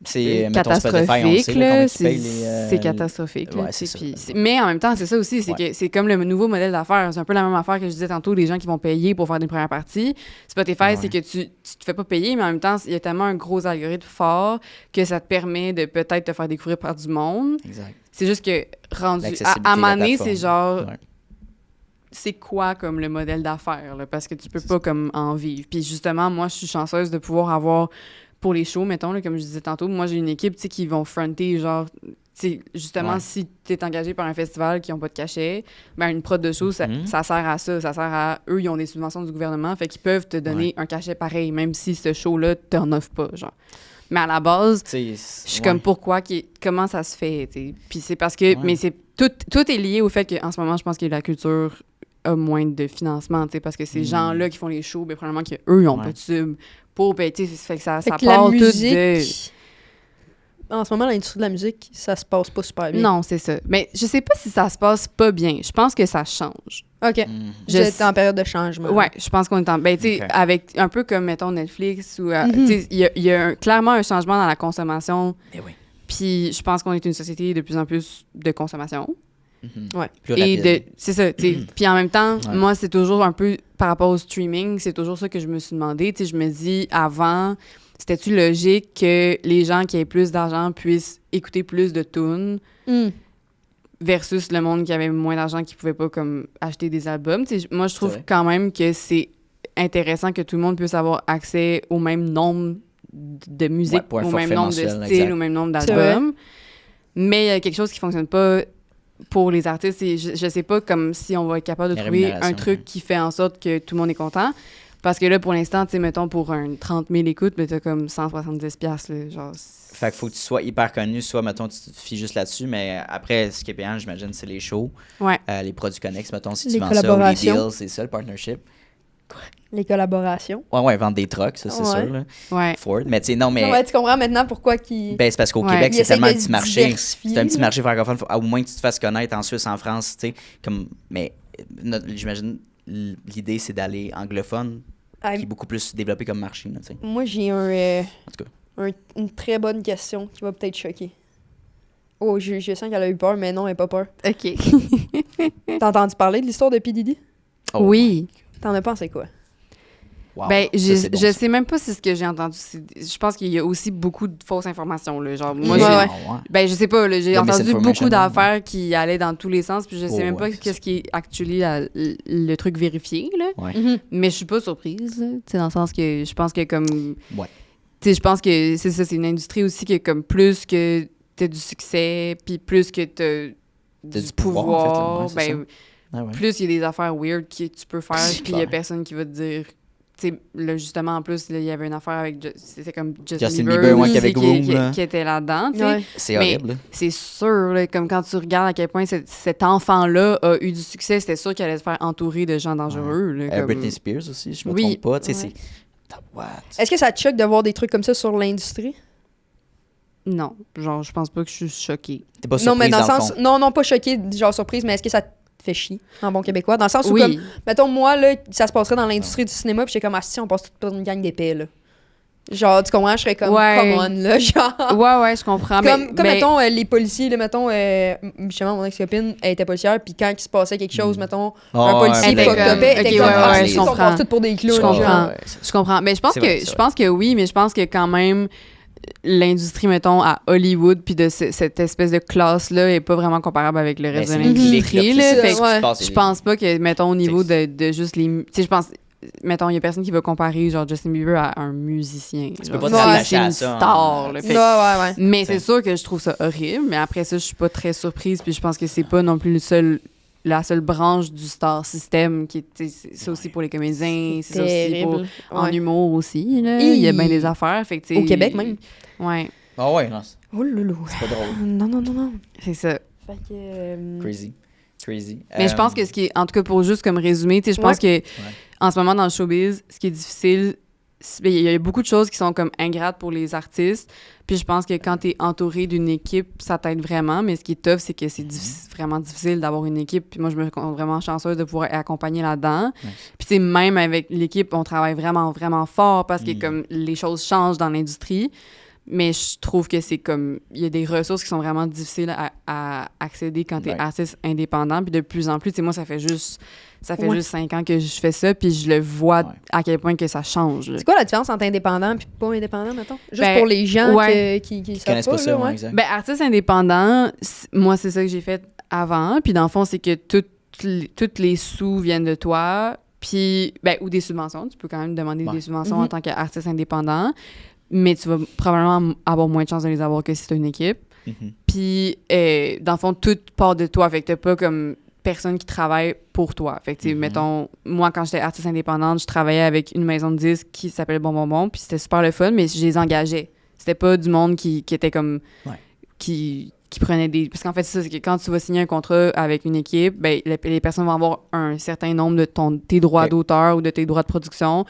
Speaker 4: C'est, mettons, Spotify, on le
Speaker 3: catastrophique.
Speaker 4: sait, là, comment
Speaker 3: Là,
Speaker 4: ils
Speaker 3: c'est
Speaker 4: payent les,
Speaker 3: c'est catastrophique. là,
Speaker 4: ouais,
Speaker 3: tu sais,
Speaker 4: c'est ça.
Speaker 3: puis mais en même temps, c'est ça aussi, c'est
Speaker 4: Ouais.
Speaker 3: que c'est comme le nouveau modèle d'affaires. C'est un peu la même affaire que je disais tantôt, les gens qui vont payer pour faire des premières parties. Spotify,
Speaker 4: Ouais.
Speaker 3: c'est que tu te fais pas payer, mais en même temps, il y a tellement un gros algorithme fort que ça te permet de peut-être te faire découvrir par du monde.
Speaker 4: Exact.
Speaker 3: C'est juste que rendu
Speaker 4: L'accessibilité
Speaker 3: à
Speaker 4: de la
Speaker 3: Mané,
Speaker 4: plateforme.
Speaker 3: c'est genre
Speaker 4: Ouais.
Speaker 3: c'est quoi comme le modèle d'affaires là, parce que tu peux pas comme en vivre. Puis justement, moi je suis chanceuse de pouvoir avoir pour les shows mettons là, comme je disais tantôt, moi j'ai une équipe tu sais qui vont fronter genre tu sais justement
Speaker 4: Ouais.
Speaker 3: si tu es engagé par un festival qui ont pas de cachet, ben une prod de show ça sert à ça sert à eux, ils ont des subventions du gouvernement, fait qu'ils peuvent te donner
Speaker 4: Ouais.
Speaker 3: un cachet pareil même si ce show là t'en offre pas genre. Mais à la base,
Speaker 4: Tu sais,
Speaker 3: je suis comme pourquoi, comment ça se fait, tu sais. Puis c'est parce que,
Speaker 4: Ouais.
Speaker 3: mais c'est tout est lié au fait qu'en ce moment, je pense que la culture a moins de financement, tu sais, parce que ces gens-là qui font les shows, ben probablement qu'eux, ils ont
Speaker 4: Ouais.
Speaker 3: pas de sub pour, ben, tu sais, ça fait que ça
Speaker 2: Fait que
Speaker 3: part
Speaker 2: la
Speaker 3: tout
Speaker 2: musique,
Speaker 3: de...
Speaker 2: en ce moment, l'industrie de la musique, ça se passe pas super bien.
Speaker 3: Non, c'est ça. Mais je sais pas si ça se passe pas bien. Je pense que ça change.
Speaker 2: OK.
Speaker 4: Mhm.
Speaker 3: Je
Speaker 2: J'étais en période de changement.
Speaker 3: Ouais, je pense qu'on est en... Ben, tu sais,
Speaker 4: Ok.
Speaker 3: avec un peu comme, mettons, Netflix ou...
Speaker 2: Mhm.
Speaker 3: Tu sais, il y a clairement un changement dans la consommation.
Speaker 4: Eh oui.
Speaker 3: Puis je pense qu'on est une société de plus en plus de consommation.
Speaker 4: Mhm.
Speaker 2: Ouais.
Speaker 4: Plus
Speaker 3: Et
Speaker 4: rapide.
Speaker 3: c'est ça, tu sais. Puis en même temps,
Speaker 4: Ouais.
Speaker 3: moi, c'est toujours un peu par rapport au streaming, c'est toujours ça que je me suis demandé. Tu sais, je me dis, avant, c'était-tu logique que les gens qui aient plus d'argent puissent écouter plus de tunes
Speaker 2: Hmm.
Speaker 3: versus le monde qui avait moins d'argent qui pouvait pas comme acheter des albums? Tu sais, moi, je trouve
Speaker 4: C'est vrai.
Speaker 3: quand même que c'est intéressant que tout le monde puisse avoir accès au même nombre de musique,
Speaker 4: Ouais, pour un
Speaker 3: au même
Speaker 4: forfait
Speaker 3: nombre de
Speaker 4: mensuel,
Speaker 3: styles,
Speaker 4: exact.
Speaker 3: au même nombre
Speaker 2: C'est vrai.
Speaker 3: d'albums. Mais il y a quelque chose qui fonctionne pas pour les artistes. Et je sais pas comme si on va être capable de
Speaker 4: La
Speaker 3: trouver un
Speaker 4: rémunération,
Speaker 3: truc
Speaker 4: ouais.
Speaker 3: qui fait en sorte que tout le monde est content. Parce que là, pour l'instant, tu sais, mettons, pour un 30 000 écoutes, ben, t'as comme 170 piastres, là, genre...
Speaker 4: Fait qu'il faut que tu sois hyper connu, soit, mettons, tu te fies juste là-dessus, mais après, ce qui est payant, j'imagine, c'est les shows,
Speaker 3: Ouais.
Speaker 4: les produits connexes, mettons, si
Speaker 2: Les
Speaker 4: tu vends ça, ou les
Speaker 2: collaborations.
Speaker 4: deals, c'est ça, le partnership.
Speaker 2: Les collaborations.
Speaker 4: Ouais, vendre des trucks, ça, c'est
Speaker 2: Ouais.
Speaker 4: sûr, là.
Speaker 3: Ouais.
Speaker 4: Ford. Mais tu sais, non, mais...
Speaker 2: Ouais, tu comprends maintenant pourquoi qu'ils...
Speaker 4: Ben, c'est parce qu'au
Speaker 3: Ouais.
Speaker 4: Québec,
Speaker 2: Ils
Speaker 4: c'est tellement un
Speaker 2: essayent de
Speaker 4: petit
Speaker 2: se
Speaker 4: marché.
Speaker 2: diversifier,
Speaker 4: C'est un petit
Speaker 2: là.
Speaker 4: marché francophone. Faut, au moins que tu te fasses connaître en Suisse, en France, tu sais. Comme, mais j'imagine, l'idée, c'est d'aller anglophone,
Speaker 2: Ah,
Speaker 4: qui est beaucoup plus développé comme marché, là, tu sais.
Speaker 2: moi, j'ai
Speaker 4: En tout cas.
Speaker 2: une très bonne question qui va peut-être choquer. Oh, je sens qu'elle a eu peur, mais non, elle n'a pas peur.
Speaker 3: OK.
Speaker 2: T'as entendu parler de l'histoire de P. Diddy?
Speaker 4: Oh,
Speaker 3: Oui.
Speaker 2: T'en as pensé quoi?
Speaker 4: wow.
Speaker 3: Ben,
Speaker 4: Ça, c'est bon,
Speaker 3: je
Speaker 4: ça.
Speaker 3: sais même pas si ce que j'ai entendu. Je pense qu'il y a aussi beaucoup de fausses informations, là. Genre, moi,
Speaker 2: Ouais,
Speaker 3: j'ai...
Speaker 2: ouais.
Speaker 4: Ah, ouais.
Speaker 3: Ben, je sais pas, là, j'ai
Speaker 4: The
Speaker 3: entendu
Speaker 4: misinformation,
Speaker 3: beaucoup d'affaires qui allaient dans tous les sens, puis je sais
Speaker 4: Oh,
Speaker 3: même pas
Speaker 4: ouais, c'est
Speaker 3: qu'est-ce
Speaker 4: ça.
Speaker 3: qui est actually le truc vérifié, là.
Speaker 4: Ouais.
Speaker 2: Mhm.
Speaker 3: Mais je suis pas surprise, là. Tu sais, dans le sens que je pense que comme...
Speaker 4: Ouais.
Speaker 3: Tu sais, je pense que c'est ça, c'est une industrie aussi que comme plus que t'as du succès, puis plus que t'as
Speaker 4: du pouvoir, en fait, là. Ouais, c'est
Speaker 3: ben,
Speaker 4: Ah, ouais.
Speaker 3: plus il y a des affaires weird que tu peux faire,
Speaker 4: C'est
Speaker 3: puis il y a
Speaker 4: clair.
Speaker 3: personne qui va te dire... Tu sais, là, justement, en plus, là, il y avait une affaire avec... C'était comme Justin
Speaker 4: Justin
Speaker 3: Bieber,
Speaker 4: Bieber, ouais,
Speaker 3: aussi,
Speaker 4: qui avait Groom, là.
Speaker 3: qui était là-dedans, tu sais.
Speaker 2: Ouais.
Speaker 4: C'est
Speaker 3: Mais-
Speaker 4: horrible, là.
Speaker 3: C'est sûr, là, comme quand tu regardes à quel point cet enfant-là a eu du succès, c'était sûr qu'il allait se faire entourer de gens dangereux. Là, comme-
Speaker 4: Britney Spears aussi, je me
Speaker 3: Oui.
Speaker 4: trompe pas. Tu sais,
Speaker 3: Ouais.
Speaker 4: c'est... What?
Speaker 2: Est-ce que ça te choque de voir des trucs comme ça sur l'industrie?
Speaker 3: Non, genre, je pense pas que je suis choquée.
Speaker 4: T'es pas
Speaker 2: Non, mais
Speaker 4: surprise,
Speaker 2: dans le
Speaker 4: le
Speaker 2: sens...
Speaker 4: fond.
Speaker 2: Non, pas choqué, genre surprise, mais est-ce que ça te fait chier, en bon québécois? Dans le sens où, comme,
Speaker 3: Oui,
Speaker 2: mettons, moi, là, ça se passerait dans l'industrie du cinéma, puis j'étais comme, ah, si, on passe toute pour une gang d'épais, là. Genre, tu comprends? Je serais comme,
Speaker 3: Ouais.
Speaker 2: come on, là, genre...
Speaker 3: ouais, je comprends.
Speaker 2: Comme,
Speaker 3: mais,
Speaker 2: mettons, les policiers, là, mettons, justement, mon ex-copine, elle était policière, puis quand il se passait quelque chose, mettons, un policier
Speaker 3: elle était
Speaker 2: fucked
Speaker 3: comme-
Speaker 2: up, elle était
Speaker 3: ok,
Speaker 2: comme,
Speaker 3: ouais,
Speaker 2: ah,
Speaker 3: ouais,
Speaker 2: si,
Speaker 3: je
Speaker 2: on
Speaker 3: comprends.
Speaker 2: passe tout pour des clowns,
Speaker 3: Je comprends.
Speaker 2: genre.
Speaker 3: Je comprends. Mais je pense
Speaker 4: C'est
Speaker 3: que
Speaker 4: vrai, c'est
Speaker 3: je pense que oui, mais je pense que quand même l'industrie, mettons, à Hollywood, puis de cette espèce de classe-là est pas vraiment comparable avec le reste de
Speaker 4: Ben, c'est
Speaker 3: l'industrie.
Speaker 2: clic,
Speaker 3: là.
Speaker 2: là,
Speaker 3: Fait
Speaker 2: c'est
Speaker 3: que
Speaker 2: ça, ouais.
Speaker 4: passe,
Speaker 3: je pense pas que, mettons, au niveau
Speaker 4: C'est-
Speaker 3: de juste les... Tu sais, je pense... mettons, il y a personne qui va comparer, genre, Justin Bieber à un musicien.
Speaker 4: Tu
Speaker 3: genre,
Speaker 4: peux pas
Speaker 2: te
Speaker 3: c'est
Speaker 2: rattacher
Speaker 4: à
Speaker 3: une
Speaker 4: ça, hein.
Speaker 3: star, là.
Speaker 2: Ouais,
Speaker 3: Fait que-
Speaker 2: ouais.
Speaker 3: mais c'est sûr que je trouve ça horrible, mais après ça, je suis pas très surprise, puis je pense que c'est pas non plus la seule branche du star system qui est, tu sais, c'est ça aussi pour les comédiens, c'est ça aussi pour
Speaker 2: Terrible.
Speaker 3: en
Speaker 2: Ouais.
Speaker 3: humour aussi, là. Il y a bien des affaires, fait que, tu sais,
Speaker 2: Au Québec, même.
Speaker 3: Ouais,
Speaker 4: Ah ouais, non, c'est
Speaker 2: Oh loulou.
Speaker 4: pas drôle.
Speaker 2: Non.
Speaker 3: c'est ça.
Speaker 2: Fait que...
Speaker 4: Crazy.
Speaker 3: Mais je pense que ce qui est, en tout cas pour juste comme résumé, tu sais, je pense que en ce moment dans le showbiz, ce qui est difficile, il y a beaucoup de choses qui sont comme ingrates pour les artistes. Puis je pense que quand tu es entouré d'une équipe, ça t'aide vraiment. Mais ce qui est tough, c'est que c'est vraiment difficile d'avoir une équipe. Puis moi, je me rends vraiment chanceuse de pouvoir être accompagnée là-dedans.
Speaker 4: Ouais.
Speaker 3: Puis tu sais, même avec l'équipe, on travaille vraiment, vraiment fort parce que comme les choses changent dans l'industrie. Mais je trouve que c'est comme... Il y a des ressources qui sont vraiment difficiles à accéder quand tu es artiste indépendant. Puis de plus en plus, tu sais, moi, ça fait juste 5 ans que je fais ça, puis je le vois à quel point que ça change. Là.
Speaker 2: C'est quoi la différence entre indépendant et pas indépendant, mettons? Juste
Speaker 3: Ben,
Speaker 2: pour les gens
Speaker 3: ouais.
Speaker 2: qui savent
Speaker 4: connaissent pas ça,
Speaker 2: là,
Speaker 4: ouais,
Speaker 2: ouais.
Speaker 4: exact.
Speaker 3: Ben, artiste indépendant, moi, c'est ça que j'ai fait avant. Puis dans le fond, c'est que toutes les sous viennent de toi. Puis, ben, ou des subventions. Tu peux quand même demander des subventions en tant qu'artiste indépendant. Mais tu vas probablement avoir moins de chances de les avoir que si tu as une équipe. Puis, dans le fond, tout part de toi. Fait que t'as pas comme personne qui travaille pour toi. Fait que, tu sais, mettons, moi, quand j'étais artiste indépendante, je travaillais avec une maison de disques qui s'appelle Bon Bon Bon, puis c'était super le fun, mais je les engageais. C'était pas du monde qui était comme... Qui prenait des... Parce qu'en fait, c'est ça, c'est que quand tu vas signer un contrat avec une équipe, ben, les personnes vont avoir un certain nombre de tes droits d'auteur ou de tes droits de production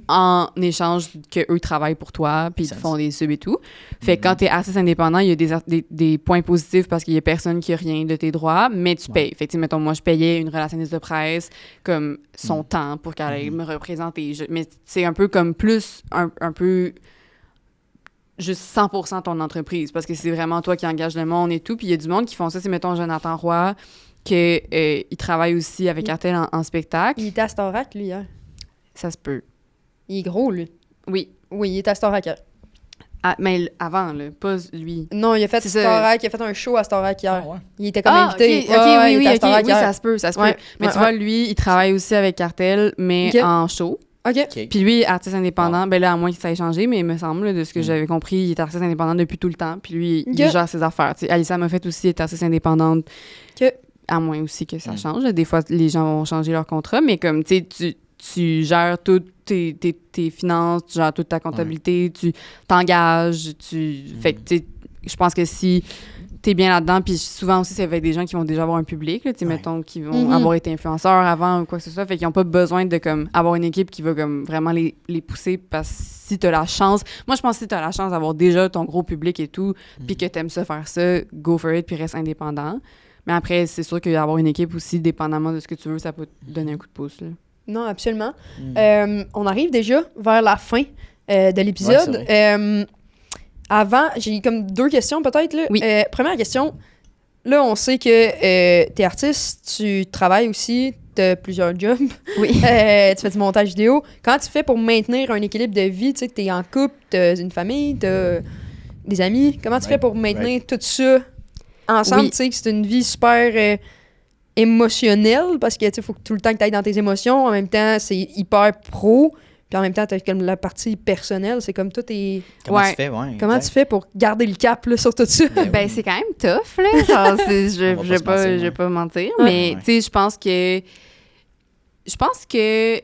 Speaker 3: en échange qu'eux travaillent pour toi, puis ils te font des subs et tout. Fait que quand t'es artiste indépendant, il y a des points positifs parce qu'il y a personne qui a rien de tes droits, mais tu payes. Fait que, mettons, moi, je payais une relationniste de presse comme son temps pour qu'elle aille me représenter. Mais c'est un peu comme plus, un peu... juste 100% ton entreprise, parce que c'est vraiment toi qui engage le monde et tout. Puis il y a du monde qui font ça. C'est, mettons, Jonathan Roy, il travaille aussi avec Artel en spectacle.
Speaker 2: Il était à Starac, lui, hier.
Speaker 3: Ça se peut.
Speaker 2: Il est gros, lui.
Speaker 3: Oui.
Speaker 2: Oui, il était à Starac hier.
Speaker 3: Ah, mais avant, là, pas lui.
Speaker 2: Non, il a fait
Speaker 3: C'est ça.
Speaker 2: Starac, il a fait un show à Starac hier.
Speaker 4: Ah ouais.
Speaker 2: Il était comme invité.
Speaker 3: OK,
Speaker 2: Ouais, il était à
Speaker 3: oui,
Speaker 2: Starac hier.
Speaker 3: ça se peut, ça se
Speaker 2: Ouais,
Speaker 3: peut. Mais
Speaker 2: ouais,
Speaker 3: tu vois, lui, il travaille aussi avec Artel, mais
Speaker 2: OK.
Speaker 3: en show.
Speaker 2: OK.
Speaker 3: Puis lui, artiste indépendant, ben là, à moins que ça ait changé, mais il me semble, là, de ce que j'avais compris, il est artiste indépendant depuis tout le temps. Puis lui, il
Speaker 2: OK.
Speaker 3: gère ses affaires. Tu sais, Alissa m'a fait aussi être artiste indépendante.
Speaker 2: OK.
Speaker 3: À moins aussi que ça change. Des fois, les gens vont changer leur contrat, mais comme, tu sais, tu gères toutes tes finances, tu gères toute ta comptabilité, tu t'engages, Fait que, tu sais, je pense que si t'es bien là-dedans, puis souvent aussi, c'est avec des gens qui vont déjà avoir un public, là, tu sais, mettons, qui vont avoir été influenceurs avant ou quoi que ce soit, fait qu'ils n'ont pas besoin de, comme, avoir une équipe qui va, comme, vraiment les pousser, parce que si t'as la chance... Moi, je pense que si t'as la chance d'avoir déjà ton gros public et tout, puis que t'aimes ça faire ça, go for it, puis reste indépendant. Mais après, c'est sûr qu'avoir une équipe aussi, dépendamment de ce que tu veux, ça peut te donner un coup de pouce, là.
Speaker 2: Non, absolument. On arrive déjà vers la fin de l'épisode.
Speaker 4: Ouais,
Speaker 2: Avant, j'ai comme 2 questions peut-être. Là.
Speaker 3: Oui.
Speaker 2: Première question. Là, on sait que t'es artiste, tu travailles aussi, t'as plusieurs jobs.
Speaker 3: Oui.
Speaker 2: Tu fais du montage vidéo. Comment tu fais pour maintenir un équilibre de vie? Tu sais, t'es en couple, t'as une famille, t'as des amis. Comment tu fais pour maintenir tout ça ensemble?
Speaker 3: Oui.
Speaker 2: Tu sais que c'est une vie super émotionnelle parce que tu sais, faut que tout le temps que t'ailles dans tes émotions. En même temps, c'est hyper pro. Puis en même temps, t'as comme la partie personnelle. C'est comme tout est...
Speaker 4: Comment
Speaker 3: Ouais.
Speaker 4: tu fais, ouais.
Speaker 2: Comment tu fais pour garder le cap là, sur tout ça?
Speaker 3: Ben, c'est quand même tough, là. Genre, je
Speaker 4: On va
Speaker 3: vais
Speaker 4: pas se mentir,
Speaker 3: je vais
Speaker 4: ouais.
Speaker 3: pas mentir.
Speaker 2: Ouais.
Speaker 3: Mais,
Speaker 4: Ouais.
Speaker 3: tu sais, je pense que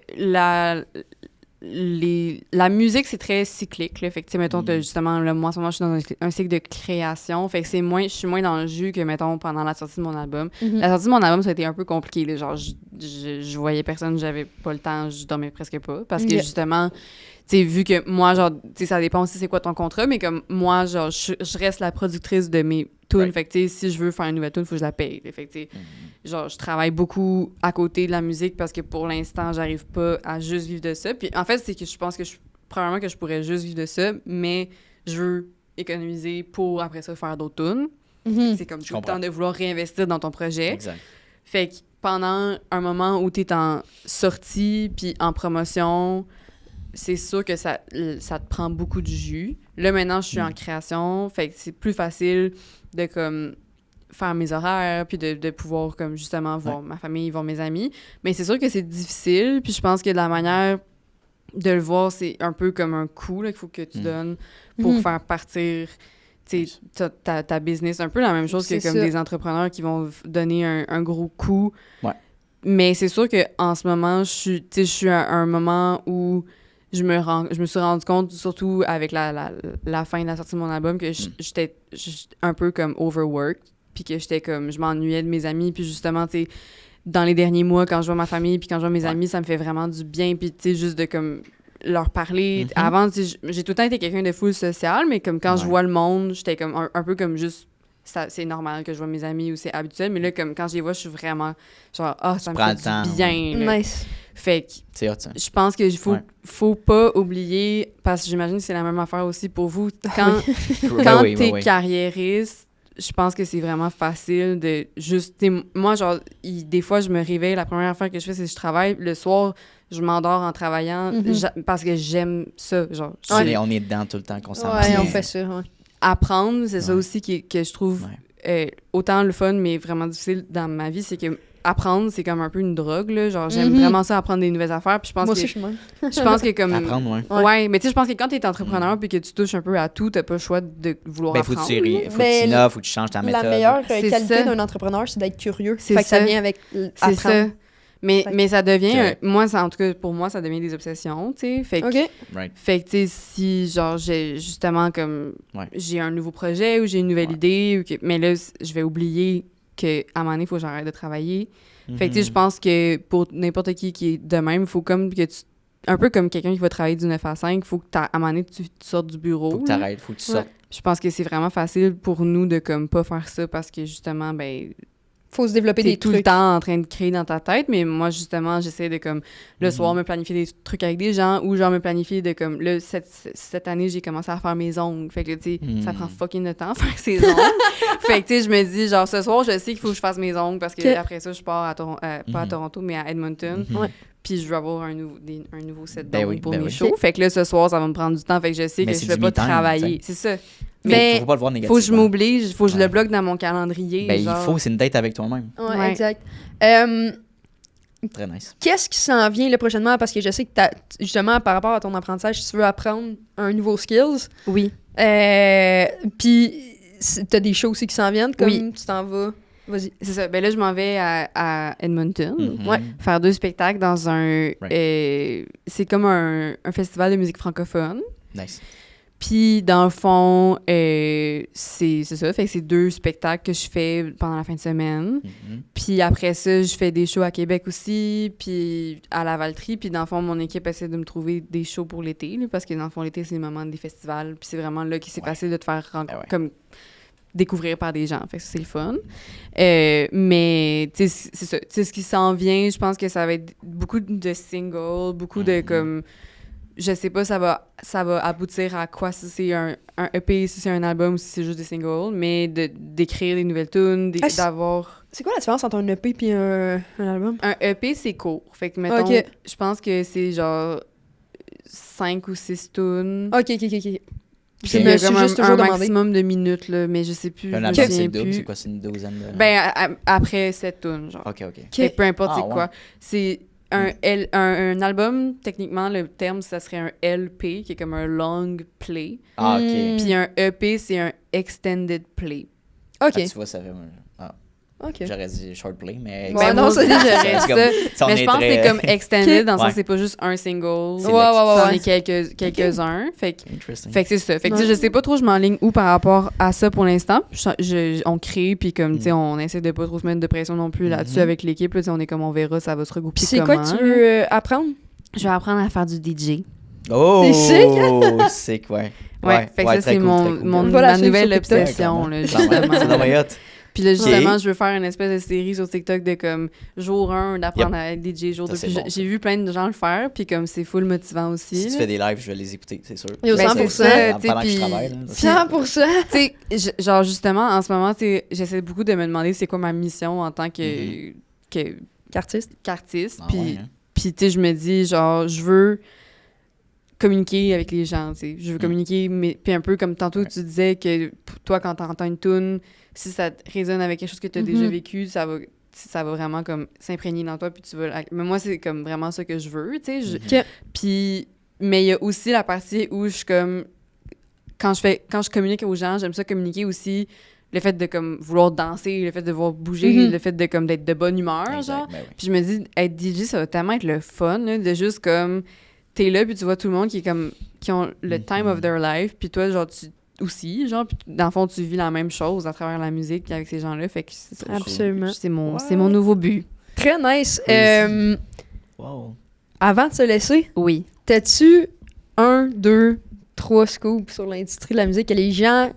Speaker 3: la musique, c'est très cyclique, là. Fait que, tu sais, mettons, t'as justement, là, moi, en ce moment, je suis dans un cycle de création. Fait que je suis moins dans le jus que, mettons, pendant la sortie de mon album. La sortie de mon album, ça a été un peu compliqué, là. Genre, je voyais personne, j'avais pas le temps, je dormais presque pas. Parce que,
Speaker 2: Ok.
Speaker 3: justement, tu sais, vu que moi, genre, tu sais, ça dépend aussi c'est quoi ton contrat, mais comme moi, genre, je reste la productrice de mes tunes.
Speaker 4: Right.
Speaker 3: Fait que, tu sais, si je veux faire une nouvelle tune, il faut que je la paye. Fait que, tu sais, genre, je travaille beaucoup à côté de la musique parce que pour l'instant, j'arrive pas à juste vivre de ça. Puis en fait, c'est que je pense que probablement que je pourrais juste vivre de ça, mais je veux économiser pour après ça faire d'autres tunes. C'est comme tout le
Speaker 4: comprends.
Speaker 3: temps de vouloir réinvestir dans ton projet.
Speaker 4: Exact.
Speaker 3: Fait que pendant un moment où t'es en sortie puis en promotion, c'est sûr que ça te prend beaucoup de jus. Là, maintenant, je suis en création, fait que c'est plus facile de, comme, faire mes horaires, puis de pouvoir, comme, justement, voir ma famille, voir mes amis. Mais c'est sûr que c'est difficile, puis je pense que de la manière de le voir, c'est un peu comme un coup qu'il faut que tu donnes pour faire partir ta business. Un peu la même chose que
Speaker 2: C'est
Speaker 3: comme
Speaker 2: ça.
Speaker 3: des entrepreneurs qui vont donner un gros coup.
Speaker 4: Ouais.
Speaker 3: Mais c'est sûr qu'en ce moment, je suis à un moment où je me suis rendu compte, surtout avec la fin de la sortie de mon album, que j'étais un peu comme overworked, puis que j'étais comme, je m'ennuyais de mes amis, puis justement, tu sais, dans les derniers mois, quand je vois ma famille, puis quand je vois mes amis, ça me fait vraiment du bien, puis tu sais, juste de comme leur parler. Avant, tu sais, j'ai tout le temps été quelqu'un de full social, mais comme quand je vois le monde, j'étais comme un peu comme juste, c'est normal que je vois mes amis ou c'est habituel, mais là, comme quand je les vois, je suis vraiment genre, ça me
Speaker 4: prends
Speaker 3: fait
Speaker 4: le temps,
Speaker 3: du bien. là.
Speaker 2: Nice.
Speaker 3: Fait que
Speaker 4: C'est hot, ça.
Speaker 3: je pense qu'il faut pas oublier, parce que j'imagine que c'est la même affaire aussi pour vous, quand
Speaker 4: Ben
Speaker 3: t'es
Speaker 4: oui.
Speaker 3: carriériste, je pense que c'est vraiment facile de juste... Moi, genre, des fois, je me réveille, la première affaire que je fais, c'est que je travaille. Le soir, je m'endors en travaillant parce que j'aime ça. Genre,
Speaker 4: On est dedans tout le temps, constamment.
Speaker 2: Ouais, on fait ça, ouais.
Speaker 3: apprendre, c'est ça aussi que je trouve autant le fun, mais vraiment difficile dans ma vie, c'est que apprendre, c'est comme un peu une drogue, là. Genre, j'aime vraiment ça, apprendre des nouvelles affaires. Puis je pense
Speaker 2: Moi
Speaker 3: que...
Speaker 2: aussi, je suis même.
Speaker 3: Je pense que comme...
Speaker 4: Apprendre,
Speaker 3: Ouais, mais tu sais, je pense que quand t'es entrepreneur puis que tu touches un peu à tout, t'as pas le choix de vouloir
Speaker 4: Ben, faut
Speaker 3: apprendre.
Speaker 4: que tu
Speaker 2: Mais
Speaker 4: innoves, faut que tu changes ta méthode.
Speaker 2: La meilleure
Speaker 3: C'est
Speaker 2: qualité
Speaker 3: ça.
Speaker 2: d'un entrepreneur, c'est d'être curieux.
Speaker 3: C'est
Speaker 2: Fait que ça
Speaker 3: ça.
Speaker 2: vient avec
Speaker 3: C'est
Speaker 2: apprendre.
Speaker 3: ça. Mais ça devient...
Speaker 4: C'est vrai.
Speaker 3: moi, en tout cas, pour moi, ça devient des obsessions, tu sais. Fait que,
Speaker 2: OK.
Speaker 4: Right.
Speaker 3: fait que, tu sais, si, genre, j'ai justement, comme...
Speaker 4: Ouais.
Speaker 3: J'ai un nouveau projet ou j'ai une nouvelle idée, ou mais là, je vais oublier qu'à un moment donné, il faut que j'arrête de travailler. Fait que, tu sais, je pense que pour n'importe qui est de même, il faut comme que tu... Un peu comme quelqu'un qui va travailler du 9 à 5, il faut que, à un moment donné, tu sortes du bureau.
Speaker 4: Faut que
Speaker 3: là.
Speaker 4: t'arrêtes, faut que tu sortes.
Speaker 3: Je pense que c'est vraiment facile pour nous de, comme, pas faire ça parce que, justement, ben...
Speaker 2: Faut se développer
Speaker 3: T'es
Speaker 2: des
Speaker 3: tout
Speaker 2: trucs.
Speaker 3: le temps en train de créer dans ta tête, mais moi, justement, j'essaie de, comme, le soir, me planifier des trucs avec des gens ou, genre, me planifier de, comme, là, cette année, j'ai commencé à faire mes ongles. Fait que, tu sais, ça prend fucking de temps à faire ses ongles. Fait que, tu sais, je me dis, genre, ce soir, je sais qu'il faut que je fasse mes ongles parce que après ça, je pars à pas à Toronto, mais à Edmonton.
Speaker 2: Ouais.
Speaker 3: Puis je veux avoir un nouveau set
Speaker 4: Ben
Speaker 3: d'ongles
Speaker 4: oui,
Speaker 3: pour
Speaker 4: ben
Speaker 3: mes
Speaker 4: oui.
Speaker 3: shows. Fait que là, ce soir, ça va me prendre du temps. Fait que je sais
Speaker 4: Mais
Speaker 3: que
Speaker 4: c'est
Speaker 3: je vais
Speaker 4: du
Speaker 3: pas
Speaker 4: me time,
Speaker 3: travailler.
Speaker 4: t'sais.
Speaker 3: C'est ça.
Speaker 4: Mais
Speaker 3: Mais
Speaker 4: faut pas le voir négativement.
Speaker 3: faut que je m'oblige, faut que je le
Speaker 4: Ouais.
Speaker 3: bloque dans mon calendrier.
Speaker 4: Ben,
Speaker 3: genre.
Speaker 4: il faut, c'est une date avec toi-même.
Speaker 2: Ouais,
Speaker 3: Ouais.
Speaker 2: exact.
Speaker 4: Très nice.
Speaker 2: Qu'est-ce qui s'en vient là, prochainement? Parce que je sais que justement, par rapport à ton apprentissage, si tu veux apprendre un nouveau skills,
Speaker 3: Oui.
Speaker 2: puis t'as des shows aussi qui s'en viennent, comme
Speaker 3: Oui.
Speaker 2: tu t'en vas. Vas-y.
Speaker 3: C'est ça. Ben là, je m'en vais à Edmonton.
Speaker 4: Mhm.
Speaker 2: Ouais.
Speaker 3: Faire 2 spectacles dans un... c'est comme un festival de musique francophone.
Speaker 4: Nice.
Speaker 3: Puis, dans le fond, c'est ça. Fait que c'est 2 spectacles que je fais pendant la fin de semaine.
Speaker 4: Mhm.
Speaker 3: Puis après ça, je fais des shows à Québec aussi, puis à la Valtrie. Puis dans le fond, mon équipe essaie de me trouver des shows pour l'été, là, parce que dans le fond, l'été, c'est le moment des festivals. Puis c'est vraiment là que c'est facile de te faire comme découvrir par des gens. Fait que ça, c'est le fun. Mais, tu sais, c'est ça. Tu sais, ce qui s'en vient, je pense que ça va être beaucoup de singles, beaucoup de, comme... Je sais pas, ça va aboutir à quoi, si c'est un EP, si c'est un album, si c'est juste des singles, mais d'écrire des nouvelles tunes, d'avoir...
Speaker 2: C'est quoi la différence entre un EP et un album?
Speaker 3: Un EP, c'est court. Fait que, mettons,
Speaker 2: Ok.
Speaker 3: je pense que c'est genre 5 ou 6 tunes.
Speaker 2: Ok.
Speaker 3: Puis
Speaker 2: Je
Speaker 3: il y
Speaker 2: me
Speaker 3: a
Speaker 2: suis
Speaker 3: comme
Speaker 2: juste
Speaker 3: un
Speaker 2: toujours demandé.
Speaker 3: maximum de minutes, là, mais je sais plus.
Speaker 4: Un
Speaker 3: je me
Speaker 4: album,
Speaker 3: souviens
Speaker 4: c'est le double,
Speaker 3: plus.
Speaker 4: c'est quoi? C'est une douzaine de...
Speaker 3: Ben, après 7 tunes, genre.
Speaker 4: OK.
Speaker 3: Fait que peu importe
Speaker 2: Ah,
Speaker 3: c'est
Speaker 4: ouais.
Speaker 3: quoi. C'est un album, techniquement, le terme, ça serait un LP, qui est comme un long play.
Speaker 4: Ah, OK.
Speaker 3: Puis un EP, c'est un extended play.
Speaker 2: Ok.
Speaker 4: Ah, tu vois, ça fait...
Speaker 2: Ok.
Speaker 4: J'aurais dit short play, mais...
Speaker 2: Ouais,
Speaker 3: Ben,
Speaker 2: non,
Speaker 3: moi aussi,
Speaker 2: c'est-
Speaker 3: j'aurais
Speaker 4: c'est
Speaker 3: ça.
Speaker 4: comme-
Speaker 3: Mais je pense que c'est comme extended, dans le sens
Speaker 4: Ouais.
Speaker 3: que c'est pas juste un single.
Speaker 4: C'est
Speaker 2: Ouais,
Speaker 3: C'en
Speaker 2: ouais.
Speaker 3: est quelques-uns. Fait que
Speaker 4: Interesting.
Speaker 3: c'est ça. Fait que tu sais, je sais pas trop, je m'enligne où par rapport à ça pour l'instant. On crée, puis comme, tu sais, on essaie de pas trop se mettre de pression non plus là-dessus avec l'équipe. Là, tu sais, on est comme, on verra, ça va se regrouper
Speaker 2: Puis c'est
Speaker 3: comment.
Speaker 2: quoi que tu veux apprendre?
Speaker 3: Je vais apprendre à faire du DJ.
Speaker 4: Oh!
Speaker 2: C'est sick,
Speaker 4: C'est quoi?
Speaker 3: Ouais, fait que ça,
Speaker 4: très
Speaker 3: c'est
Speaker 4: cool,
Speaker 3: mon,
Speaker 4: très cool.
Speaker 3: mon,
Speaker 2: Voilà,
Speaker 3: ma
Speaker 2: suivre
Speaker 3: nouvelle
Speaker 2: sur TikTok.
Speaker 3: obsession, là,
Speaker 4: C'est dans
Speaker 3: justement.
Speaker 4: my hot.
Speaker 3: Puis là, justement, je veux faire une espèce de série sur TikTok de comme jour 1, d'apprendre à être DJ, jour 2.
Speaker 4: Ça,
Speaker 3: Puis
Speaker 4: c'est bon,
Speaker 3: j'ai vu plein de gens le faire, puis comme c'est full motivant aussi.
Speaker 4: Si tu
Speaker 3: là.
Speaker 4: fais des lives, je vais les écouter, c'est sûr.
Speaker 2: Yo,
Speaker 3: Ben,
Speaker 2: 100%.
Speaker 3: c'est ça, tu sais,
Speaker 4: Pendant que je
Speaker 3: puis-
Speaker 4: travaille, là.
Speaker 2: 100%.
Speaker 3: Tu sais, genre justement, en ce moment, tu sais, j'essaie beaucoup de me demander c'est quoi ma mission en tant qu'artiste.
Speaker 2: Qu'artiste.
Speaker 4: Ah
Speaker 3: Puis,
Speaker 4: ouais, hein?
Speaker 3: puis tu sais, je me dis, genre, je veux communiquer avec les gens, tu sais. Je veux communiquer, mais puis un peu comme tantôt tu disais que toi, quand t'entends une tune, si ça résonne avec quelque chose que t'as déjà vécu, ça va vraiment comme s'imprégner dans toi, puis tu vas... Mais moi, c'est comme vraiment ça que je veux, tu sais. Puis, mais il y a aussi la partie où je suis comme... Quand je communique aux gens, j'aime ça communiquer aussi le fait de comme vouloir danser, le fait de vouloir bouger, le fait de comme d'être de bonne humeur, genre.
Speaker 4: Ben oui.
Speaker 3: Puis je me dis, être DJ, ça va tellement être le fun, là, de juste comme... T'es là, puis tu vois tout le monde qui ont le time of their life, puis toi, genre, tu aussi, genre, puis dans le fond, tu vis la même chose à travers la musique avec ces gens-là, fait que c'est ça.
Speaker 2: Absolument.
Speaker 3: C'est mon nouveau but.
Speaker 2: Très nice.
Speaker 4: Wow.
Speaker 2: Avant de se laisser,
Speaker 3: Oui.
Speaker 2: t'as-tu 1, 2, 3 scoops sur l'industrie de la musique que les gens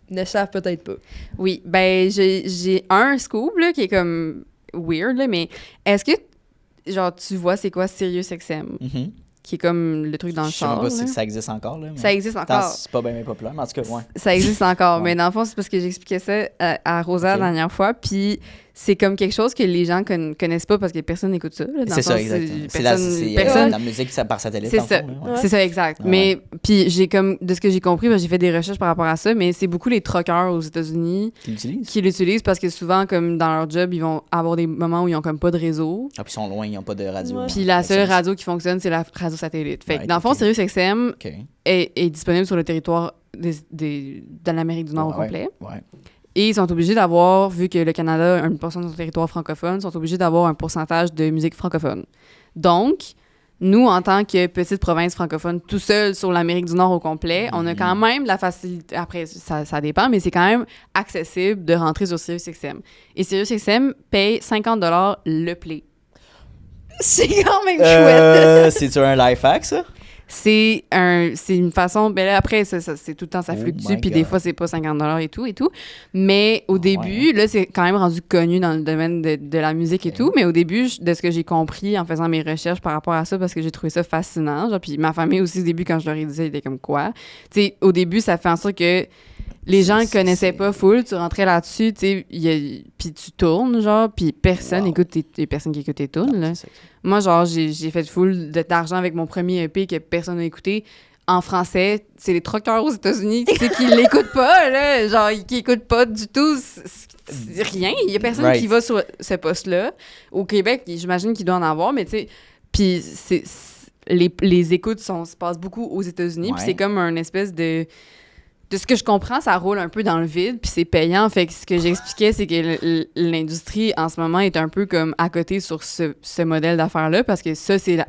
Speaker 2: ne savent peut-être pas?
Speaker 3: Oui, ben j'ai un scoop, là, qui est comme weird, là, mais est-ce que, genre, tu vois c'est quoi SiriusXM?
Speaker 4: Mhm.
Speaker 3: Qui est comme le truc dans le
Speaker 4: Je sais même
Speaker 3: char,
Speaker 4: pas
Speaker 3: là.
Speaker 4: si ça existe encore. Là, mais...
Speaker 3: Ça existe
Speaker 4: Attends,
Speaker 3: encore.
Speaker 4: c'est pas bien populaire, mais en tout cas, ouais.
Speaker 3: Ça existe encore,
Speaker 4: Ouais.
Speaker 3: mais dans le fond, c'est parce que j'expliquais ça à Rosa
Speaker 4: Ok.
Speaker 3: la dernière fois, puis c'est comme quelque chose que les gens connaissent pas parce que personne n'écoute ça. Là, dans
Speaker 4: C'est
Speaker 3: le
Speaker 4: ça,
Speaker 3: sens,
Speaker 4: exactement.
Speaker 3: personne-
Speaker 4: C'est
Speaker 3: personne-
Speaker 4: la musique ça, par satellite.
Speaker 3: C'est
Speaker 4: dans le
Speaker 3: ça.
Speaker 4: fond, là, ouais.
Speaker 3: C'est ça, exact.
Speaker 4: Ah
Speaker 3: mais puis j'ai comme de ce que j'ai compris, ben, j'ai fait des recherches par rapport à ça, mais c'est beaucoup les truckers aux États-Unis
Speaker 4: Qui l'utilisent?
Speaker 3: qui l'utilisent parce que souvent comme dans leur job, ils vont avoir des moments où ils ont comme pas de réseau.
Speaker 4: Ah, puis ils sont loin, ils n'ont pas de radio.
Speaker 2: Ouais.
Speaker 3: Puis la seule
Speaker 4: radio
Speaker 3: radio qui fonctionne, c'est la radio satellite. Fait que
Speaker 4: Ouais,
Speaker 3: dans le fond,
Speaker 4: ok.
Speaker 3: SiriusXM
Speaker 4: OK.
Speaker 3: est disponible sur le territoire de l'Amérique du Nord au
Speaker 4: Ouais,
Speaker 3: complet.
Speaker 4: Ouais.
Speaker 3: Et ils sont obligés d'avoir, vu que le Canada a 1% de son territoire francophone, ils sont obligés d'avoir un pourcentage de musique francophone. Donc, nous, en tant que petite province francophone, tout seul sur l'Amérique du Nord au complet, on a quand même la facilité, après, ça dépend, mais c'est quand même accessible de rentrer sur SiriusXM. Et SiriusXM paye 50$ le play.
Speaker 2: C'est quand même chouette.
Speaker 4: C'est-tu un life hack, ça?
Speaker 3: C'est une façon... Ben là, après, c'est tout le temps, ça
Speaker 4: Oh
Speaker 3: fluctue,
Speaker 4: my
Speaker 3: puis des
Speaker 4: God.
Speaker 3: fois, c'est pas 50$ et tout. Mais au début, là, c'est quand même rendu connu dans le domaine de la musique et
Speaker 4: Ok.
Speaker 3: tout. Mais au début, de ce que j'ai compris en faisant mes recherches par rapport à ça, parce que j'ai trouvé ça fascinant, genre, puis ma famille aussi, au début, quand je leur ai dit, ils étaient comme quoi. Tu sais, au début, ça fait en sorte que les gens ne connaissaient pas full, tu rentrais là-dessus, tu sais, puis tu tournes, genre, puis personne
Speaker 4: Wow.
Speaker 3: écoute tes personnes qui écoutent tes tunes, là.
Speaker 4: C'est ça.
Speaker 3: Moi, genre, j'ai fait full d'argent avec mon premier EP que personne n'a écouté. En français, c'est les truckers aux États-Unis tu sais, qui l'écoutent pas, là. Genre, qui écoutent pas du tout. C'est rien. Il y a personne
Speaker 4: Right.
Speaker 3: qui va sur ce poste-là. Au Québec, j'imagine qu'il doit en avoir, mais tu sais... Puis les écoutes se passent beaucoup aux États-Unis. Puis
Speaker 4: Ouais.
Speaker 3: c'est comme un espèce de ce que je comprends, ça roule un peu dans le vide, puis c'est payant. Fait que ce que j'expliquais, c'est que l'industrie, en ce moment, est un peu comme à côté sur ce modèle d'affaires-là, parce que ça, c'est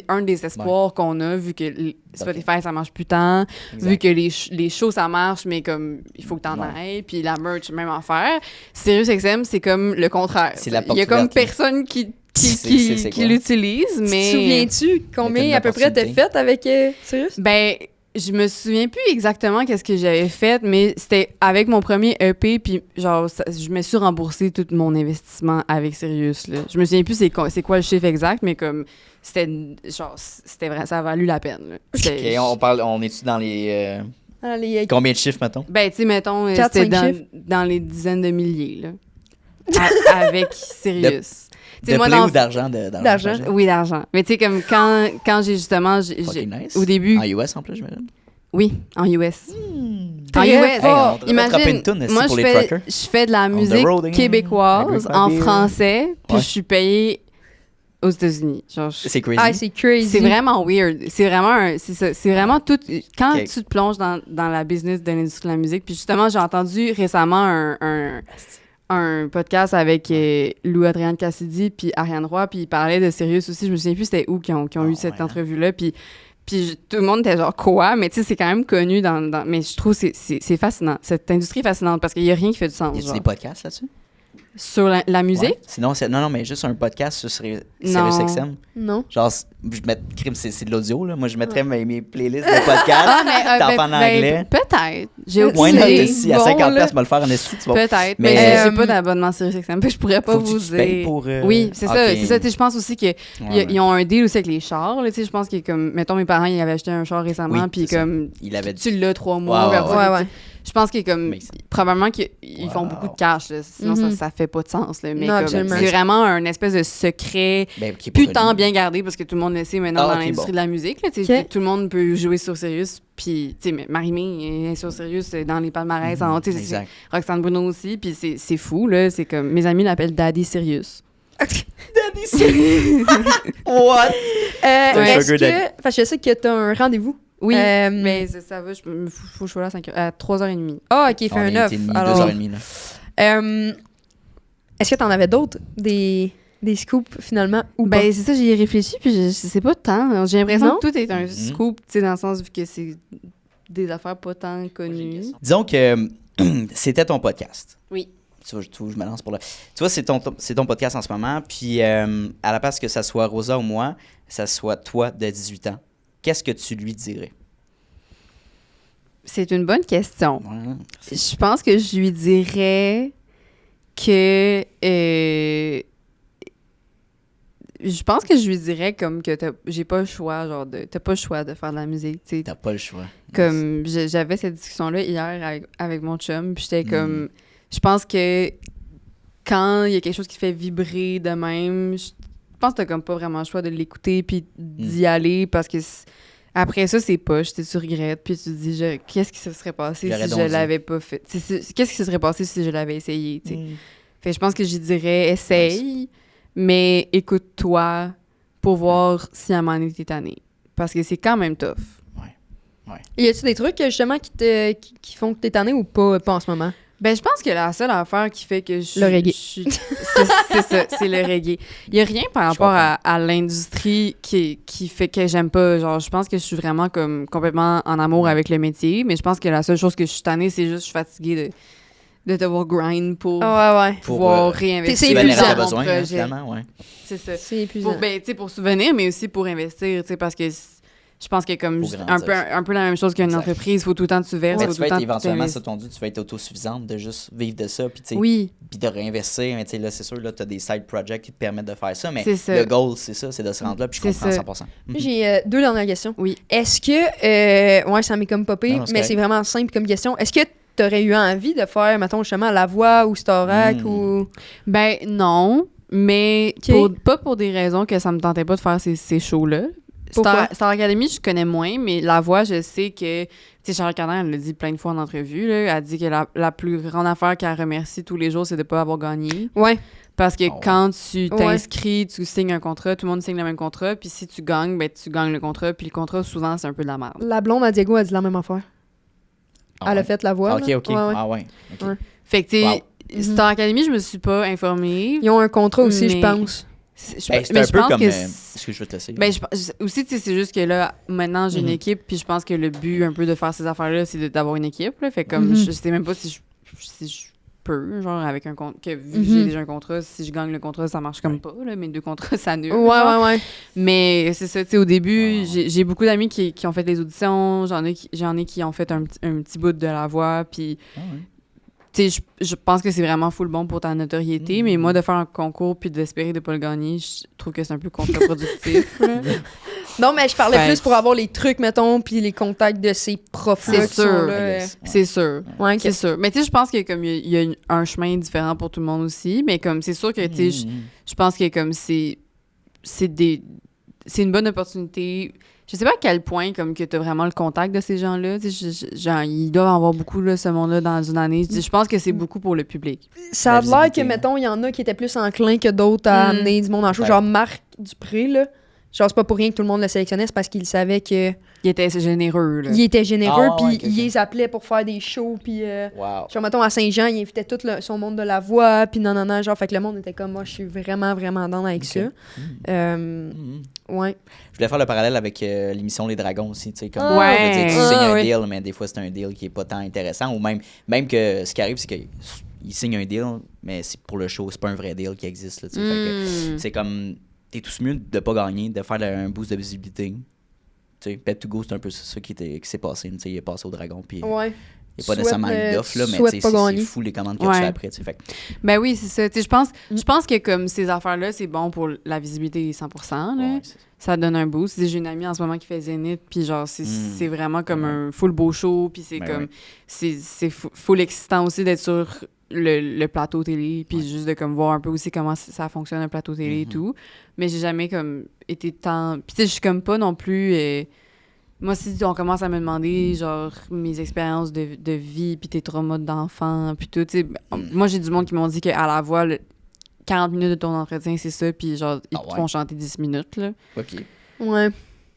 Speaker 3: un des espoirs qu'on a, vu que Spotify, ça marche plus tant,
Speaker 4: Exact.
Speaker 3: vu que les shows, ça marche, mais comme, il faut que t'en
Speaker 4: Ouais.
Speaker 3: ailles, puis la merch, même affaire. SiriusXM, c'est comme le contraire.
Speaker 4: C'est la
Speaker 3: Il y a
Speaker 4: porte
Speaker 3: comme
Speaker 4: ouverte, là.
Speaker 3: personne qui
Speaker 4: C'est quoi?
Speaker 3: l'utilise, mais...
Speaker 2: Tu te souviens-tu combien
Speaker 4: Avec une
Speaker 2: à peu près t'as
Speaker 4: opportunité.
Speaker 2: fait avec Sirius?
Speaker 3: Ben, je me souviens plus exactement qu'est-ce que j'avais fait, mais c'était avec mon premier EP, puis genre, je me suis remboursé tout mon investissement avec Sirius, là. Je me souviens plus c'est quoi le chiffre exact, mais comme, c'était vrai, ça a valu la peine, là. C'était-
Speaker 4: OK, on est-tu dans les...
Speaker 2: Allez,
Speaker 4: Combien de chiffres, mettons?
Speaker 3: Ben, tu sais, mettons,
Speaker 2: 4-5
Speaker 3: c'était
Speaker 2: chiffres.
Speaker 3: dans les dizaines de milliers, là. Avec Sirius. Tu sais,
Speaker 4: De
Speaker 3: moi,
Speaker 4: play
Speaker 3: dans-
Speaker 4: ou d'argent?
Speaker 2: D'argent.
Speaker 3: Oui, d'argent. Mais tu sais, comme quand j'ai justement...
Speaker 4: Fucking nice.
Speaker 3: Au début...
Speaker 4: En US, en plus, j'imagine.
Speaker 3: Oui, en US. En
Speaker 2: Très
Speaker 3: US.
Speaker 2: fort.
Speaker 4: on devrait dropper
Speaker 3: Imagine,
Speaker 4: une toune ici
Speaker 3: moi,
Speaker 4: pour
Speaker 3: je
Speaker 4: les
Speaker 3: fais,
Speaker 4: truckers.
Speaker 3: je fais de la
Speaker 4: the
Speaker 3: musique
Speaker 4: road, hein.
Speaker 3: québécoise
Speaker 4: Everybody.
Speaker 3: en français, puis
Speaker 4: Ouais.
Speaker 3: je suis payée aux États-Unis. Genre,
Speaker 4: C'est crazy.
Speaker 2: Ah, c'est crazy.
Speaker 3: c'est vraiment weird. C'est vraiment c'est vraiment tout. Quand
Speaker 4: Ok.
Speaker 3: tu te plonges dans la business de l'industrie de la musique, puis justement, j'ai entendu récemment un podcast avec Lou-Adrienne Cassidy puis Ariane Roy, puis ils parlaient de Sirius aussi. Je me souviens plus c'était où qui ont eu
Speaker 4: Ah,
Speaker 3: cette
Speaker 4: ouais.
Speaker 3: entrevue-là, puis tout le monde était genre quoi, mais tu sais, c'est quand même connu mais je trouve que c'est fascinant. Cette industrie est fascinante parce qu'il y a rien qui fait du sens.
Speaker 4: Y a-tu
Speaker 3: genre.
Speaker 4: des podcasts là-dessus?
Speaker 3: Sur la musique?
Speaker 4: Ouais. Sinon, non, mais juste un podcast sur
Speaker 3: Non.
Speaker 4: SiriusXM.
Speaker 2: Non.
Speaker 4: Genre, c'est de l'audio, là. Moi, je mettrais mes playlists de podcasts. T'en parles en anglais.
Speaker 3: Peut-être. J'ai aucune
Speaker 4: Why not?
Speaker 3: idée.
Speaker 4: Si à
Speaker 2: Bon,
Speaker 4: 50$,
Speaker 2: là.
Speaker 4: tu vas le faire en esti, tu vas.
Speaker 3: Peut-être,
Speaker 4: Mais,
Speaker 3: mais j'ai pas d'abonnement sur SiriusXM, fait que je pourrais pas
Speaker 4: Faut que
Speaker 3: vous
Speaker 4: tu payes
Speaker 3: dire.
Speaker 4: pour,
Speaker 3: Oui, c'est ça,
Speaker 4: ok.
Speaker 3: c'est ça. Tu sais, je pense aussi que
Speaker 4: Ouais.
Speaker 3: ils ont un deal aussi avec les chars. Là, tu sais, je pense que comme, mettons, mes parents, ils avaient acheté un char récemment,
Speaker 4: Oui,
Speaker 3: puis
Speaker 4: c'est ça.
Speaker 3: comme
Speaker 4: Il avait
Speaker 3: tu l'as 3 mois.
Speaker 4: Ouais,
Speaker 3: puis après
Speaker 2: Ouais,
Speaker 3: ça,
Speaker 2: ouais.
Speaker 3: Je pense que comme
Speaker 4: Mais
Speaker 3: probablement qu'ils font beaucoup de cash, là, sinon ça fait pas de sens. Là, mais
Speaker 2: Non,
Speaker 3: comme,
Speaker 2: absolument.
Speaker 3: c'est vraiment un espèce de secret
Speaker 4: Ben, qui est pas
Speaker 3: putain
Speaker 4: connu.
Speaker 3: bien gardé parce que tout le monde le sait maintenant
Speaker 4: Ah,
Speaker 3: dans
Speaker 4: ok,
Speaker 3: l'industrie
Speaker 4: bon.
Speaker 3: de la musique. Là, tu sais,
Speaker 2: Ok.
Speaker 3: tout le monde peut jouer sur Sirius. Puis, tu sais, Marie-Mé est sur Sirius dans les palmarès. Tu sais,
Speaker 4: Exact.
Speaker 3: Roxane Bruno aussi. Puis c'est fou, là. C'est comme... Mes amis l'appellent Daddy Sirius.
Speaker 4: What?
Speaker 2: Est-ce
Speaker 4: Sugar daddy.
Speaker 2: que... Parce que je sais que t'as un rendez-vous.
Speaker 3: Oui,
Speaker 2: Euh,
Speaker 3: mais ça va. Faut que je sois là à 3h30.
Speaker 2: Ah, OK, fait
Speaker 4: On
Speaker 2: un
Speaker 4: est
Speaker 2: 9.
Speaker 4: demi,
Speaker 2: Alors,
Speaker 4: 2h30, là.
Speaker 2: est-ce que t'en avais d'autres? Des scoops, finalement, ou
Speaker 3: Ben, c'est ça, j'y ai réfléchi, puis je sais pas tant. J'ai l'impression
Speaker 2: Non?
Speaker 3: que tout est un scoop, tu sais, dans le sens vu que c'est des affaires pas tant connues.
Speaker 4: Disons que c'était ton podcast.
Speaker 3: Oui.
Speaker 4: Tu vois, je me lance pour là. Tu vois, c'est ton podcast en ce moment. Puis, à la place que ça soit Rosa ou moi, ça soit toi de 18 ans, qu'est-ce que tu lui dirais?
Speaker 3: C'est une bonne question.
Speaker 4: Ouais.
Speaker 3: Je pense que je lui dirais que... je pense que je lui dirais comme que j'ai pas le choix, genre t'as pas le choix de faire de la musique, tu sais.
Speaker 4: T'as pas le choix.
Speaker 3: Comme j'avais cette discussion-là hier avec mon chum, puis j'étais comme... Je pense que quand il y a quelque chose qui fait vibrer de même, je pense que t'as comme pas vraiment le choix de l'écouter puis d'y aller parce que après ça, c'est poche, tu regrettes, puis tu te dis qu'est-ce qui se serait passé
Speaker 4: J'aurais
Speaker 3: si
Speaker 4: donc
Speaker 3: je
Speaker 4: dû.
Speaker 3: l'avais pas fait? Qu'est-ce qui se serait passé si je l'avais essayé, tu sais? Fait que je pense que j'y dirais essaye, mais écoute-toi pour voir si à un moment donné t'es tanné. Parce que c'est quand même tough.
Speaker 2: Y a-tu des trucs, justement, qui font que t'es tanné ou pas en ce moment?
Speaker 3: Ben, je pense que la seule affaire qui fait que je
Speaker 2: Le reggae.
Speaker 3: c'est ça, c'est le reggae. Il y a rien par rapport à l'industrie qui fait que j'aime pas. Genre, je pense que je suis vraiment comme complètement en amour avec le métier, mais je pense que la seule chose que je suis tannée, c'est juste que je suis fatiguée de devoir grind pour
Speaker 2: Ouais.
Speaker 3: pouvoir
Speaker 2: C'est
Speaker 3: réinvestir
Speaker 2: épuisant.
Speaker 3: dans
Speaker 4: T'as
Speaker 3: mon
Speaker 4: besoin, hein,
Speaker 3: projet.
Speaker 4: finalement, ouais.
Speaker 3: C'est ça.
Speaker 2: C'est épuisant.
Speaker 3: Pour souvenir, mais aussi pour investir, tu sais, parce que je pense que comme
Speaker 4: Pour
Speaker 3: un
Speaker 4: grandir.
Speaker 3: peu la même chose qu'une
Speaker 4: Exact.
Speaker 3: entreprise, il faut tout le temps que tu verses,
Speaker 4: Mais
Speaker 3: faut
Speaker 4: tu
Speaker 3: tout
Speaker 4: vas
Speaker 3: le temps
Speaker 4: être
Speaker 3: que tu
Speaker 4: éventuellement,
Speaker 3: investisses.
Speaker 4: ça ton dit, tu vas être autosuffisante de juste vivre de ça, puis tu sais,
Speaker 3: Oui,
Speaker 4: puis de réinvestir. Mais tu sais, là, c'est sûr, là, tu as des side projects qui te permettent de faire ça, mais
Speaker 3: C'est ça.
Speaker 4: le goal, c'est ça, c'est de se rendre là, puis je
Speaker 3: C'est
Speaker 4: comprends
Speaker 3: ça.
Speaker 4: 100%.
Speaker 2: Moi, j'ai 2 dernières questions.
Speaker 3: oui.
Speaker 2: Est-ce que... ouais, ça m'est comme popé,
Speaker 4: Non, c'est
Speaker 2: mais
Speaker 4: correct.
Speaker 2: c'est vraiment simple comme question. Est-ce que t'aurais eu envie de faire, mettons, justement, La Voix ou Starac ou...
Speaker 3: Ben non, mais
Speaker 2: Ok.
Speaker 3: pas pour des raisons que ça me tentait pas de faire ces shows-là.
Speaker 2: Pourquoi?
Speaker 3: Star Academy, je connais moins, mais La Voix, je sais que... Tu sais, Charles Canin, elle l'a dit plein de fois en entrevue, là, elle a dit que la plus grande affaire qu'elle remercie tous les jours, c'est de pas avoir gagné.
Speaker 2: Ouais.
Speaker 3: Parce que
Speaker 4: Oh, ouais.
Speaker 3: quand tu t'inscris, tu signes un contrat, tout le monde signe le même contrat, puis si tu gagnes, ben tu gagnes le contrat, puis le contrat, souvent, c'est un peu de la merde.
Speaker 2: La blonde à Diego a dit la même affaire.
Speaker 4: Ah
Speaker 2: Elle a
Speaker 4: ouais.
Speaker 2: fait La Voix.
Speaker 4: Ah, ok,
Speaker 2: là.
Speaker 4: ok.
Speaker 2: Ouais, ouais.
Speaker 4: Ah ouais. ok.
Speaker 2: Ouais.
Speaker 3: Fait que, tu sais,
Speaker 4: Wow.
Speaker 3: Star Academy, je me suis pas informée.
Speaker 2: Ils ont un contrat aussi, je
Speaker 3: Mais-
Speaker 2: pense.
Speaker 4: Ben, c'est
Speaker 3: mais
Speaker 4: un
Speaker 3: je
Speaker 4: peu
Speaker 3: pense
Speaker 4: comme...
Speaker 3: que
Speaker 4: Est-ce que je veux te laisser?
Speaker 3: ben, aussi, tu sais, c'est juste que là, maintenant, j'ai une équipe, puis je pense que le but un peu de faire ces affaires-là, c'est d'avoir une équipe. Là. Fait comme, je sais même pas si je peux, genre, avec un contrat, que vu que j'ai déjà un contrat, si je gagne le contrat, ça marche comme pas, là, mes 2 contrats s'annulent. genre.
Speaker 2: Ouais.
Speaker 3: Mais c'est ça, tu sais, au début,
Speaker 4: Ouais.
Speaker 3: j'ai beaucoup d'amis qui ont fait les auditions, j'en ai qui ont fait un petit bout de La Voix, puis
Speaker 4: Ah ouais.
Speaker 3: tu sais, je pense que c'est vraiment full bon pour ta notoriété, mais moi, de faire un concours puis d'espérer de pas le gagner, je trouve que c'est un peu contre-productif. là.
Speaker 2: Non, mais je parlais
Speaker 3: Fait
Speaker 2: plus
Speaker 3: que-
Speaker 2: pour avoir les trucs, mettons, puis les contacts de ces profs-là
Speaker 3: C'est
Speaker 2: qui sont
Speaker 3: sûr.
Speaker 2: là.
Speaker 4: I guess. Ouais.
Speaker 3: C'est sûr.
Speaker 2: Ouais,
Speaker 3: C'est sûr. Mais tu sais, je pense que comme il y a un chemin différent pour tout le monde aussi, mais comme c'est sûr que tu sais, je pense que comme c'est une bonne opportunité. Je sais pas à quel point comme que tu as vraiment le contact de ces gens-là, tu sais, genre ils doivent en avoir beaucoup là ce monde-là dans une année. Je pense que c'est beaucoup pour le public.
Speaker 2: Ça a
Speaker 4: La
Speaker 2: l'air que,
Speaker 4: visibilité,
Speaker 2: mettons, il y en a qui étaient plus enclins que d'autres à amener du monde en show.
Speaker 4: Ouais.
Speaker 2: Genre Marc Dupré, là. Genre, c'est pas pour rien que tout le monde le sélectionnait, c'est parce qu'il savait que
Speaker 3: Il était généreux là.
Speaker 2: il était généreux,
Speaker 4: Ah,
Speaker 2: puis
Speaker 4: ouais, ok,
Speaker 2: il
Speaker 4: ok.
Speaker 2: les appelait pour faire des shows, puis...
Speaker 4: Wow.
Speaker 2: genre, mettons, à Saint-Jean, il invitait tout son monde de La Voix, puis non, genre, fait que le monde était comme, moi, je suis vraiment, vraiment dans avec
Speaker 4: Ok.
Speaker 2: ça. Ouais.
Speaker 4: Je voulais faire le parallèle avec l'émission Les Dragons aussi, tu sais, comme
Speaker 2: Ah,
Speaker 3: ouais.
Speaker 4: je veux dire, tu
Speaker 2: Ah,
Speaker 4: signes un
Speaker 2: ouais.
Speaker 4: deal, mais des fois c'est un deal qui est pas tant intéressant, ou même que ce qui arrive, c'est qu'ils signent un deal, mais c'est pour le show, c'est pas un vrai deal qui existe, là, tu sais. Fait que c'est comme, t'es tous mieux de pas gagner, de faire un boost de visibilité. Tu sais, Bet to Go, c'est un peu ça qui s'est passé, tu sais, il est passé au Dragon, puis
Speaker 2: Ouais.
Speaker 4: Il n'y a pas nécessairement eu d'offre, là, mais
Speaker 2: souhaite
Speaker 4: tu sais,
Speaker 2: pas
Speaker 4: c'est
Speaker 2: gagner.
Speaker 4: fou les commandes qu'il y a
Speaker 3: Ouais.
Speaker 4: reçues après. Tu sais, fait que-
Speaker 3: Ben oui, c'est ça. Tu sais, je pense que comme ces affaires-là, c'est bon pour la visibilité 100%. Là.
Speaker 4: ouais, c'est-
Speaker 3: Ça donne un boost. Tu sais, j'ai une amie en ce moment qui fait Zénith, puis genre, c'est vraiment comme
Speaker 4: Ouais.
Speaker 3: un full beau show, puis c'est
Speaker 4: Ben
Speaker 3: comme...
Speaker 4: ouais.
Speaker 3: C'est full excitant aussi d'être sur le plateau télé, puis juste de comme voir un peu aussi comment ça fonctionne un plateau télé et tout. Mais j'ai jamais comme été tant... Puis tu sais, je suis comme pas non plus... Moi, si on commence à me demander, genre, mes expériences de vie, puis tes traumas d'enfant, puis tout, tu sais, moi, j'ai du monde qui m'ont dit qu'à la voix, 40 minutes de ton entretien, c'est ça, puis genre, ils te font chanter 10 minutes, là.
Speaker 4: OK.
Speaker 2: Ouais.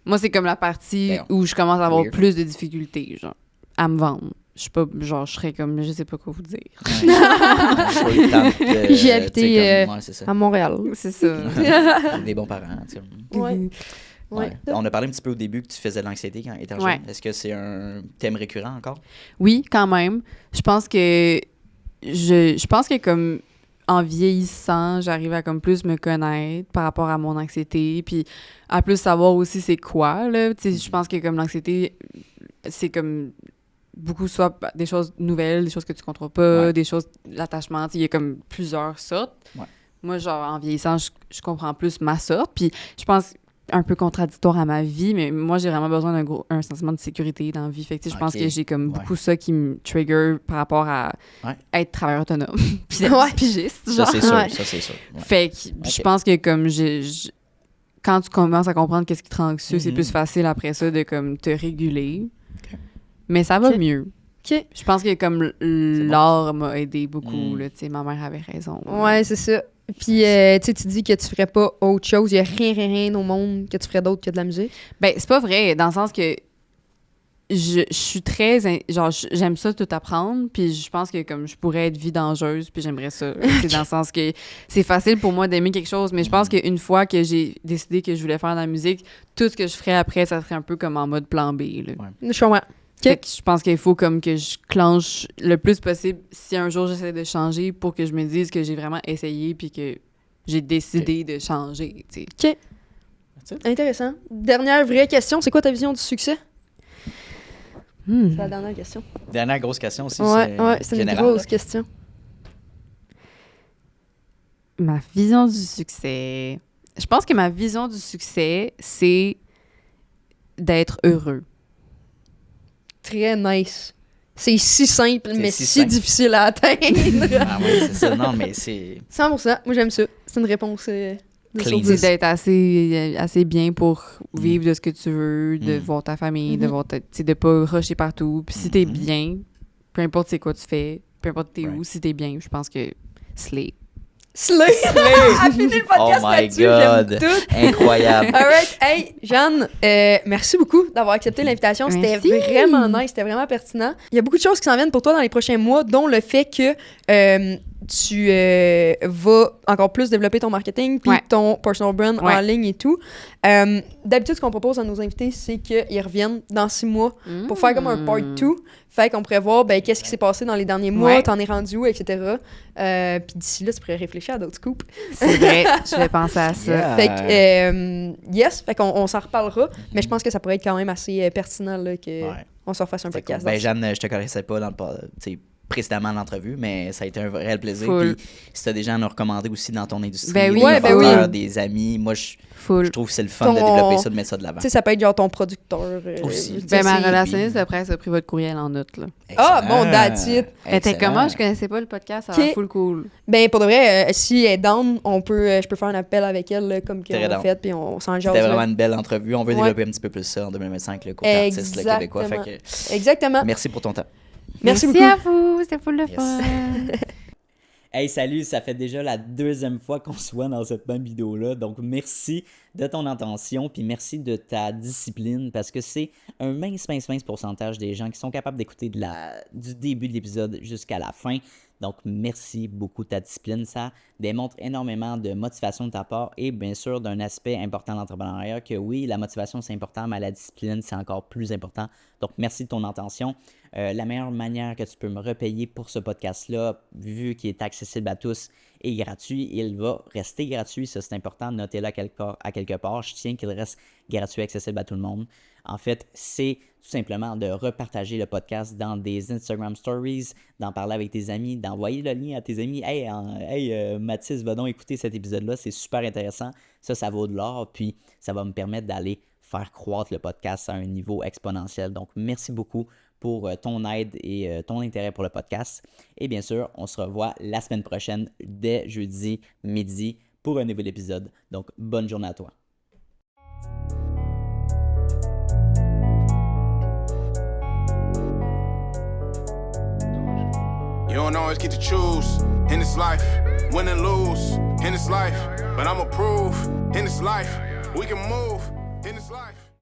Speaker 3: Moi, c'est comme la partie
Speaker 4: Damn.
Speaker 3: où je commence à avoir
Speaker 4: Weird.
Speaker 3: plus de difficultés, genre, à me vendre. Je suis pas, genre, je serais comme, je sais pas quoi vous dire.
Speaker 4: Ouais. Pas eu le temps de-
Speaker 2: J'ai habité,
Speaker 4: tu sais, comme- ouais, c'est ça.
Speaker 2: À Montréal.
Speaker 3: C'est ça.
Speaker 4: J'ai des bons parents, tu sais.
Speaker 2: Ouais.
Speaker 4: Ouais. On a parlé un petit peu au début que tu faisais de l'anxiété quand tu étais jeune.
Speaker 3: Ouais.
Speaker 4: Est-ce que c'est un thème récurrent encore?
Speaker 3: Oui, quand même. Je pense que je pense que comme en vieillissant, j'arrive à comme plus me connaître par rapport à mon anxiété, puis à plus savoir aussi c'est quoi là. Tu sais, je pense que comme l'anxiété, c'est comme beaucoup soit des choses nouvelles, des choses que tu contrôles pas,
Speaker 4: Ouais.
Speaker 3: des choses l'attachement. Tu sais, il y a comme plusieurs sortes.
Speaker 4: Ouais.
Speaker 3: Moi, genre en vieillissant, je comprends plus ma sorte, puis je pense un peu contradictoire à ma vie, mais moi, j'ai vraiment besoin un sentiment de sécurité dans la vie. Fait que, tu sais, je pense
Speaker 4: Ok.
Speaker 3: que j'ai comme
Speaker 4: Ouais.
Speaker 3: beaucoup ça qui me trigger par rapport à
Speaker 4: Ouais.
Speaker 3: être travailleur autonome. Puis d'être
Speaker 2: Ouais.
Speaker 3: pigiste,
Speaker 4: Ça,
Speaker 3: genre.
Speaker 4: c'est sûr.
Speaker 2: Ouais.
Speaker 4: Ça, c'est sûr. Ouais.
Speaker 3: Fait que je pense que comme quand tu commences à comprendre qu'est-ce qui te rend anxieux, c'est
Speaker 4: Mhm.
Speaker 3: plus facile après ça de comme te réguler. Mais ça va
Speaker 2: Ok.
Speaker 3: mieux.
Speaker 2: OK.
Speaker 3: Je pense que comme l'art m'a aidé beaucoup, là, tu sais, ma mère avait raison.
Speaker 2: Ouais, c'est ça. Puis, tu dis que tu ferais pas autre chose. Il y a rien au monde que tu ferais d'autre que de la musique.
Speaker 3: Ben, c'est pas vrai, dans le sens que je suis très... genre, j'aime ça tout apprendre, puis je pense que comme je pourrais être vidangeuse, puis j'aimerais ça. C'est dans le sens que c'est facile pour moi d'aimer quelque chose, mais je pense qu'une fois que j'ai décidé que je voulais faire de la musique, tout ce que je ferais après, ça serait un peu comme en mode plan B, là.
Speaker 4: Ouais.
Speaker 2: Je comprends.
Speaker 3: Fait que je pense qu'il faut comme que je clenche le plus possible si un jour j'essaie de changer pour que je me dise que j'ai vraiment essayé puis que j'ai décidé de changer, tu sais.
Speaker 2: Intéressant. Dernière vraie question. C'est quoi ta vision du succès?
Speaker 3: Hmm.
Speaker 2: C'est la dernière question.
Speaker 4: Dernière grosse question aussi.
Speaker 2: Ouais, c'est une
Speaker 4: général,
Speaker 2: grosse
Speaker 4: là.
Speaker 2: question.
Speaker 3: Ma vision du succès. Je pense que ma vision du succès, c'est d'être heureux.
Speaker 2: Très nice. C'est si simple,
Speaker 4: C'est
Speaker 2: mais
Speaker 4: si
Speaker 2: si
Speaker 4: simple.
Speaker 2: difficile à atteindre.
Speaker 4: Ah oui, c'est ça. Non, mais c'est
Speaker 2: 100%. Moi, j'aime ça. C'est une réponse de
Speaker 4: Clean.
Speaker 2: sur
Speaker 3: C'est
Speaker 2: 10.
Speaker 3: d'être assez bien pour vivre de ce que tu veux, de
Speaker 4: Mm.
Speaker 3: voir ta famille, de
Speaker 2: Mhm.
Speaker 3: voir tu sais, de pas rusher partout. Puis si t'es
Speaker 4: Mhm.
Speaker 3: bien, peu importe c'est quoi tu fais, peu importe t'es
Speaker 4: Right.
Speaker 3: où, si t'es bien, je pense que slay.
Speaker 2: Slay! À finir le podcast
Speaker 4: Oh my
Speaker 2: là-dessus, j'aime
Speaker 4: God.
Speaker 2: tout.
Speaker 4: incroyable.
Speaker 2: All right. Hey, Jeanne, merci beaucoup d'avoir accepté l'invitation. C'était
Speaker 3: Merci.
Speaker 2: vraiment nice, c'était vraiment pertinent. Il y a beaucoup de choses qui s'en viennent pour toi dans les prochains mois, dont le fait que tu vas encore plus développer ton marketing puis
Speaker 3: Ouais.
Speaker 2: ton personal brand
Speaker 3: Ouais.
Speaker 2: en ligne et tout. D'habitude, ce qu'on propose à nos invités, c'est qu'ils reviennent dans 6 mois pour faire comme un part 2. Fait qu'on pourrait voir qu'est-ce qui s'est passé dans les derniers mois,
Speaker 3: Ouais.
Speaker 2: t'en es rendu où, etc. Puis d'ici là, tu pourrais réfléchir à d'autres scoops.
Speaker 3: C'est vrai, je vais penser à ça.
Speaker 4: Yeah.
Speaker 2: Fait que, yes, fait qu'on s'en reparlera, mais je pense que ça pourrait être quand même assez pertinent là, que
Speaker 4: Ouais.
Speaker 2: on se refasse un
Speaker 4: C'est
Speaker 2: podcast.
Speaker 4: cool. Ben,
Speaker 2: dans
Speaker 4: Jeanne, je te connaissais pas dans le tu sais, précédemment dans l'entrevue, mais ça a été un réel plaisir.
Speaker 3: Full.
Speaker 4: Puis si t'as des gens à nous recommander aussi dans ton industrie,
Speaker 3: Ben oui,
Speaker 4: des
Speaker 2: ouais, ben oui.
Speaker 4: vendeurs, des amis, moi je
Speaker 3: Full.
Speaker 4: trouve que c'est le fun de
Speaker 2: Ton-
Speaker 4: développer ça, de mettre ça de l'avant.
Speaker 2: Tu sais, ça peut être genre ton producteur.
Speaker 4: Aussi.
Speaker 2: tu sais,
Speaker 3: Ben, ma
Speaker 2: c'est-
Speaker 3: relationniste de presse a pris votre courriel en note, là.
Speaker 2: Ah,
Speaker 4: Excellent.
Speaker 2: bon, that's it.
Speaker 3: Elle était
Speaker 4: Excellent.
Speaker 3: comment? Je connaissais pas le podcast, ça a
Speaker 2: Ok.
Speaker 3: l'air full cool.
Speaker 2: Ben, pour de vrai, si elle est down, je peux faire un appel avec elle, là, comme
Speaker 4: Très
Speaker 2: qu'on a
Speaker 4: down.
Speaker 2: fait, puis on s'en jase.
Speaker 4: C'était
Speaker 2: là.
Speaker 4: vraiment une belle entrevue. On veut
Speaker 2: Ouais.
Speaker 4: développer un petit peu plus ça en 2025, le côté artiste le québécois. Fait que,
Speaker 2: Exactement.
Speaker 4: merci pour ton temps.
Speaker 2: Merci beaucoup.
Speaker 3: à vous, c'était full de
Speaker 4: Yes.
Speaker 3: fun.
Speaker 5: Hey, salut, ça fait déjà la deuxième fois qu'on se voit dans cette même vidéo-là. Donc, merci de ton attention, puis merci de ta discipline, parce que c'est un mince pourcentage des gens qui sont capables d'écouter du début de l'épisode jusqu'à la fin. Donc, merci beaucoup de ta discipline. Ça démontre énormément de motivation de ta part et bien sûr d'un aspect important de l'entrepreneuriat que oui, la motivation c'est important, mais la discipline c'est encore plus important. Donc, merci de ton attention. La meilleure manière que tu peux me repayer pour ce podcast-là, vu qu'il est accessible à tous et gratuit, il va rester gratuit. Ça, c'est important. Notez-le à quelque part. Je tiens qu'il reste gratuit, accessible à tout le monde. En fait, c'est tout simplement de repartager le podcast dans des Instagram Stories, d'en parler avec tes amis, d'envoyer le lien à tes amis. Hey, Mathis, va donc écouter cet épisode-là, c'est super intéressant. Ça vaut de l'or, puis ça va me permettre d'aller faire croître le podcast à un niveau exponentiel. Donc, merci beaucoup pour ton aide et ton intérêt pour le podcast. Et bien sûr, on se revoit la semaine prochaine, dès jeudi midi, pour un nouvel épisode. Donc, bonne journée à toi.
Speaker 1: You don't always get to choose in this life, win and lose in this life. But I'ma prove in this life we can move.